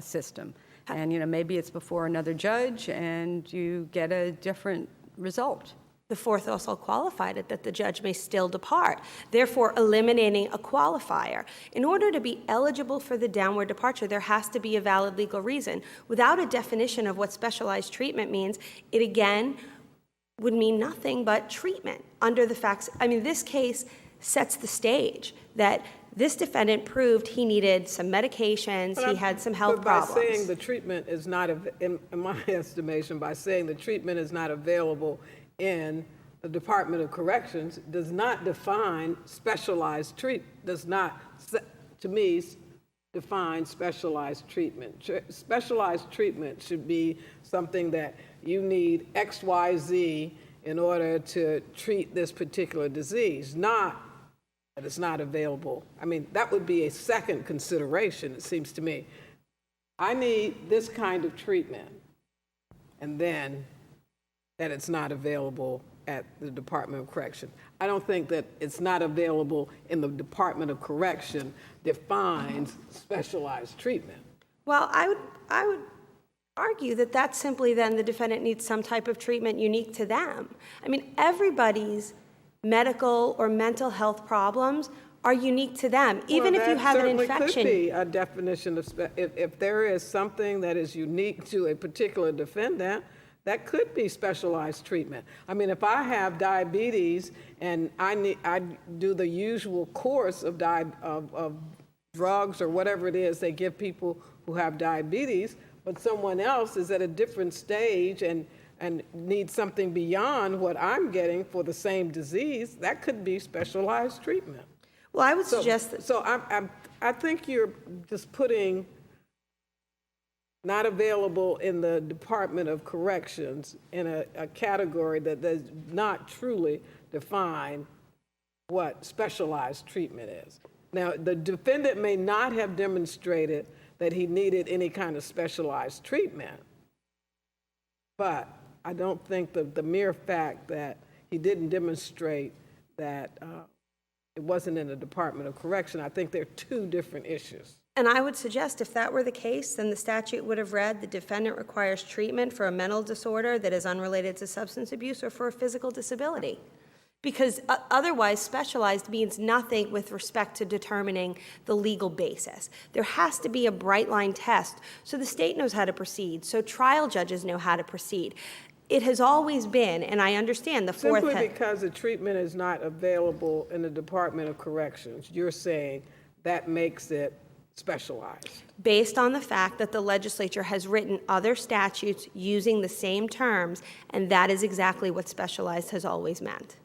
system. And, maybe it's before another judge and you get a different result. The 4th also qualified it that the judge may still depart, therefore eliminating a qualifier. In order to be eligible for the downward departure, there has to be a valid legal reason. Without a definition of what specialized treatment means, it again would mean nothing but treatment under the facts. This case sets the stage that this defendant proved he needed some medications, he had some health problems. By saying the treatment is not, in my estimation, by saying the treatment is not available in the Department of Corrections does not define specialized treatment, does not, to me, define specialized treatment. Specialized treatment should be something that you need X, Y, Z in order to treat this particular disease, not that it's not available. That would be a second consideration, it seems to me. I need this kind of treatment, and then that it's not available at the Department of Correction. I don't think that it's not available in the Department of Correction defines specialized treatment. Well, I would argue that that's simply then the defendant needs some type of treatment unique to them. Everybody's medical or mental health problems are unique to them. Even if you have an infection. Could be a definition of, if there is something that is unique to a particular defendant, that could be specialized treatment. If I have diabetes and I do the usual course of drugs or whatever it is they give people who have diabetes, but someone else is at a different stage and and need something beyond what I'm getting for the same disease, that could be specialized treatment. Well, I would suggest that. So I think you're just putting not available in the Department of Corrections in a category that does not truly define what specialized treatment is. Now, the defendant may not have demonstrated that he needed any kind of specialized treatment, but I don't think the mere fact that he didn't demonstrate that it wasn't in the Department of Correction, I think they're two different issues. And I would suggest if that were the case, then the statute would have read the defendant requires treatment for a mental disorder that is unrelated to substance abuse or for a physical disability. Because otherwise, specialized means nothing with respect to determining the legal basis. There has to be a bright line test so the state knows how to proceed, so trial judges know how to proceed. It has always been, and I understand the fourth. Simply because the treatment is not available in the Department of Corrections, you're saying that makes it specialized. Based on the fact that the legislature has written other statutes using the same terms, and that is exactly what specialized has always meant,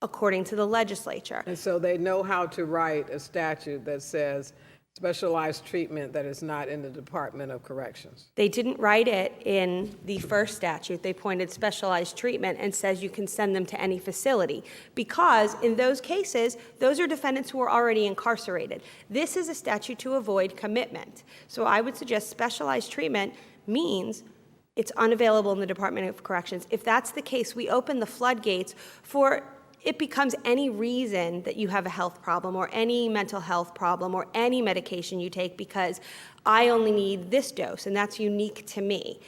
according to the legislature. And so they know how to write a statute that says specialized treatment that is not in the Department of Corrections. They didn't write it in the first statute. They pointed specialized treatment and says you can send them to any facility, because in those cases, those are defendants who are already incarcerated. This is a statute to avoid commitment. So I would suggest specialized treatment means it's unavailable in the Department of Corrections. If that's the case, we open the floodgates for it becomes any reason that you have a health problem or any mental health problem or any medication you take because I only need this dose and that's unique to me.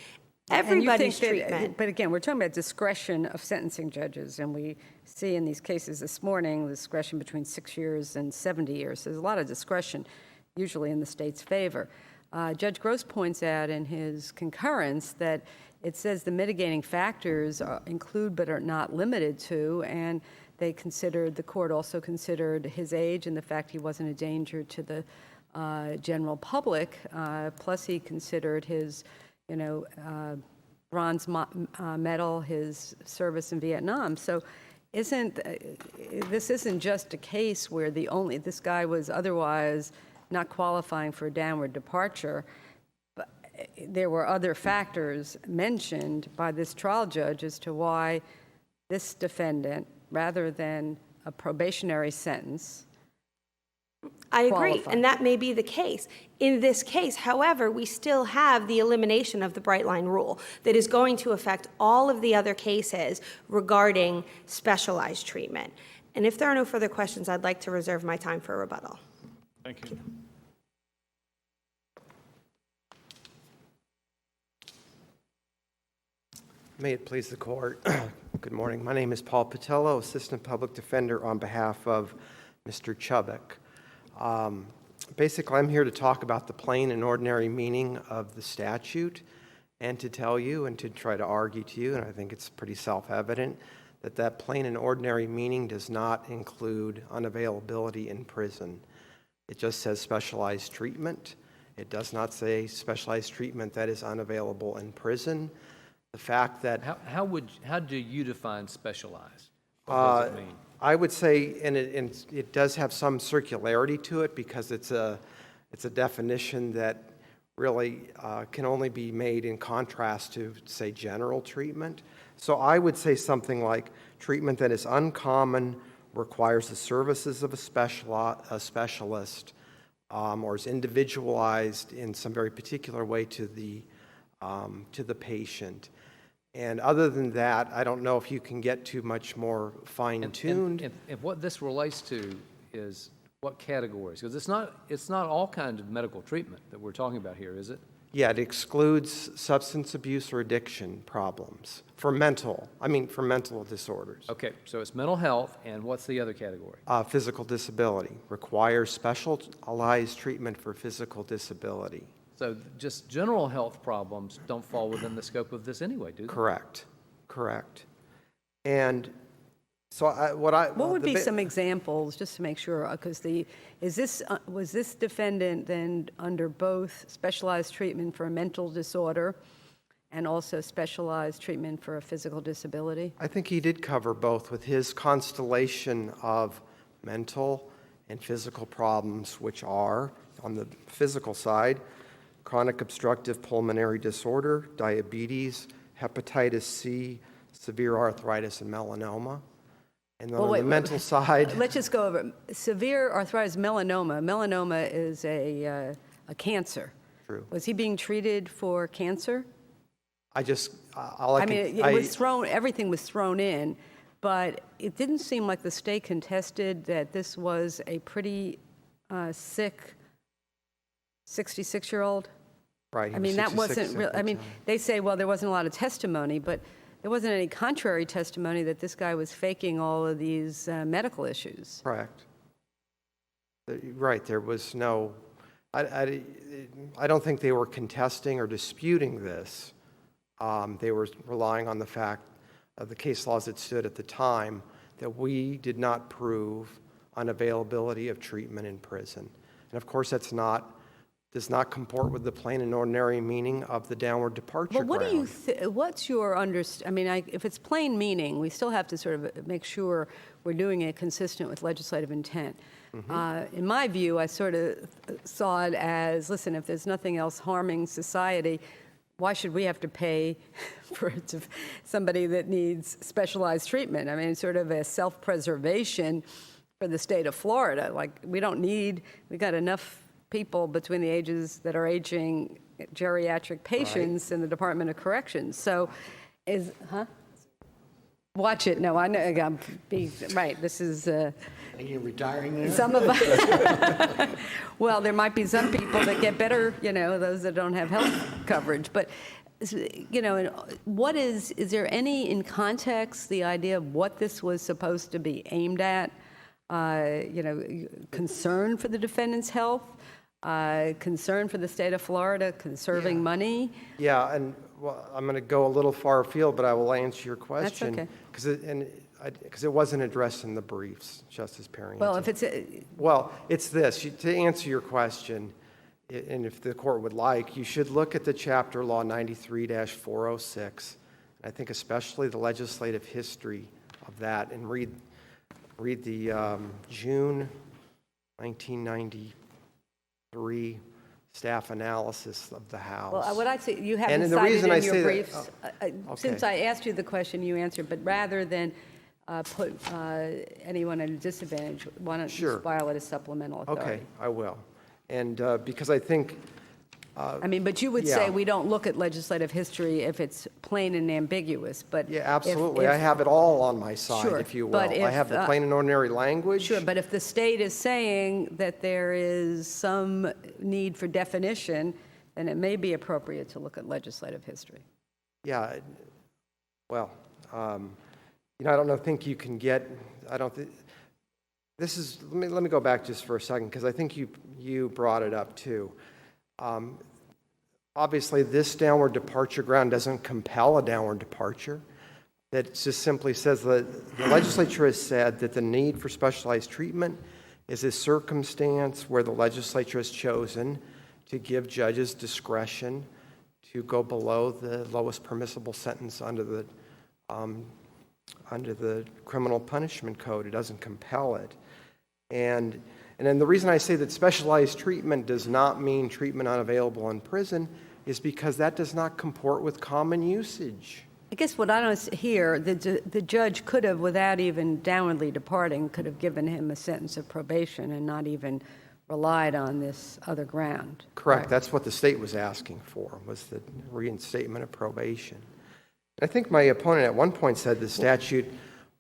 Everybody's treatment. But again, we're talking about discretion of sentencing judges, and we see in these cases this morning discretion between 6 years and 70 years. There's a lot of discretion, usually in the state's favor. Judge Gross points out in his concurrence that it says the mitigating factors include but are not limited to, and the court also considered his age and the fact he wasn't a danger to the general public, plus he considered his, bronze medal, his service in Vietnam. So this isn't just a case where this guy was otherwise not qualifying for a downward departure. There were other factors mentioned by this trial judge as to why this defendant, rather than a probationary sentence, I agree, qualified. and that may be the case. In this case, however, we still have the elimination of the bright line rule that is going to affect all of the other cases regarding specialized treatment. And if there are no further questions, I'd like to reserve my time for rebuttal. Thank you. May it please the court. Good morning. My name is Paul Patello, Assistant Public Defender on behalf of Mr. Chubbuck. Basically, I'm here to talk about the plain and ordinary meaning of the statute and to tell you and to try to argue to you, and I think it's pretty self-evident, that that plain and ordinary meaning does not include unavailability in prison. It just says specialized treatment. It does not say specialized treatment that is unavailable in prison. The fact that how do you define specialized? What does it mean? I would say, and it does have some circularity to it because it's a definition that really can only be made in contrast to, say, general treatment. So I would say something like treatment that is uncommon, requires the services of a specialist, or is individualized in some very particular way to the patient. And other than that, I don't know if you can get too much more fine-tuned. And what this relates to is what categories? Because it's not all kinds of medical treatment that we're talking about here, is it? Yeah, it excludes substance abuse or addiction problems for mental disorders. Okay, so it's mental health, and what's the other category? Physical disability. Requires specialized treatment for physical disability. So just general health problems don't fall within the scope of this anyway, do they? Correct. And so what would be some examples, just to make sure, because was this defendant then under both specialized treatment for a mental disorder and also specialized treatment for a physical disability? I think he did cover both with his constellation of mental and physical problems, which are, on the physical side, chronic obstructive pulmonary disorder, diabetes, hepatitis C, severe arthritis, and melanoma. And then on the mental side... Let's just go over severe arthritis, melanoma. Melanoma is a cancer. True. Was he being treated for cancer? Everything was thrown in, but it didn't seem like the state contested that this was a pretty sick 66-year-old. Right. I mean, that wasn't real. I mean, they say, well, there wasn't a lot of testimony, but there wasn't any contrary testimony that this guy was faking all of these medical issues. Correct. Right. There was no... I don't think they were contesting or disputing this. They were relying on the fact of the case laws that stood at the time that we did not prove unavailability of treatment in prison. And of course, does not comport with the plain and ordinary meaning of the downward departure But what ground. do you what's your if it's plain meaning, we still have to sort of make sure we're doing it consistent with legislative intent. In my view, I sort of saw it as, listen, if there's nothing else harming society, why should we have to pay for somebody that needs specialized treatment? I mean, it's sort of a self-preservation for the state of Florida. Like, we got enough people between the ages that are aging geriatric patients in the Department of Corrections. So watch it. No, I know. Right. This is... Are you retiring there? Some of us. Well, there might be some people that get better, those that don't have health coverage. But, is there any, in context, the idea of what this was supposed to be aimed at? Concern for the defendant's health? Concern for the state of Florida, conserving money? Yeah, and I'm going to go a little far afield, but I will answer your question. That's okay. Because it wasn't addressed in the briefs, Justice Parrington. Well, if it's... it's this. To answer your question, and if the court would like, you should look at the chapter law 93-406. I think especially the legislative history of that, and read the June 1993 staff analysis of the House. Well, what I'd say, you haven't And the cited reason in I your say that- briefs. Since I asked you the question, you answered, but rather than put anyone at a disadvantage, why don't you file it as supplemental authority? Okay, I will. And because I think... but you would say we don't look at legislative history if it's plain and ambiguous, but... Yeah, absolutely. I have it all on my side, if you will. I have the plain and ordinary language. Sure, but if the state is saying that there is some need for definition, then it may be appropriate to look at legislative history. Yeah, well, I don't think you can get... This is... Let me go back just for a second, because I think you brought it up, too. Obviously, this downward departure ground doesn't compel a downward departure. That just simply says that the legislature has said that the need for specialized treatment is a circumstance where the legislature has chosen to give judges discretion to go below the lowest permissible sentence under the criminal punishment code. It doesn't compel it. And then the reason I say that specialized treatment does not mean treatment unavailable in prison is because that does not comport with common usage. I guess what I don't hear, the judge could have, without even downwardly departing, could have given him a sentence of probation and not even relied on this other ground. Correct. Right. That's what the state was asking for, was the reinstatement of probation. And I think my opponent at one point said the statute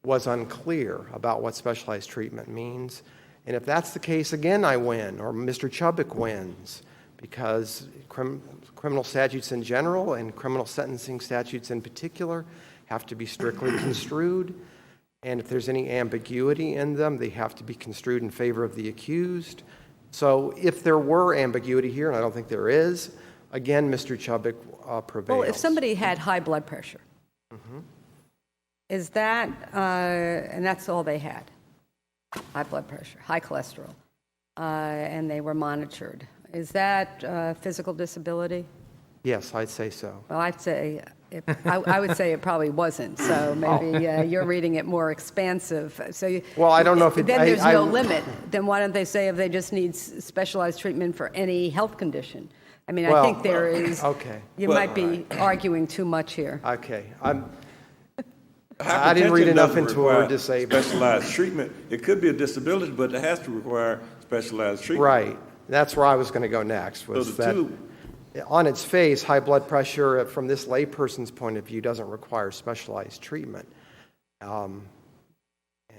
was unclear about what specialized treatment means. And if that's the case, again, I win, or Mr. Chubbuck wins, because criminal statutes in general and criminal sentencing statutes in particular have to be strictly construed. And if there's any ambiguity in them, they have to be construed in favor of the accused. So if there were ambiguity here, and I don't think there is, again, Mr. Chubbuck prevails. Well, if somebody had high blood pressure, is that, and that's all they had, high blood pressure, high cholesterol, and they were monitored. Is that physical disability? Yes, I'd say so. Well, I'd say, I would say it probably wasn't, so maybe you're reading it more expansive. So Well, I don't know if it- then there's I- no limit. Then why don't they say if they just need specialized treatment for any health condition? I mean, I Well, think there is, okay. you might be arguing too much here. Okay, I didn't read enough into Hypertension it to doesn't say. require specialized treatment. It could be a disability, but it has to require specialized treatment. Right, that's where I was going to go next, So was the that two, on its face, high blood pressure, from this layperson's point of view, doesn't require specialized treatment.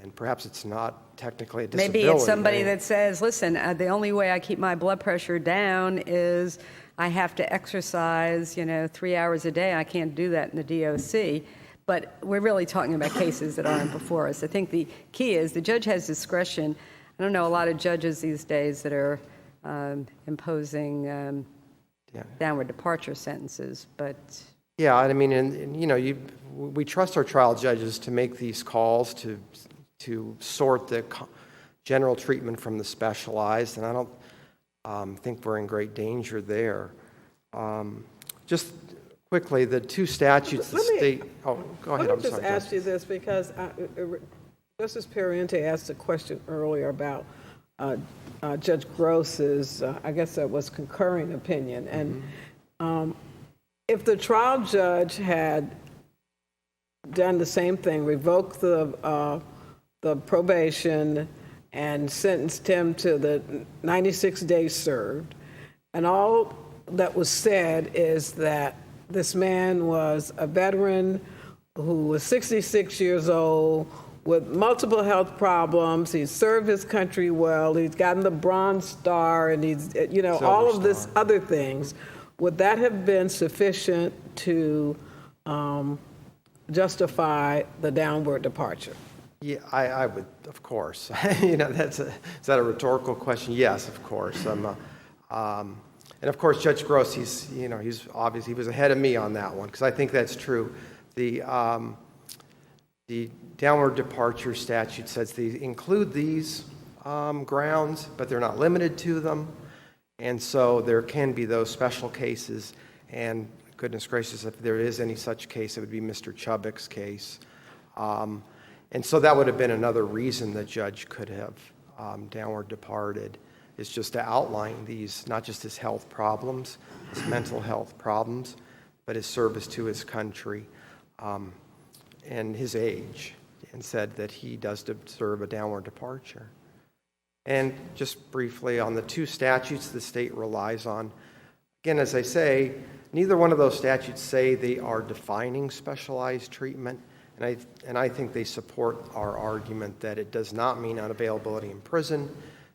And perhaps it's not technically a disability. Maybe it's somebody that says, listen, the only way I keep my blood pressure down is I have to exercise, 3 hours a day. I can't do that in the DOC. But we're really talking about cases that aren't before us. I think the key is the judge has discretion. I don't know a lot of judges these days that are imposing downward departure sentences, but... Yeah, I mean, we trust our trial judges to make these calls to sort the general treatment from the specialized, and I don't think we're in great danger there. Just quickly, the two statutes, the state... Oh, go ahead, Let I'm me just sorry. ask you this, because Justice Perriente asked a question earlier about Judge Gross's, I guess that was concurring opinion, and if the trial judge had done the same thing, revoked the probation and sentenced him to the 96 days served, and all that was said is that this man was a veteran who was 66 years old with multiple health problems. He's served his country well. He's gotten the Bronze Star, and he's, all of this other things. Would that have been sufficient to justify the downward departure? Yeah, I would, of course. Is that a rhetorical question? Yes, of course. And of course, Judge Gross, he's obviously, he was ahead of me on that one, because I think that's true. The downward departure statute says they include these grounds, but they're not limited to them. And so there can be those special cases, and goodness gracious, if there is any such case, it would be Mr. Chubbuck's case. And so that would have been another reason the judge could have downward departed, is just to outline these, not just his health problems, his mental health problems, but his service to his country and his age, and said that he does deserve a downward departure. And just briefly, on the two statutes the state relies on, again, as I say, neither one of those statutes say they are defining specialized treatment, and I think they support our argument that it does not mean unavailability in prison,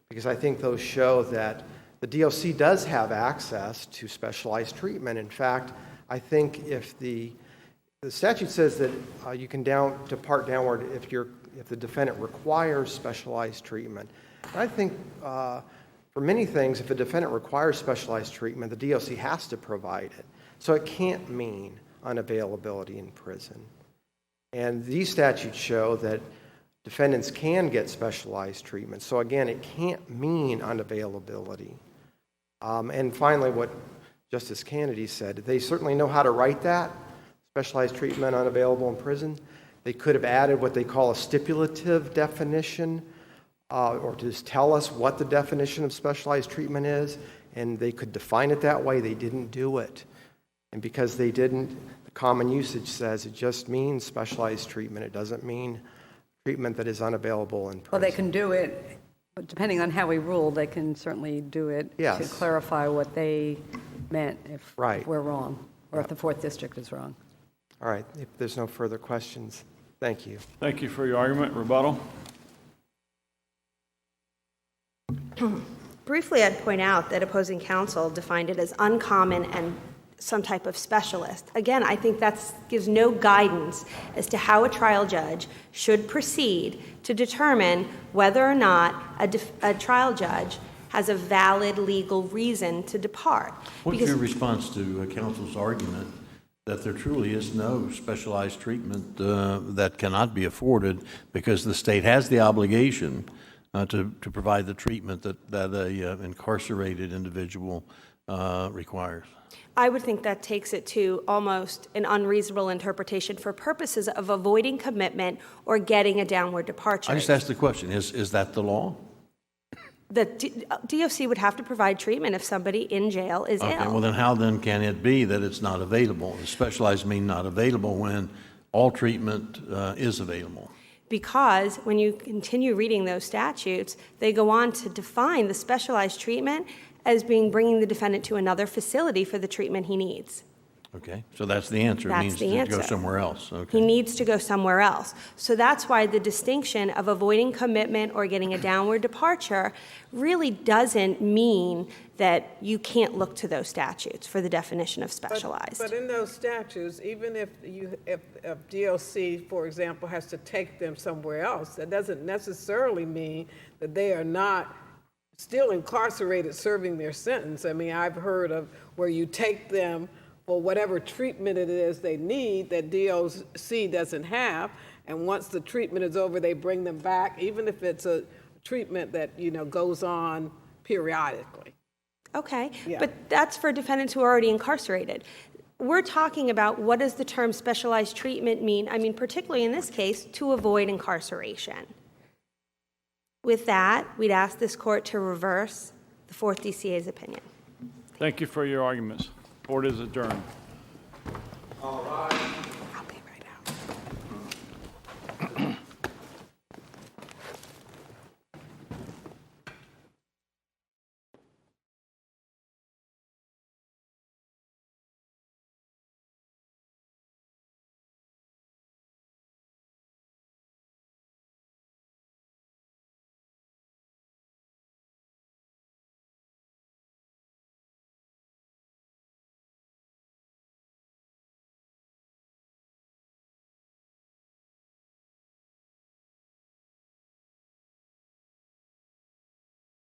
because I think those show that the DOC does have access to specialized treatment. In fact, I think if the statute says that you can depart downward if the defendant requires specialized treatment. I think for many things, if a defendant requires specialized treatment, the DOC has to provide it. So it can't mean unavailability in prison. And these statutes show that defendants can get specialized treatment. So again, it can't mean unavailability. And finally, what Justice Kennedy said, they certainly know how to write that, specialized treatment unavailable in prison. They could have added what they call a stipulative definition, or to just tell us what the definition of specialized treatment is, and they could define it that way. They didn't do it. And because they didn't, the common usage says it just means specialized treatment. It doesn't mean treatment that is unavailable in prison. Well, they can do it, depending on how we rule, they can certainly do it to clarify what they meant if we're wrong, or if the Fourth District is wrong. All right. If there's no further questions, thank you. Thank you for your argument. Rebuttal? Briefly, I'd point out that opposing counsel defined it as uncommon and some type of specialist. Again, I think that gives no guidance as to how a trial judge should proceed to determine whether or not a trial judge has a valid legal reason to depart. What's your response to counsel's argument that there truly is no specialized treatment that cannot be afforded because the state has the obligation to provide the treatment that an incarcerated individual requires? I would think that takes it to almost an unreasonable interpretation for purposes of avoiding commitment or getting a downward departure. I just asked the question, is that the law? The DOC would have to provide treatment if somebody in jail is Okay, ill. well then how then can it be that it's not available? Specialized mean not available when all treatment is available? Because when you continue reading those statutes, they go on to define the specialized treatment as being bringing the defendant to another facility for the treatment he needs. Okay, so that's the answer. That's It means the to answer. go somewhere else. Okay. He needs to go somewhere else. So that's why the distinction of avoiding commitment or getting a downward departure really doesn't mean that you can't look to those statutes for the definition of specialized. But in those statutes, even if DOC, for example, has to take them somewhere else, that doesn't necessarily mean that they are not still incarcerated serving their sentence. I mean, I've heard of where you take them for whatever treatment it is they need that DOC doesn't have, and once the treatment is over, they bring them back, even if it's a treatment that, you know, goes on periodically. Okay, Yeah. but that's for defendants who are already incarcerated. We're talking about what does the term specialized treatment mean, I mean, particularly in this case, to avoid incarceration. With that, we'd ask this court to reverse the 4th DCA's opinion. Thank you for your arguments. Court is adjourned. All right.